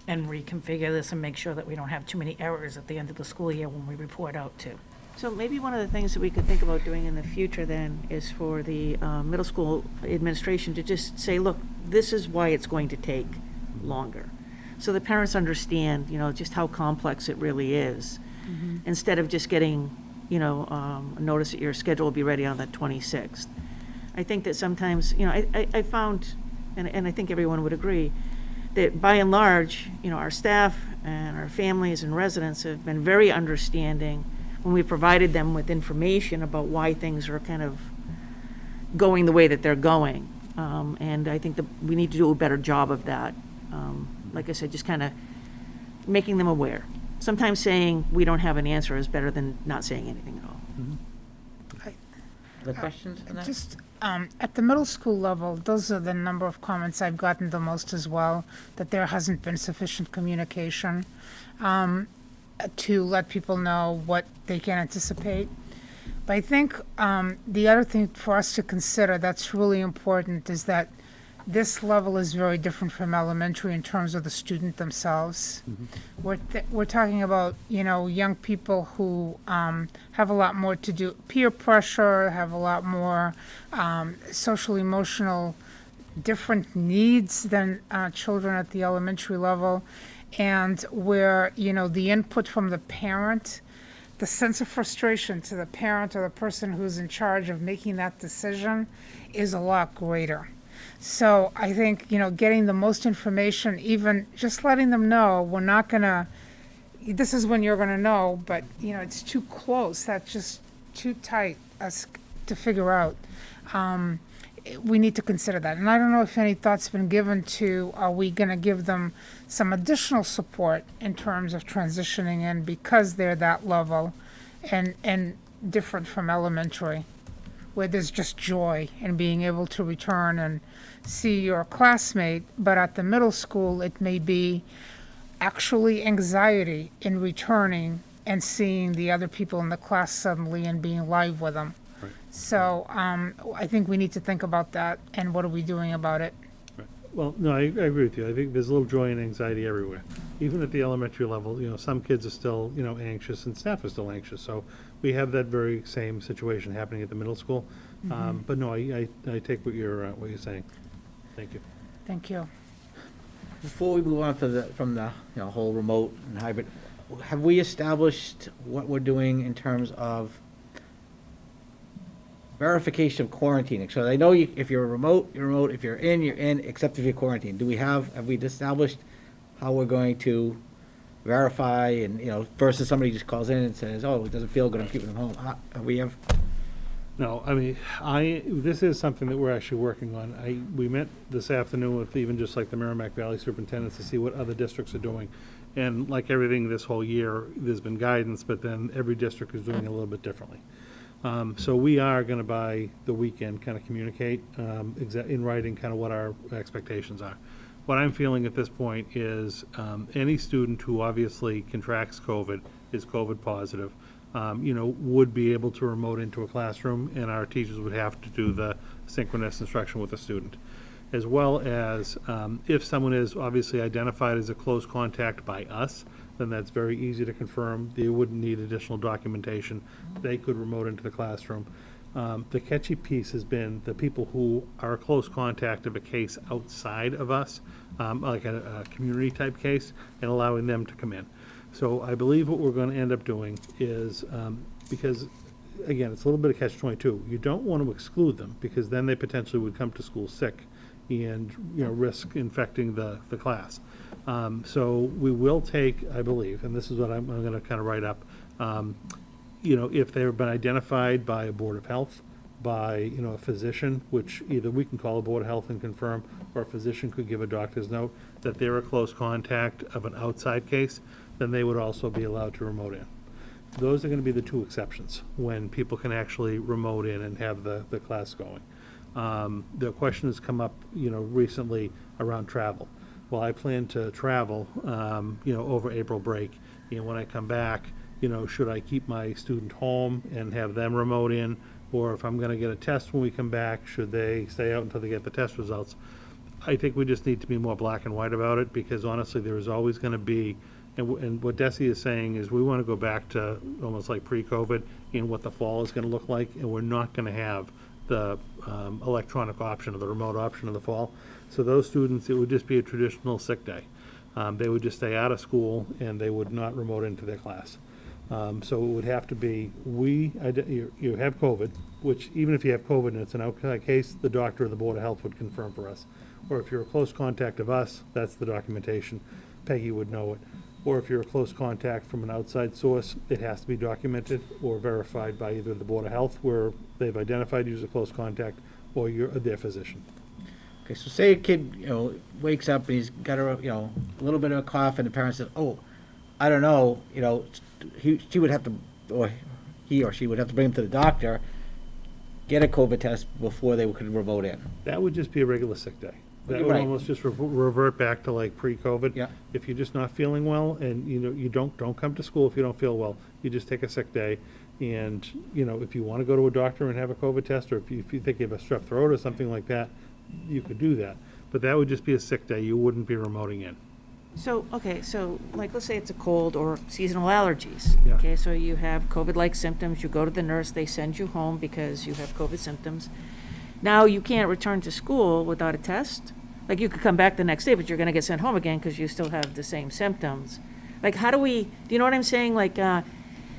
and reconfigure this and make sure that we don't have too many errors at the end of the school year when we report out too. So maybe one of the things that we could think about doing in the future then is for the middle school administration to just say, look, this is why it's going to take longer. So the parents understand, just how complex it really is. Instead of just getting, a notice that your schedule will be ready on the 26th. I think that sometimes, I found, and I think everyone would agree, that by and large, our staff and our families and residents have been very understanding when we provided them with information about why things are kind of going the way that they're going. And I think that we need to do a better job of that. Like I said, just kind of making them aware. Sometimes saying we don't have an answer is better than not saying anything at all. Other questions on that? Just, at the middle school level, those are the number of comments I've gotten the most as well, that there hasn't been sufficient communication to let people know what they can anticipate. But I think the other thing for us to consider that's really important is that this level is very different from elementary in terms of the student themselves. We're talking about, young people who have a lot more to do, peer pressure, have a lot more social, emotional, different needs than children at the elementary level. And where, the input from the parent, the sense of frustration to the parent or the person who's in charge of making that decision is a lot greater. So I think, getting the most information, even just letting them know, we're not gonna, this is when you're gonna know, but, it's too close, that's just too tight us to figure out. We need to consider that. And I don't know if any thought's been given to, are we gonna give them some additional support in terms of transitioning in because they're that level and different from elementary, where there's just joy in being able to return and see your classmate, but at the middle school, it may be actually anxiety in returning and seeing the other people in the class suddenly and being live with them. So I think we need to think about that and what are we doing about it? Well, no, I agree with you. I think there's a little joy and anxiety everywhere. Even at the elementary level, some kids are still, anxious and staff are still anxious. So we have that very same situation happening at the middle school. But no, I take what you're saying. Thank you. Thank you. Before we move on from the whole remote and hybrid, have we established what we're doing in terms of verification of quarantining? So I know if you're remote, you're remote. If you're in, except if you're quarantined. Have we established how we're going to verify and, versus somebody just calls in and says, oh, it doesn't feel good, I'm keeping them home. No, I mean, this is something that we're actually working on. We met this afternoon with even just like the Merrimack Valley superintendents to see what other districts are doing. And like everything this whole year, there's been guidance, but then every district is doing it a little bit differently. So we are going to, by the weekend, kind of communicate in writing kind of what our expectations are. What I'm feeling at this point is any student who obviously contracts COVID, is COVID positive, would be able to remote into a classroom, and our teachers would have to do the synchronous instruction with the student. As well as if someone is obviously identified as a close contact by us, then that's very easy to confirm. They wouldn't need additional documentation. They could remote into the classroom. The catchy piece has been the people who are a close contact of a case outside of us, like a community type case, and allowing them to come in. So I believe what we're going to end up doing is, because again, it's a little bit of catch-22. You don't want to exclude them because then they potentially would come to school sick and risk infecting the class. So we will take, I believe, and this is what I'm going to kind of write up, if they've been identified by a board of health, by a physician, which either we can call a board of health and confirm, or a physician could give a doctor's note that they're a close contact of an outside case, then they would also be allowed to remote in. Those are going to be the two exceptions when people can actually remote in and have the class going. The question has come up, recently around travel. Well, I plan to travel, over April break, and when I come back, should I keep my student home and have them remote in, or if I'm going to get a test when we come back, should they stay out until they get the test results? I think we just need to be more black and white about it, because honestly, there is always going to be, and what Desi is saying is we want to go back to almost like pre-COVID and what the fall is going to look like, and we're not going to have the electronic option or the remote option in the fall. So those students, it would just be a traditional sick day. They would just stay out of school and they would not remote into their class. So it would have to be, you have COVID, which even if you have COVID and it's an outside case, the doctor or the Board of Health would confirm for us. Or if you're a close contact of us, that's the documentation. Peggy would know it. Or if you're a close contact from an outside source, it has to be documented or verified by either the Board of Health, where they've identified you as a close contact, or their physician. Okay, so say a kid, wakes up and he's got a little bit of a cough, and the parent says, oh, I don't know, she would have to, or he or she would have to bring him to the doctor, get a COVID test before they could remote in. That would just be a regular sick day. That would Right. almost just revert back to like pre-COVID. Yeah. If you're just not feeling well, and you don't come to school if you don't feel well, you just take a sick day. And if you want to go to a doctor and have a COVID test, or if you think you have a strep throat or something like that, you could do that. But that would just be a sick day. You wouldn't be remoting in. So, okay, so like, let's say it's a cold or seasonal allergies. Yeah. Okay, so you have COVID-like symptoms, you go to the nurse, they send you home because you have COVID symptoms. Now you can't return to school without a test? Like, you could come back the next day, but you're gonna get sent home again because you still have the same symptoms. Like, how do you know what I'm saying? Like,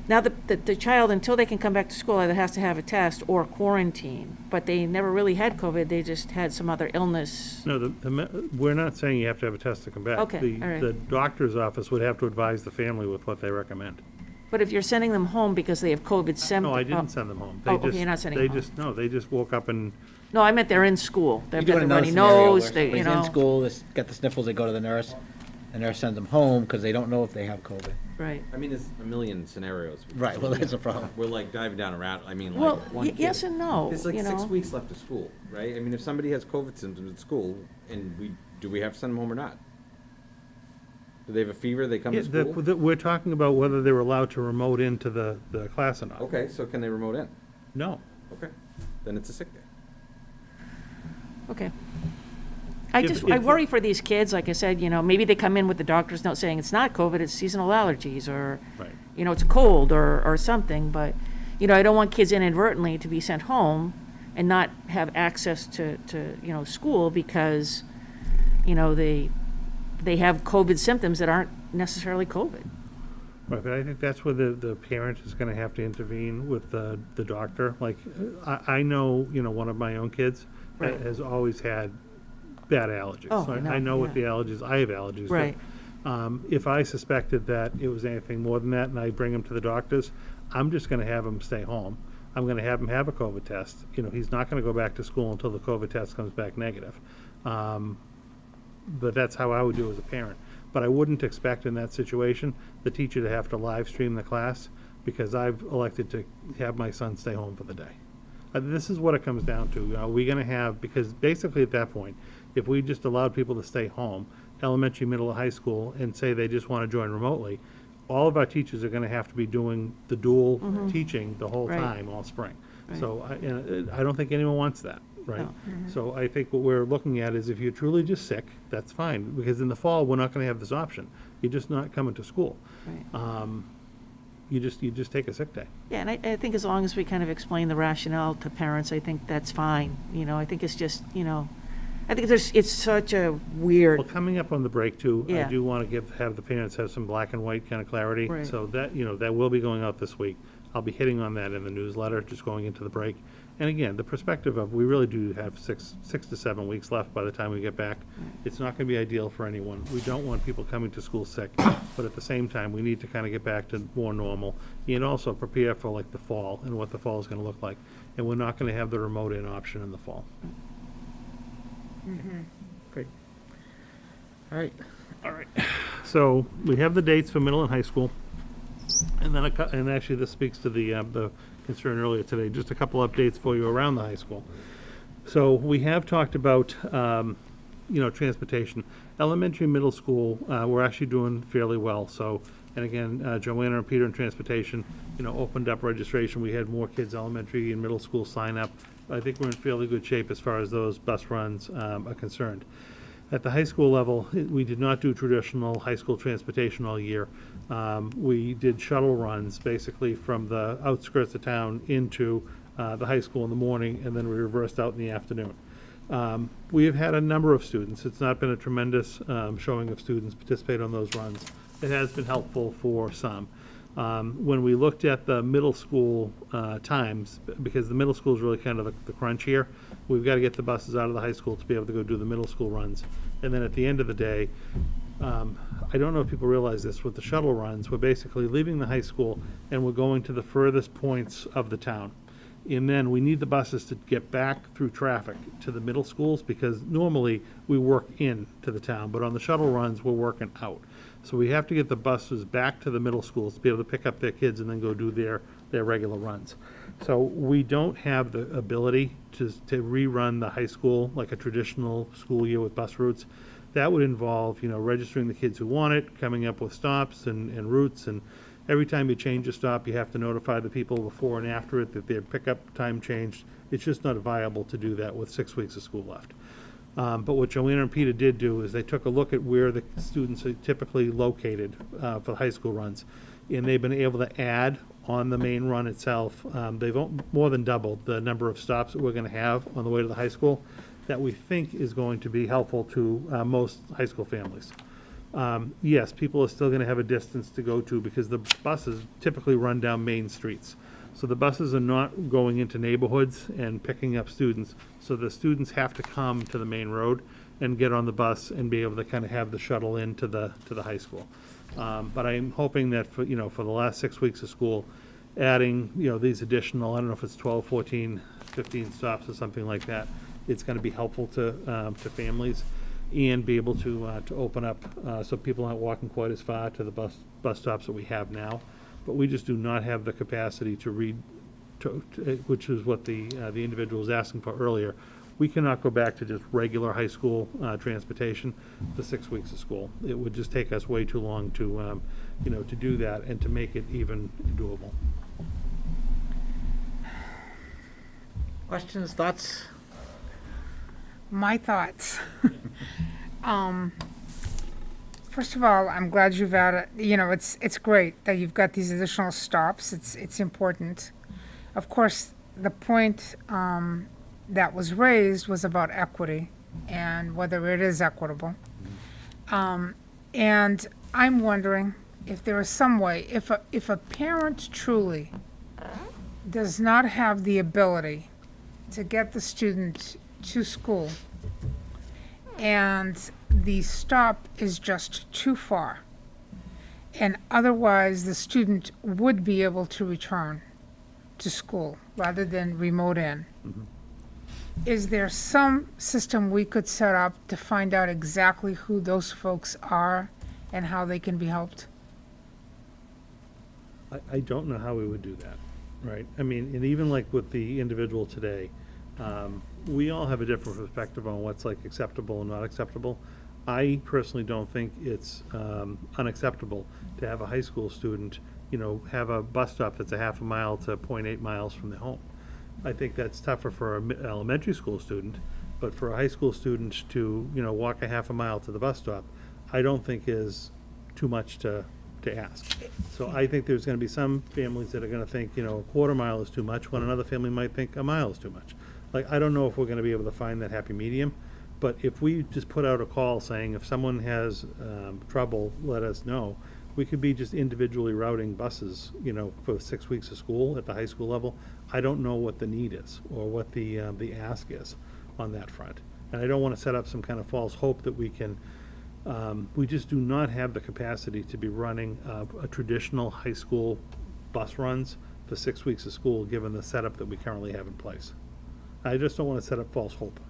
Now, the child, until they can come back to school, either has to have a test or quarantine, but they never really had COVID, they just had some other illness. No, we're not saying you have to have a test to come back. Okay, all right. The doctor's office would have to advise the family with what they recommend. But if you're sending them home because they have COVID symptoms. No, I didn't send them home. Oh, okay, you're not sending them home. No, they just woke up and, No, I meant they're in school. They've You got do the another runny scenario where nose, they, you somebody's know. in school, got the sniffles, they go to the nurse, sends them home because they don't know if they have COVID. Right. I mean, there's a million scenarios. Right, well, that's a problem. We're like diving down a rat, I mean, Well, like, one kid. yes and no, There's like you 6 know. weeks left of school, right? I mean, if somebody has COVID symptoms at school, and do we have to send them home or not? Do they have a fever, they come to school? we're talking about whether they're allowed to remote into the class or not. Okay, so can they remote in? No. Okay, then it's a sick day. Okay. If- I if- worry for these kids, like I said, you know, maybe they come in with the doctor's note saying it's not COVID, it's seasonal allergies, or, Right. you know, it's a cold or something, but, you know, I don't want kids inadvertently to be sent home and not have access to, you know, school because, you know, they have COVID symptoms that aren't necessarily COVID. Right, but I think that's where the parent is gonna have to intervene with the doctor. Like, I know, you know, one of my own kids Right. has always had bad allergies. Oh, So I know, I know what the yeah. allergies, I have allergies. too. Right. If I suspected that it was anything more than that and I bring him to the doctors, I'm just gonna have him stay home. I'm gonna have him have a COVID test. You know, he's not gonna go back to school until the COVID test comes back negative. But that's how I would do as a parent. But I wouldn't expect in that situation, the teacher to have to live stream the class because I've elected to have my son stay home for the day. This is what it comes down to. Are we gonna have, because basically at that point, if we just allowed people to stay home, elementary, middle, and high school, and say they just wanna join remotely, all of our teachers are gonna have to be doing the dual teaching the whole Right. time all spring. Right. So I don't think anyone wants that, right? No. So I think what we're looking at is if you're truly just sick, that's fine, because in the fall, we're not gonna have this option. You're just not coming to school. Right. You just take a sick day. Yeah, and I think as long as we kind of explain the rationale to parents, I think that's fine. You know, I think it's just, you know, I think it's such a weird, Well, coming up on the break too, I Yeah. do want to have the parents have some black and white kind of clarity. Right. So that, you know, that will be going out this week. I'll be hitting on that in the newsletter, just going into the break. And again, the perspective of, we really do have six to 7 weeks left by the time we get back. It's not going to be ideal for anyone. We don't want people coming to school sick, but at the same time, we need to kind of get back to more normal and also prepare for like the fall and what the fall is going to look like. And we're not going to have the remote in option in the fall. Great. All right. So we have the dates for middle and high school. And then, and actually this speaks to the concern earlier today, just a couple updates for you around the high school. So we have talked about, you know, transportation. Elementary, middle school, we're actually doing fairly well. So, and again, Joanna and Peter in transportation, you know, opened up registration. We had more kids, elementary and middle school sign up. I think we're in fairly good shape as far as those bus runs are concerned. At the high school level, we did not do traditional high school transportation all year. We did shuttle runs, basically from the outskirts of town into the high school in the morning, and then we reversed out in the afternoon. We have had a number of students. It's not been a tremendous showing of students participate on those runs. It has been helpful for some. When we looked at the middle school times, because the middle school is really kind of the crunch here, we've got to get the buses out of the high school to be able to go do the middle school runs. And then at the end of the day, I don't know if people realize this, with the shuttle runs, we're basically leaving the high school and we're going to the furthest points of the town. And then we need the buses to get back through traffic to the middle schools, because normally we work in to the town, but on the shuttle runs, we're working out. So we have to get the buses back to the middle schools to be able to pick up their kids and then go do their regular runs. So we don't have the ability to rerun the high school like a traditional school year with bus routes. That would involve, you know, registering the kids who want it, coming up with stops and routes, and every time you change a stop, you have to notify the people before and after it that their pickup time changed. It's just not viable to do that with 6 weeks of school left. But what Joanna and Peter did do is they took a look at where the students are typically located for high school runs, and they've been able to add on the main run itself. They've more than doubled the number of stops that we're going to have on the way to the high school that we think is going to be helpful to most high school families. Yes, people are still gonna have a distance to go to because the buses typically run down main streets. So the buses are not going into neighborhoods and picking up students, so the students have to come to the main road and get on the bus and be able to kind of have the shuttle into the high school. But I'm hoping that for the last 6 weeks of school, adding, these additional, I don't know if it's 12, 14, 15 stops or something like that, it's gonna be helpful to families and be able to open up, so people aren't walking quite as far to the bus stops that we have now. But we just do not have the capacity to read, which is what the individual was asking for earlier. We cannot go back to just regular high school transportation for 6 weeks of school. It would just take us way too long to, to do that and to make it even doable. Questions, thoughts? My thoughts. First of all, I'm glad you've added, it's great that you've got these additional stops. It's important. Of course, the point that was raised was about equity and whether it is equitable. And I'm wondering if there is some way, if a parent truly does not have the ability to get the student to school and the stop is just too far, and otherwise the student would be able to return to school rather than remote in. Is there some system we could set up to find out exactly who those folks are and how they can be helped? I don't know how we would do that, right? I mean, and even like with the individual today, we all have a different perspective on what's like acceptable and not acceptable. I personally don't think it's unacceptable to have a high school student, have a bus stop that's a half a mile to 0.8 miles from their home. I think that's tougher for an elementary school student, but for a high school student to, walk a half a mile to the bus stop, I don't think is too much to ask. So I think there's gonna be some families that are gonna think, a quarter mile is too much, when another family might think a mile is too much. Like, I don't know if we're gonna be able to find that happy medium, but if we just put out a call saying if someone has trouble, let us know, we could be just individually routing buses, for 6 weeks of school at the high school level. I don't know what the need is or what the ask is on that front. And I don't wanna set up some kind of false hope that we can, we just do not have the capacity to be running a traditional high school bus runs for 6 weeks of school, given the setup that we currently have in place. I just don't wanna set up false hope.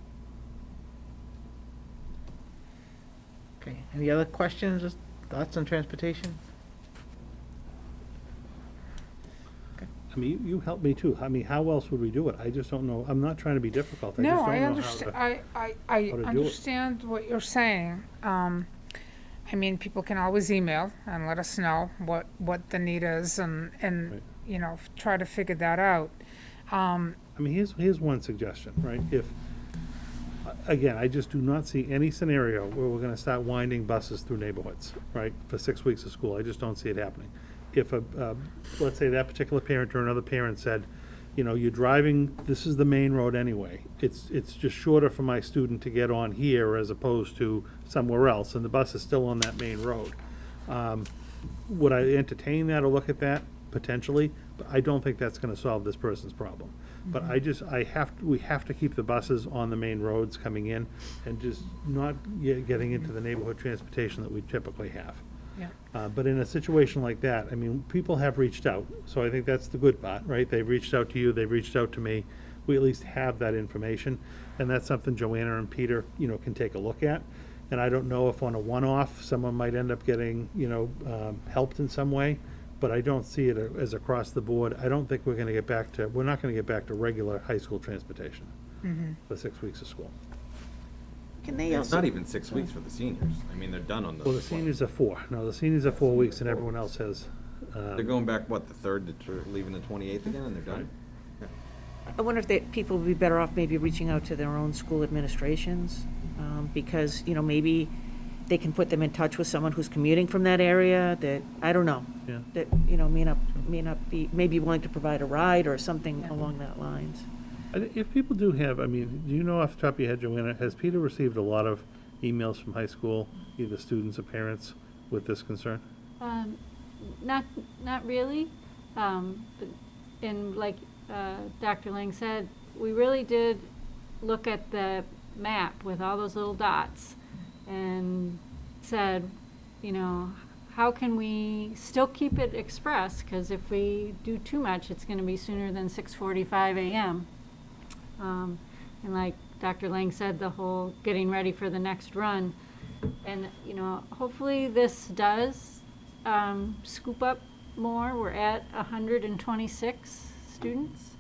Okay, any other questions, or thoughts on transportation? I mean, you help me too. I mean, how else would we do it? I just don't know. I'm not trying to be difficult. I No, just I don't know understand, how to. I do it. understand what you're saying. I mean, people can always email and let us know what the need is and, Right. try to figure that out. I mean, here's one suggestion, right? If, again, I just do not see any scenario where we're gonna start winding buses through neighborhoods, right? For 6 weeks of school. I just don't see it happening. If let's say that particular parent or another parent said, you're driving, this is the main road anyway. It's just shorter for my student to get on here as opposed to somewhere else, and the bus is still on that main road. Would I entertain that or look at that? Potentially, but I don't think that's gonna solve this person's problem. But we have to keep the buses on the main roads coming in and just not getting into the neighborhood transportation that we typically have. Yeah. But in a situation like that, I mean, people have reached out, so I think that's the good part, right? They've reached out to you, they've reached out to me. We at least have that information, and that's something Joanna and Peter, can take a look at. And I don't know if on a one-off, someone might end up getting, helped in some way, but I don't see it as across the board. I don't think we're not gonna get back to regular high school transportation for 6 weeks of school. Can they It's also, not even 6 weeks for the seniors. I mean, they're done on those. Well, the seniors are 4. No, the seniors are 4 weeks, and everyone else has, They're going back, the 3rd to leaving the 28th again, and they're done? I wonder if people would be better off maybe reaching out to their own school administrations, because, maybe they can put them in touch with someone who's commuting from that area that, I don't know, yeah. that, may not be, may be willing to provide a ride or something along that lines. If people do have, I mean, do you know off the top of your head, Joanna, has Peter received a lot of emails from high school, either students or parents, with this concern? Not really. But, and like Dr. Lang said, we really did look at the map with all those little dots and said, you know, how can we still keep it express? Because if we do too much, it's going to be sooner than 6:45 a.m. And like Dr. Lang said, the whole getting ready for the next run. And, you know, hopefully this does scoop up more. We're at 126 students,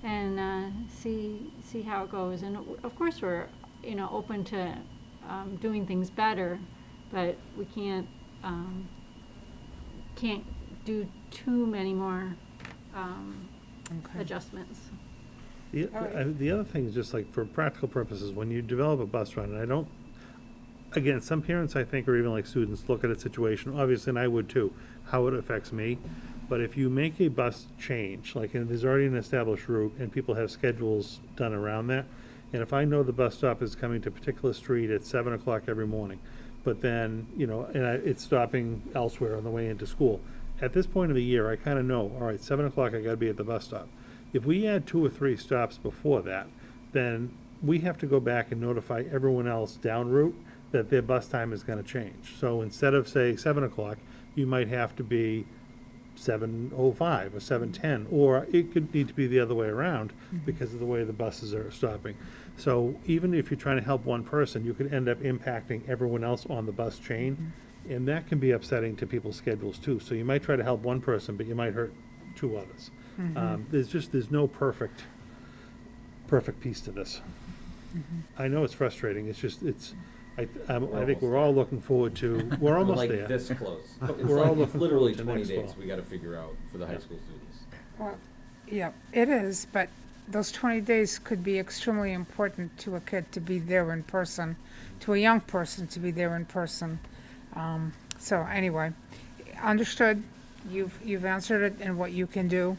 and see how it goes. And of course, we're, you know, open to doing things better, but we can't do too many more adjustments. The other thing is just like for practical purposes, when you develop a bus run, and I don't, again, some parents I think, or even like students, look at a situation, obviously, and I would too, how it affects me. But if you make a bus change, like, and there's already an established route and people have schedules done around that, and if I know the bus stop is coming to a particular street at 7 o'clock every morning, but then, you know, and it's stopping elsewhere on the way into school, at this point of the year, I kind of know, all right, 7 o'clock, I got to be at the bus stop. If we add 2 or 3 stops before that, then we have to go back and notify everyone else down route that their bus time is going to change. So instead of, say, 7 o'clock, you might have to be 7:05 or 7:10, or it could need to be the other way around because of the way the buses are stopping. So even if you're trying to help one person, you could end up impacting everyone else on the bus chain, and that can be upsetting to people's schedules too. So you might try to help one person, but you might hurt 2 others. There's no perfect piece to this. I know it's frustrating. It's just, I think we're all looking forward to, we're almost like there. this close. It's We're all like looking literally forward to 20 next days fall. we gotta figure out for the high school students. Well, yeah, it is, but those 20 days could be extremely important to a kid to be there in person, to a young person to be there in person. So anyway, understood. You've answered it and what you can do.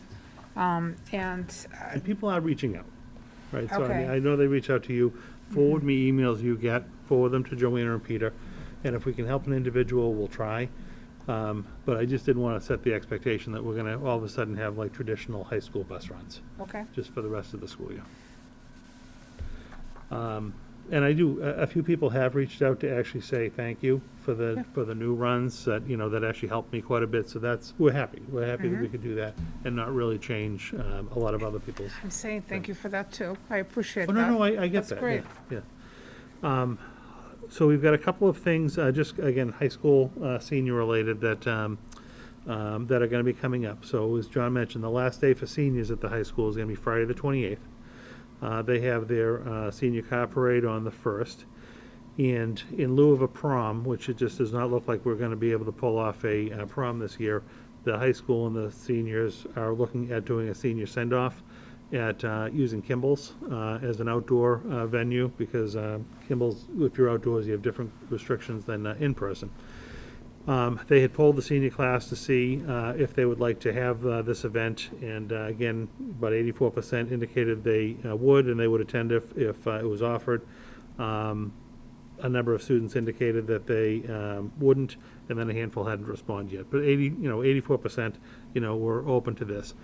And people are reaching out, right? So I mean, Okay. I know they reach out to you. Forward me emails you get, forward them to Joanna and Peter, and if we can help an individual, we'll try. But I just didn't want to set the expectation that we're going to all of a sudden have like traditional high school bus runs, okay. just for the rest of the school year. And I do, a few people have reached out to actually say thank you for the new runs that, you know, that actually helped me quite a bit. So we're happy. We're happy that we could do that and not really change a lot of other people's. I'm saying thank you for that too. I appreciate Oh, that. no, I get That's that. great. Yeah. So we've got a couple of things, just again, high school senior related that are going to be coming up. So as John mentioned, the last day for seniors at the high school is going to be Friday the 28th. They have their senior car parade on the 1st. And in lieu of a prom, which it just does not look like we're going to be able to pull off a prom this year, the high school and the seniors are looking at doing a senior send-off at using Kimball's as an outdoor venue, because Kimball's, if you're outdoors, you have different restrictions than in person. They had polled the senior class to see if they would like to have this event, and again, about 84% indicated they would, and they would attend if it was offered. A number of students indicated that they wouldn't, and then a handful hadn't responded yet. But 84%, were open to this.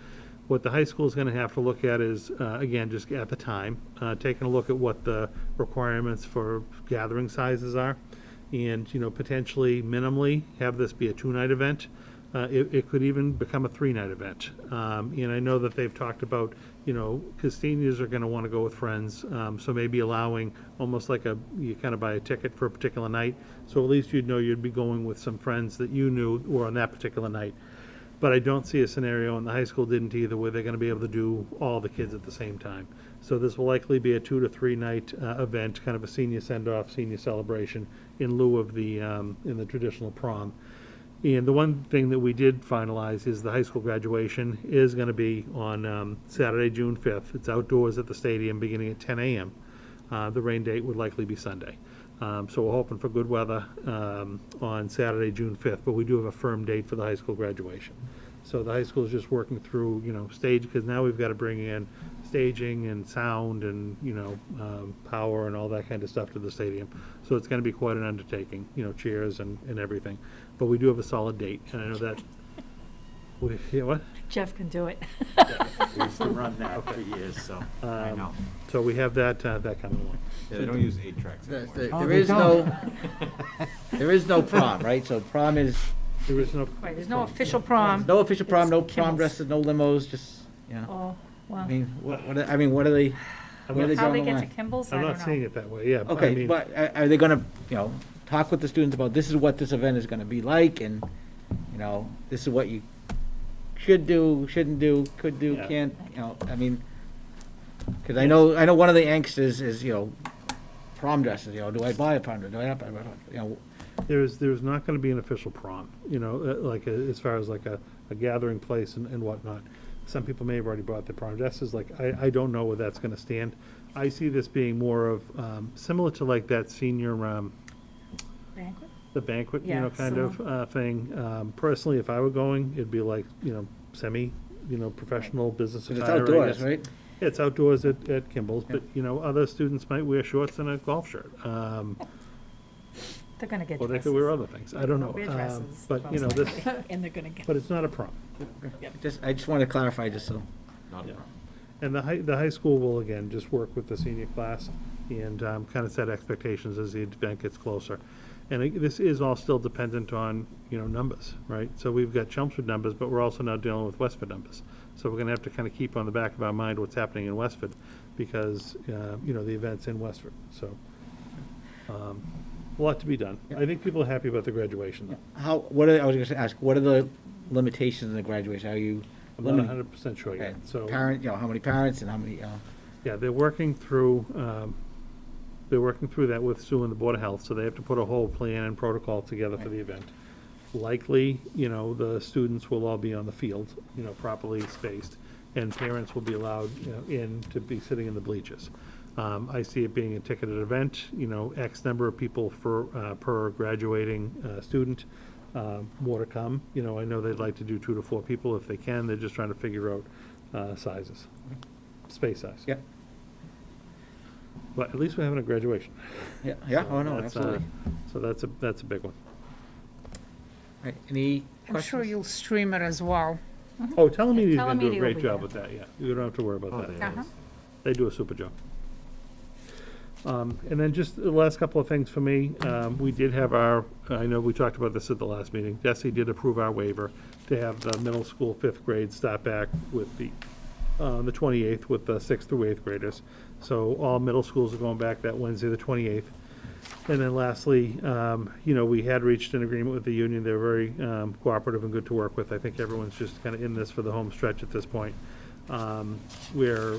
What the high school is going to have to look at is, again, just at the time, taking a look at what the requirements for gathering sizes are, and, potentially minimally have this be a 2-night event. It could even become a 3-night event. And I know that they've talked about, because seniors are going to want to go with friends, so maybe allowing almost like you kind of buy a ticket for a particular night, so at least you'd know you'd be going with some friends that you knew were on that particular night. But I don't see a scenario, and the high school didn't either, where they're going to be able to do all the kids at the same time. So this will likely be a 2 to 3 night event, kind of a senior send-off, senior celebration, in lieu of in the traditional prom. And the one thing that we did finalize is the high school graduation is going to be on Saturday, June 5th. It's outdoors at the stadium beginning at 10 a.m. The rain date would likely be Sunday. So we're hoping for good weather on Saturday, June 5th, but we do have a firm date for the high school graduation. So the high school is just working through, stage, because now we've got to bring in staging and sound and, power and all that kind of stuff to the stadium. So it's gonna be quite an undertaking, chairs and everything. But we do have a solid date, and I know that, what? Jeff can do it. We used to run that for years, so I know. So we have that coming along. Yeah, they don't use 8 tracks anymore. There is no, there is no prom, right? So prom is, There is no, Right, there's no official prom. no official prom, no It's prom Kimmel's. dresses, no limos, just, Oh, well, I mean, what are they, where are they how they drawing the get to line? Kimball's, I I'm don't not know. seeing it that way, yeah. but I Okay, mean, but are they gonna, talk with the students about this is what this event is gonna be like, and, this is what you should do, shouldn't do, could do, Yeah. can't, I mean, because I know one of the angst is, prom dresses, do I buy a prom dress, do I not buy a prom, There's not gonna be an official prom, as far as like a gathering place and whatnot. Some people may have already bought their prom dresses, like, I don't know where that's gonna stand. I see this being more of, similar to like that senior, Banquet? the banquet, Yeah, kind of, thing. Personally, if I were going, it'd be like, semi, professional business because it's attire, I outdoors, guess. right? Yeah, it's outdoors at Kimball's, but, other students might wear shorts and a golf shirt. They're gonna get Or they dresses. could wear other things, I don't know. Wear dresses, But, most this, likely. And they're gonna get. but it's not a prom. I just want to clarify, just so. Not a Yeah. problem. And the high school will, again, just work with the senior class and kind of set expectations as the event gets closer. And this is all still dependent on, numbers, right? So we've got Chelmsford numbers, but we're also now dealing with Westford numbers. So we're gonna have to kind of keep on the back of our mind what's happening in Westford, because, the event's in Westford, so. A lot to be done. I think people are happy about the graduation, though. I was gonna ask, what are the limitations in the graduation? Are you I'm not limiting? 100% sure Okay, yet, so. Parent, how many parents and how many, Yeah, they're working through that with Sue and the Board of Health, so they have to put a whole plan and protocol together for the event. Likely, the students will all be on the field, properly spaced, and parents will be allowed, in to be sitting in the bleachers. I see it being a ticketed event, X number of people per graduating student. More to come. I know they'd like to do 2 to 4 people if they can. They're just trying to figure out sizes, space size. Yep. But at least we're having a graduation. yeah, So oh, no, that's, absolutely. So that's a big one. Right, any I'm sure questions? you'll stream it as well. Oh, Telemedia's gonna do Telemedia a will great be job there. with that, yeah. You don't have to worry about Oh, that. they Uh-huh. They do a super job. And then just the last couple of things for me, we did have I know we talked about this at the last meeting, Desi did approve our waiver to have the middle school 5th grade start back with the 28th with the 6th through 8th graders. So all middle schools are going back that Wednesday, the 28th. And then lastly, we had reached an agreement with the union. They're very cooperative and good to work with. I think everyone's just kind of in this for the home stretch at this point. Where,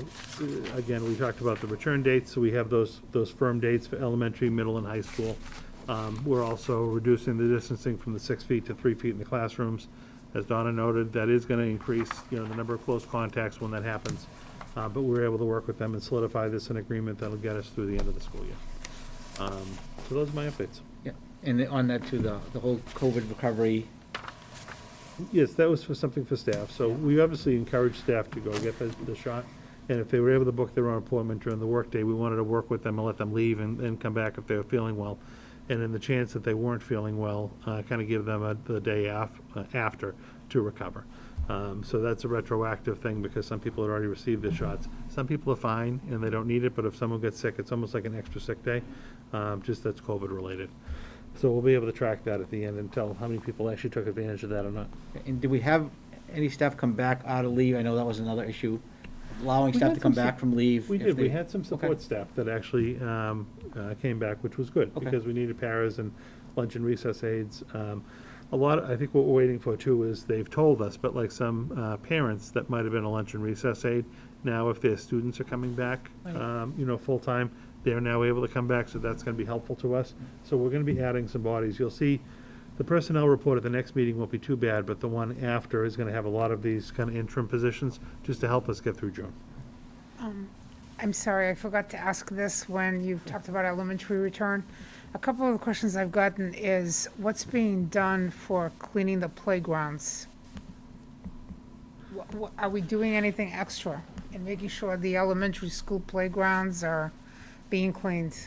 again, we talked about the return dates, so we have those firm dates for elementary, middle, and high school. We're also reducing the distancing from the 6 feet to 3 feet in the classrooms. As Donna noted, that is going to increase, the number of close contacts when that happens. But we were able to work with them and solidify this in agreement that'll get us through the end of the school year. So those are my updates. Yeah, and on that too, the whole COVID recovery, Yes, that was for something for staff. So we obviously encourage staff to go get the shot. And if they were able to book their own appointment during the workday, we wanted to work with them and let them leave and come back if they were feeling well. And in the chance that they weren't feeling well, kind of give them the day after to recover. So that's a retroactive thing because some people had already received their shots. Some people are fine and they don't need it, but if someone gets sick, it's almost like an extra sick day, just that's COVID related. So we'll be able to track that at the end and tell how many people actually took advantage of that or not. and do we have any staff come back out of leave? I know that was another issue, allowing We staff had to come some back from leave. We if did, we they- had some support Okay. staff that actually came back, which was good, Okay. because we needed paras and lunch and recess aides. I think what we're waiting for too is, they've told us, but like some parents that might have been a lunch and recess aide, now if their students are coming back, full-time, they're now able to come back, so that's gonna be helpful to us. So we're gonna be adding some bodies. You'll see, the personnel report at the next meeting won't be too bad, but the one after is gonna have a lot of these kind of interim positions, just to help us get through June. I'm sorry, I forgot to ask this when you talked about elementary return. A couple of the questions I've gotten is, what's being done for cleaning the playgrounds? Are we doing anything extra And making sure the elementary school playgrounds are being cleaned.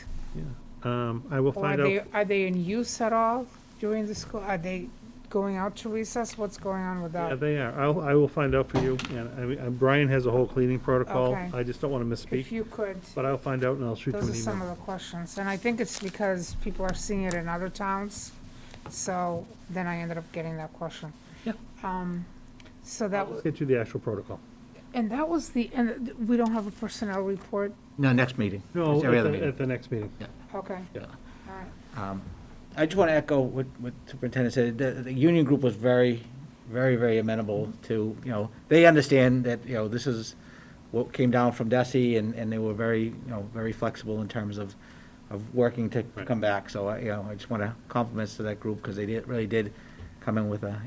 I will Or find out. are they in use at all during the school? Are they going out to recess? What's going on with Yeah, that? they are. I will find out for you. And I mean, Brian has a whole cleaning protocol. Okay. I just don't want to If misspeak, you could, but I'll find out and I'll shoot you those an are some of email. the questions. And I think it's because people are seeing it in other towns. So then I ended up getting that question. Yeah. So that Let's was, get you the actual protocol. and that was and we don't have a personnel report? No, next meeting. No, It's every other at meeting. the next meeting. Okay. Yeah. All right. I just want to echo what Superintendent said. The union group was very, very amenable to, they understand that, this is what came down from DESI, and they were very, very flexible in terms of working to Right. come back. So, I just want to compliments to that group, because they really did come in with a,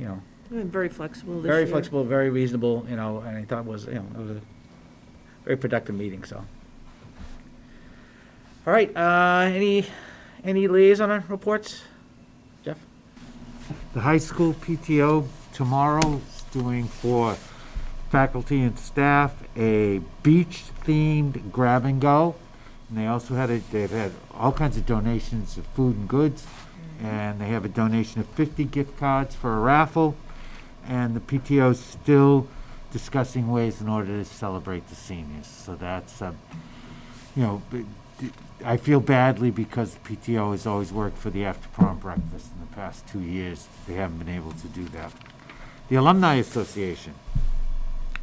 Been very flexible this very year. flexible, very reasonable, and I thought it was a very productive meeting, so. All right, any liaison reports? Jeff? The high school PTO tomorrow is doing for faculty and staff a beach-themed grab and go. And they also they've had all kinds of donations of food and goods. And they have a donation of 50 gift cards for a raffle. And the PTO is still discussing ways in order to celebrate the seniors. So that's, I feel badly because the PTO has always worked for the after-prom breakfast. In the past 2 years, they haven't been able to do that. The Alumni Association,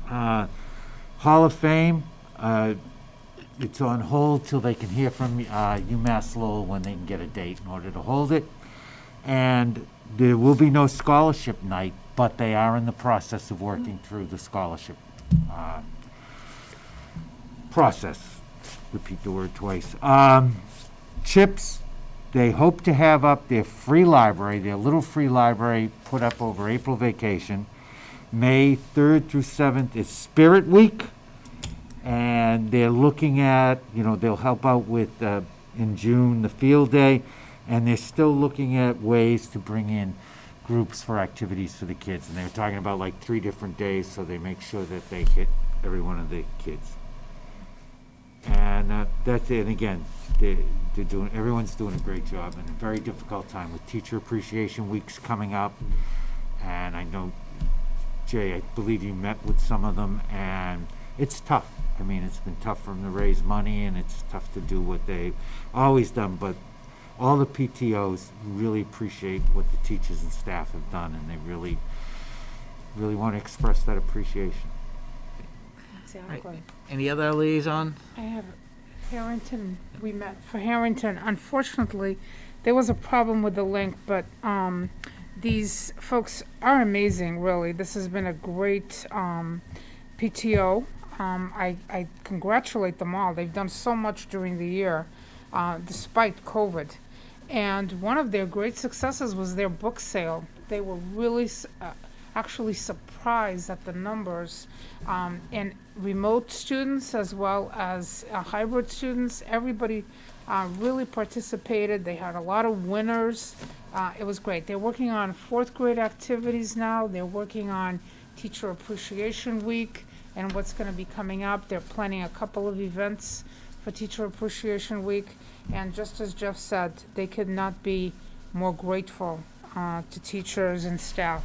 Hall of Fame, it's on hold till they can hear from UMass Lowell when they can get a date in order to hold it. And there will be no scholarship night, but they are in the process of working through the scholarship process. Repeat the word twice. CHIPS, they hope to have up their free library, their little free library put up over April vacation. May 3rd through 7th is Spirit Week. And they're looking at, they'll help out with, in June, the field day. And they're still looking at ways to bring in groups for activities for the kids. And they're talking about like 3 different days, so they make sure that they hit every one of the kids. And that's it. And again, everyone's doing a great job, and a very difficult time with Teacher Appreciation Weeks coming up. And I know, Jay, I believe you met with some of them, and it's tough. I mean, it's been tough for them to raise money, and it's tough to do what they've always done, but all the PTOs really appreciate what the teachers and staff have done, and they really, really want to express that appreciation. Exactly. Any other liaison? I have Harrington, we met for Harrington. Unfortunately, there was a problem with the link, but these folks are amazing, really. This has been a great PTO. I congratulate them all. They've done so much during the year, despite COVID. And one of their great successes was their book sale. They were really actually surprised at the numbers. And remote students as well as hybrid students, everybody really participated. They had a lot of winners. It was great. They're working on 4th grade activities now. They're working on Teacher Appreciation Week and what's going to be coming up. They're planning a couple of events for Teacher Appreciation Week. And just as Jeff said, they could not be more grateful to teachers and staff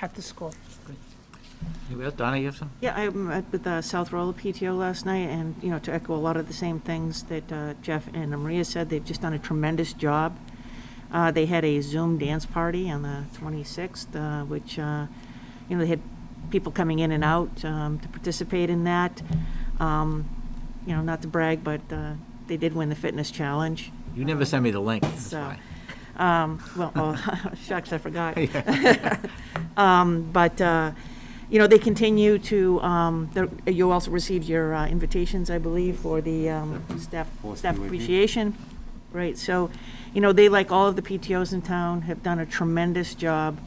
at the school. Anybody else? Donna, you have some? Yeah, I met with South Rolla PTO last night, and, to echo a lot of the same things that Jeff and Maria said, they've just done a tremendous job. They had a Zoom dance party on the 26th, which, they had people coming in and out to participate in that. Not to brag, but they did win the fitness challenge. You never send me the link, that's So, why. Shucks, I forgot. But they continue to, you also received your invitations, I believe, for the staff appreciation. Right, so, they, like all of the PTOs in town, have done a tremendous job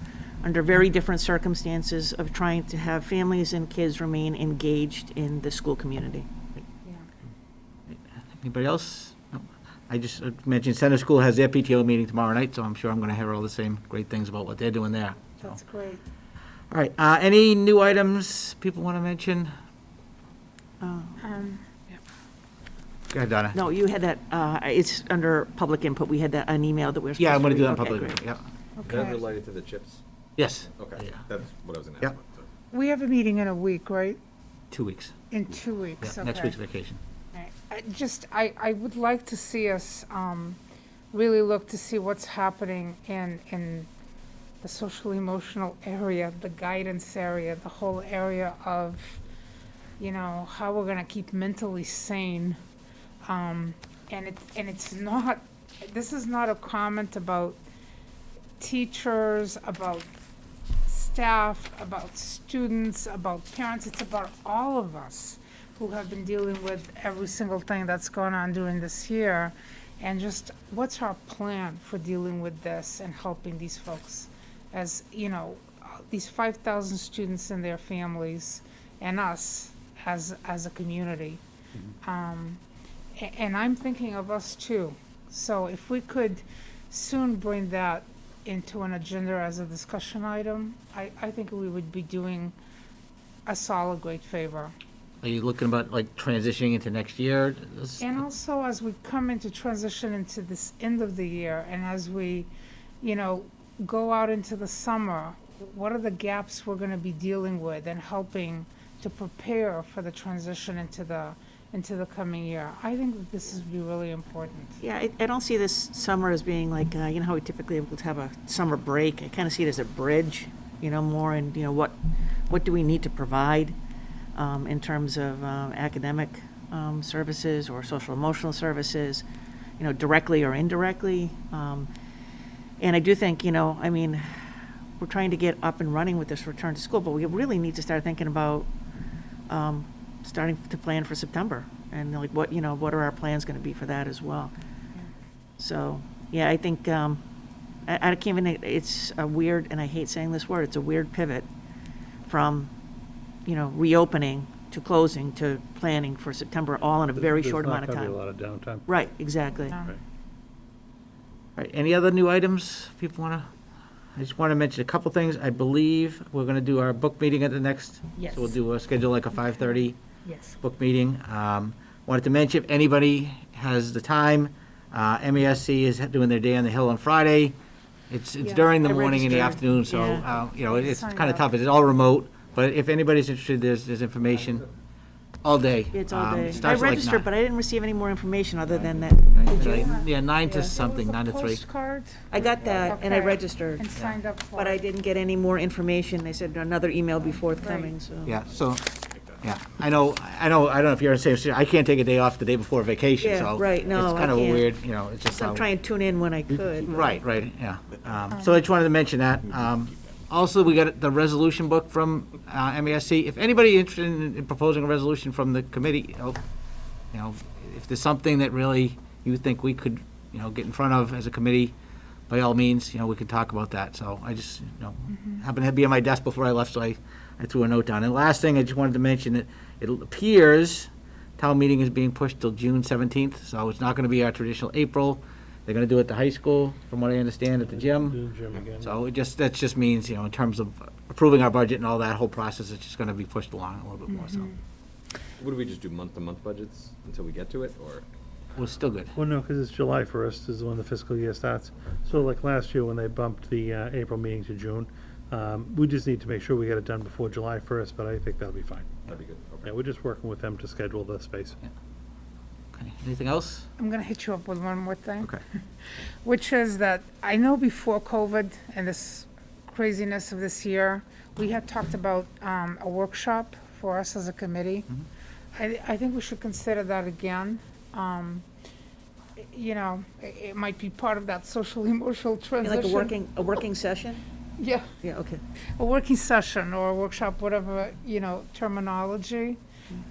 under very different circumstances of trying to have families and kids remain engaged in the school community. Anybody else? No. I just mentioned Center School has their PTO meeting tomorrow night, so I'm sure I'm going to hear all the same great things about what they're doing there. So. That's great. All right, any new items people want to mention? Go ahead, Donna. No, you had that, it's under public input. We had that, an email that we're supposed to. Yeah, I'm gonna do that in read. Okay, public, great. yeah. Is that Okay. related to the chips? Yes. Okay, Yeah. that's what I was gonna Yep. ask about. We have a meeting in a week, right? 2 weeks. In 2 weeks, Yeah, okay. next week's vacation. Right. I would like to see us really look to see what's happening in the social emotional area, the guidance area, the whole area of, how we're gonna keep mentally sane. And it's not, this is not a comment about teachers, about staff, about students, about parents. It's about all of us who have been dealing with every single thing that's gone on during this year. And just what's our plan for dealing with this and helping these folks as, these 5,000 students and their families and us as a community. And I'm thinking of us too. So if we could soon bring that into an agenda as a discussion item, I think we would be doing us all a great favor. Are you looking about like transitioning into next year? And also, as we come into transition into this end of the year, and as we, go out into the summer, what are the gaps we're gonna be dealing with and helping to prepare for the transition into the coming year? I think that this would be really important. Yeah, I don't see this summer as being like, how we typically would have a summer break. I kind of see it as a bridge, more and, what do we need to provide in terms of academic services or social emotional services, directly or indirectly. And I do think, we're trying to get up and running with this return to school, but we really need to start thinking about starting to plan for September and like what are our plans going to be for that as well. So, yeah, I think, I can't even, it's a weird, and I hate saying this word, it's a weird pivot from, reopening to closing to planning for September, all in a very short amount of There's time. not going to be a lot of downtime. Right, exactly. Yeah. All right, any other new items people want to? I just want to mention a couple things. I believe we're going to do our book meeting at the next. Yes. So we'll do a schedule like a 5:30 Yes. book meeting. Wanted to mention if anybody has the time, MASC is doing their Day on the Hill on Friday. It's Yeah, during the I morning and the registered, afternoon, so, yeah. it's Sign kind of up. tough. It's all remote, but if anybody's interested, there's information all day. It's all day. I Starts like registered, but I didn't receive any more information other than that. Yeah, 9 to Yeah. something, 9 to 3. Postcard I got that, and I Okay. registered, and signed up for but I it. didn't get any more information. They said another email be forthcoming, so. Yeah, so, yeah, I don't know if you're in the same situation. I can't take a day off the day before vacation, Yeah, so. right, no, It's I kind of a can't. weird, it's just So I'm how. trying to tune in when I could. but- Right, yeah. So I just wanted to mention that. Also, we got the resolution book from MASC. If anybody interested in proposing a resolution from the committee, if there's something that really you think we could, get in front of as a committee, by all means, we can talk about that. So I just, happened to be on my desk before I left, so I threw a note down. And last thing, I just wanted to mention that it appears town meeting is being pushed till June 17th, so it's not going to be our traditional April. They're going to do it at the high school, from what I understand, at the gym. Do the gym again. So that just means, in terms of approving our budget and all that whole process, it's just going to be pushed along a little bit more, so What do we just do, month-to-month budgets until we get to it, or? we're still good. Well, no, because it's July 1st is when the fiscal year starts. So like last year when they bumped the April meeting to June, we just need to make sure we get it done before July 1st, but I think that'll be fine. That'd be good, okay. Yeah, we're just working with them to schedule the space. Okay. Anything else? I'm gonna hit you up with one more thing. Okay. Which is that I know before COVID and this craziness of this year, we had talked about a workshop for us as a committee. I think we should consider that again. It might be part of that social emotional Yeah, transition. Like a working session? Yeah, Yeah, okay. a working session or a workshop, whatever, terminology.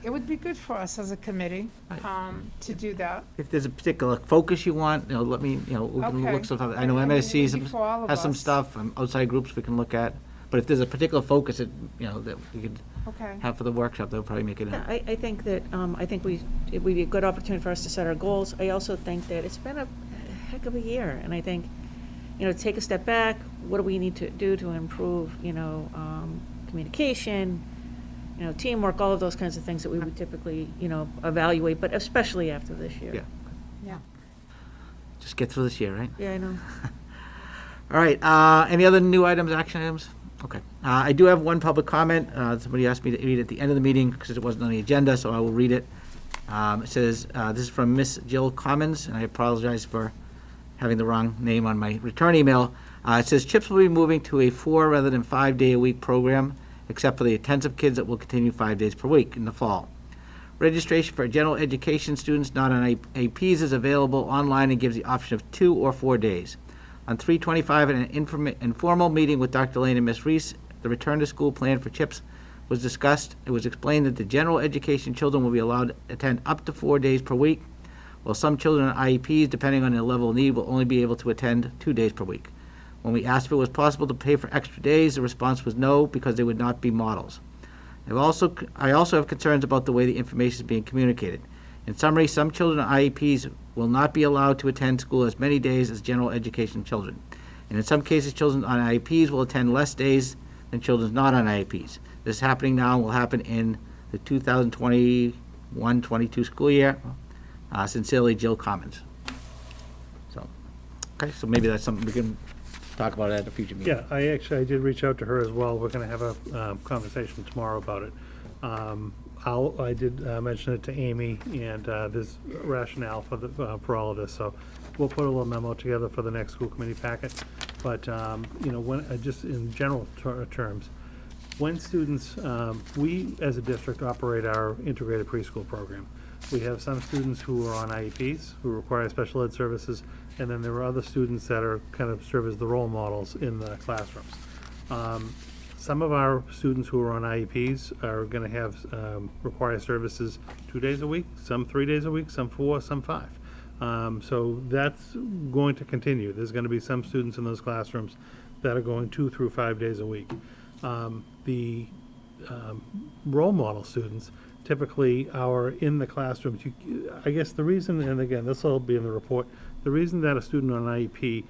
It would be good for us as a committee to do that. If there's a particular focus you want, let me, we can Okay. look stuff up. I know I mean, it would MASC be for all of has some us. stuff, outside groups we can look at. But if there's a particular focus that, that we could Okay. have for the workshop, that'll probably make it. Yeah, I think that, it would be a good opportunity for us to set our goals. I also think that it's been a heck of a year, and I think, take a step back, what do we need to do to improve, communication, teamwork, all of those kinds of things that we would typically, evaluate, but especially after this year. Yeah. Yeah. Just get through this year, right? Yeah, I know. All right, any other new items, action items? Okay. I do have one public comment. Somebody asked me to read it at the end of the meeting because it wasn't on the agenda, so I will read it. It says, this is from Miss Jill Commons, and I apologize for having the wrong name on my return email. It says, CHIPS will be moving to a 4 rather than 5 day a week program, except for the intensive kids that will continue 5 days per week in the fall. Registration for general education students not on APs is available online and gives the option of 2 or 4 days. On 3/25, in an informal meeting with Dr. Lane and Ms. Reese, the return to school plan for CHIPS was discussed. It was explained that the general education children will be allowed to attend up to 4 days per week, while some children on IEPs, depending on their level of need, will only be able to attend 2 days per week. When we asked if it was possible to pay for extra days, the response was no, because they would not be models. I also have concerns about the way the information is being communicated. In summary, some children on IEPs will not be allowed to attend school as many days as general education children. And in some cases, children on IEPs will attend less days than children not on IEPs. This is happening now and will happen in the 2021-22 school year. Sincerely, Jill Commons. So, okay, so maybe that's something we can talk about at a future meeting. Yeah, I did reach out to her as well. We're gonna have a conversation tomorrow about it. I did mention it to Amy, and there's rationale for all of this, so we'll put a little memo together for the next school committee packet. But, when, just in general terms, when students, we as a district operate our integrated preschool program. We have some students who are on IEPs, who require special ed services, and then there are other students that are kind of serve as the role models in the classrooms. Some of our students who are on IEPs are going to have require services 2 days a week, some 3 days a week, some 4, some 5. So that's going to continue. There's going to be some students in those classrooms that are going 2 through 5 days a week. The role model students typically are in the classrooms. I guess the reason, and again, this will be in the report, the reason that a student on IEP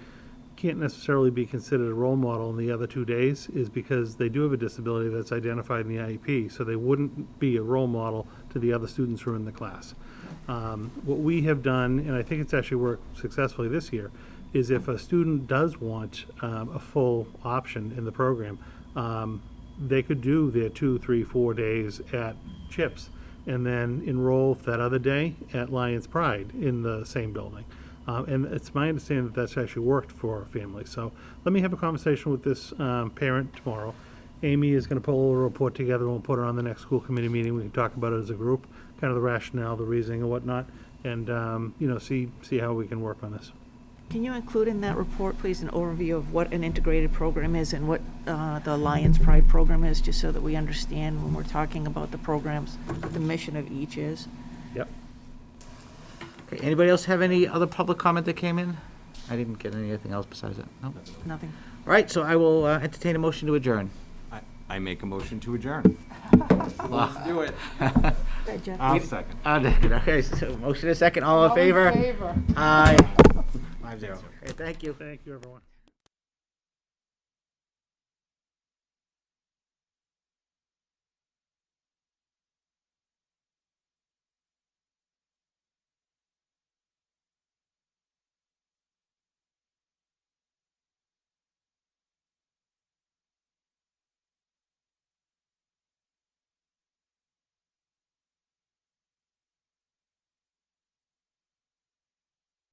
can't necessarily be considered a role model in the other 2 days is because they do have a disability that's identified in the IEP, so they wouldn't be a role model to the other students who are in the class. What we have done, and I think it's actually worked successfully this year, is if a student does want a full option in the program, they could do their 2, 3, 4 days at CHIPS and then enroll that other day at Lions Pride in the same building. And it's my understanding that that's actually worked for families. So let me have a conversation with this parent tomorrow. Amy is going to pull a little report together, and we'll put her on the next school committee meeting. We can talk about it as a group, kind of the rationale, the reasoning and whatnot, and see how we can work on this. Can you include in that report, please, an overview of what an integrated program is and what the Lions Pride program is, just so that we understand when we're talking about the programs, what the mission of each is? Yep. Okay, anybody else have any other public comment that came in? I didn't get anything else besides that. No? Nothing. All right, so I will entertain a motion to adjourn. I make a motion to adjourn. Let's do it. Good, Jeff. I'll second. Okay, so motion is second. All in favor? All in favor. Aye. 5-0. Okay, thank you. Thank you, everyone.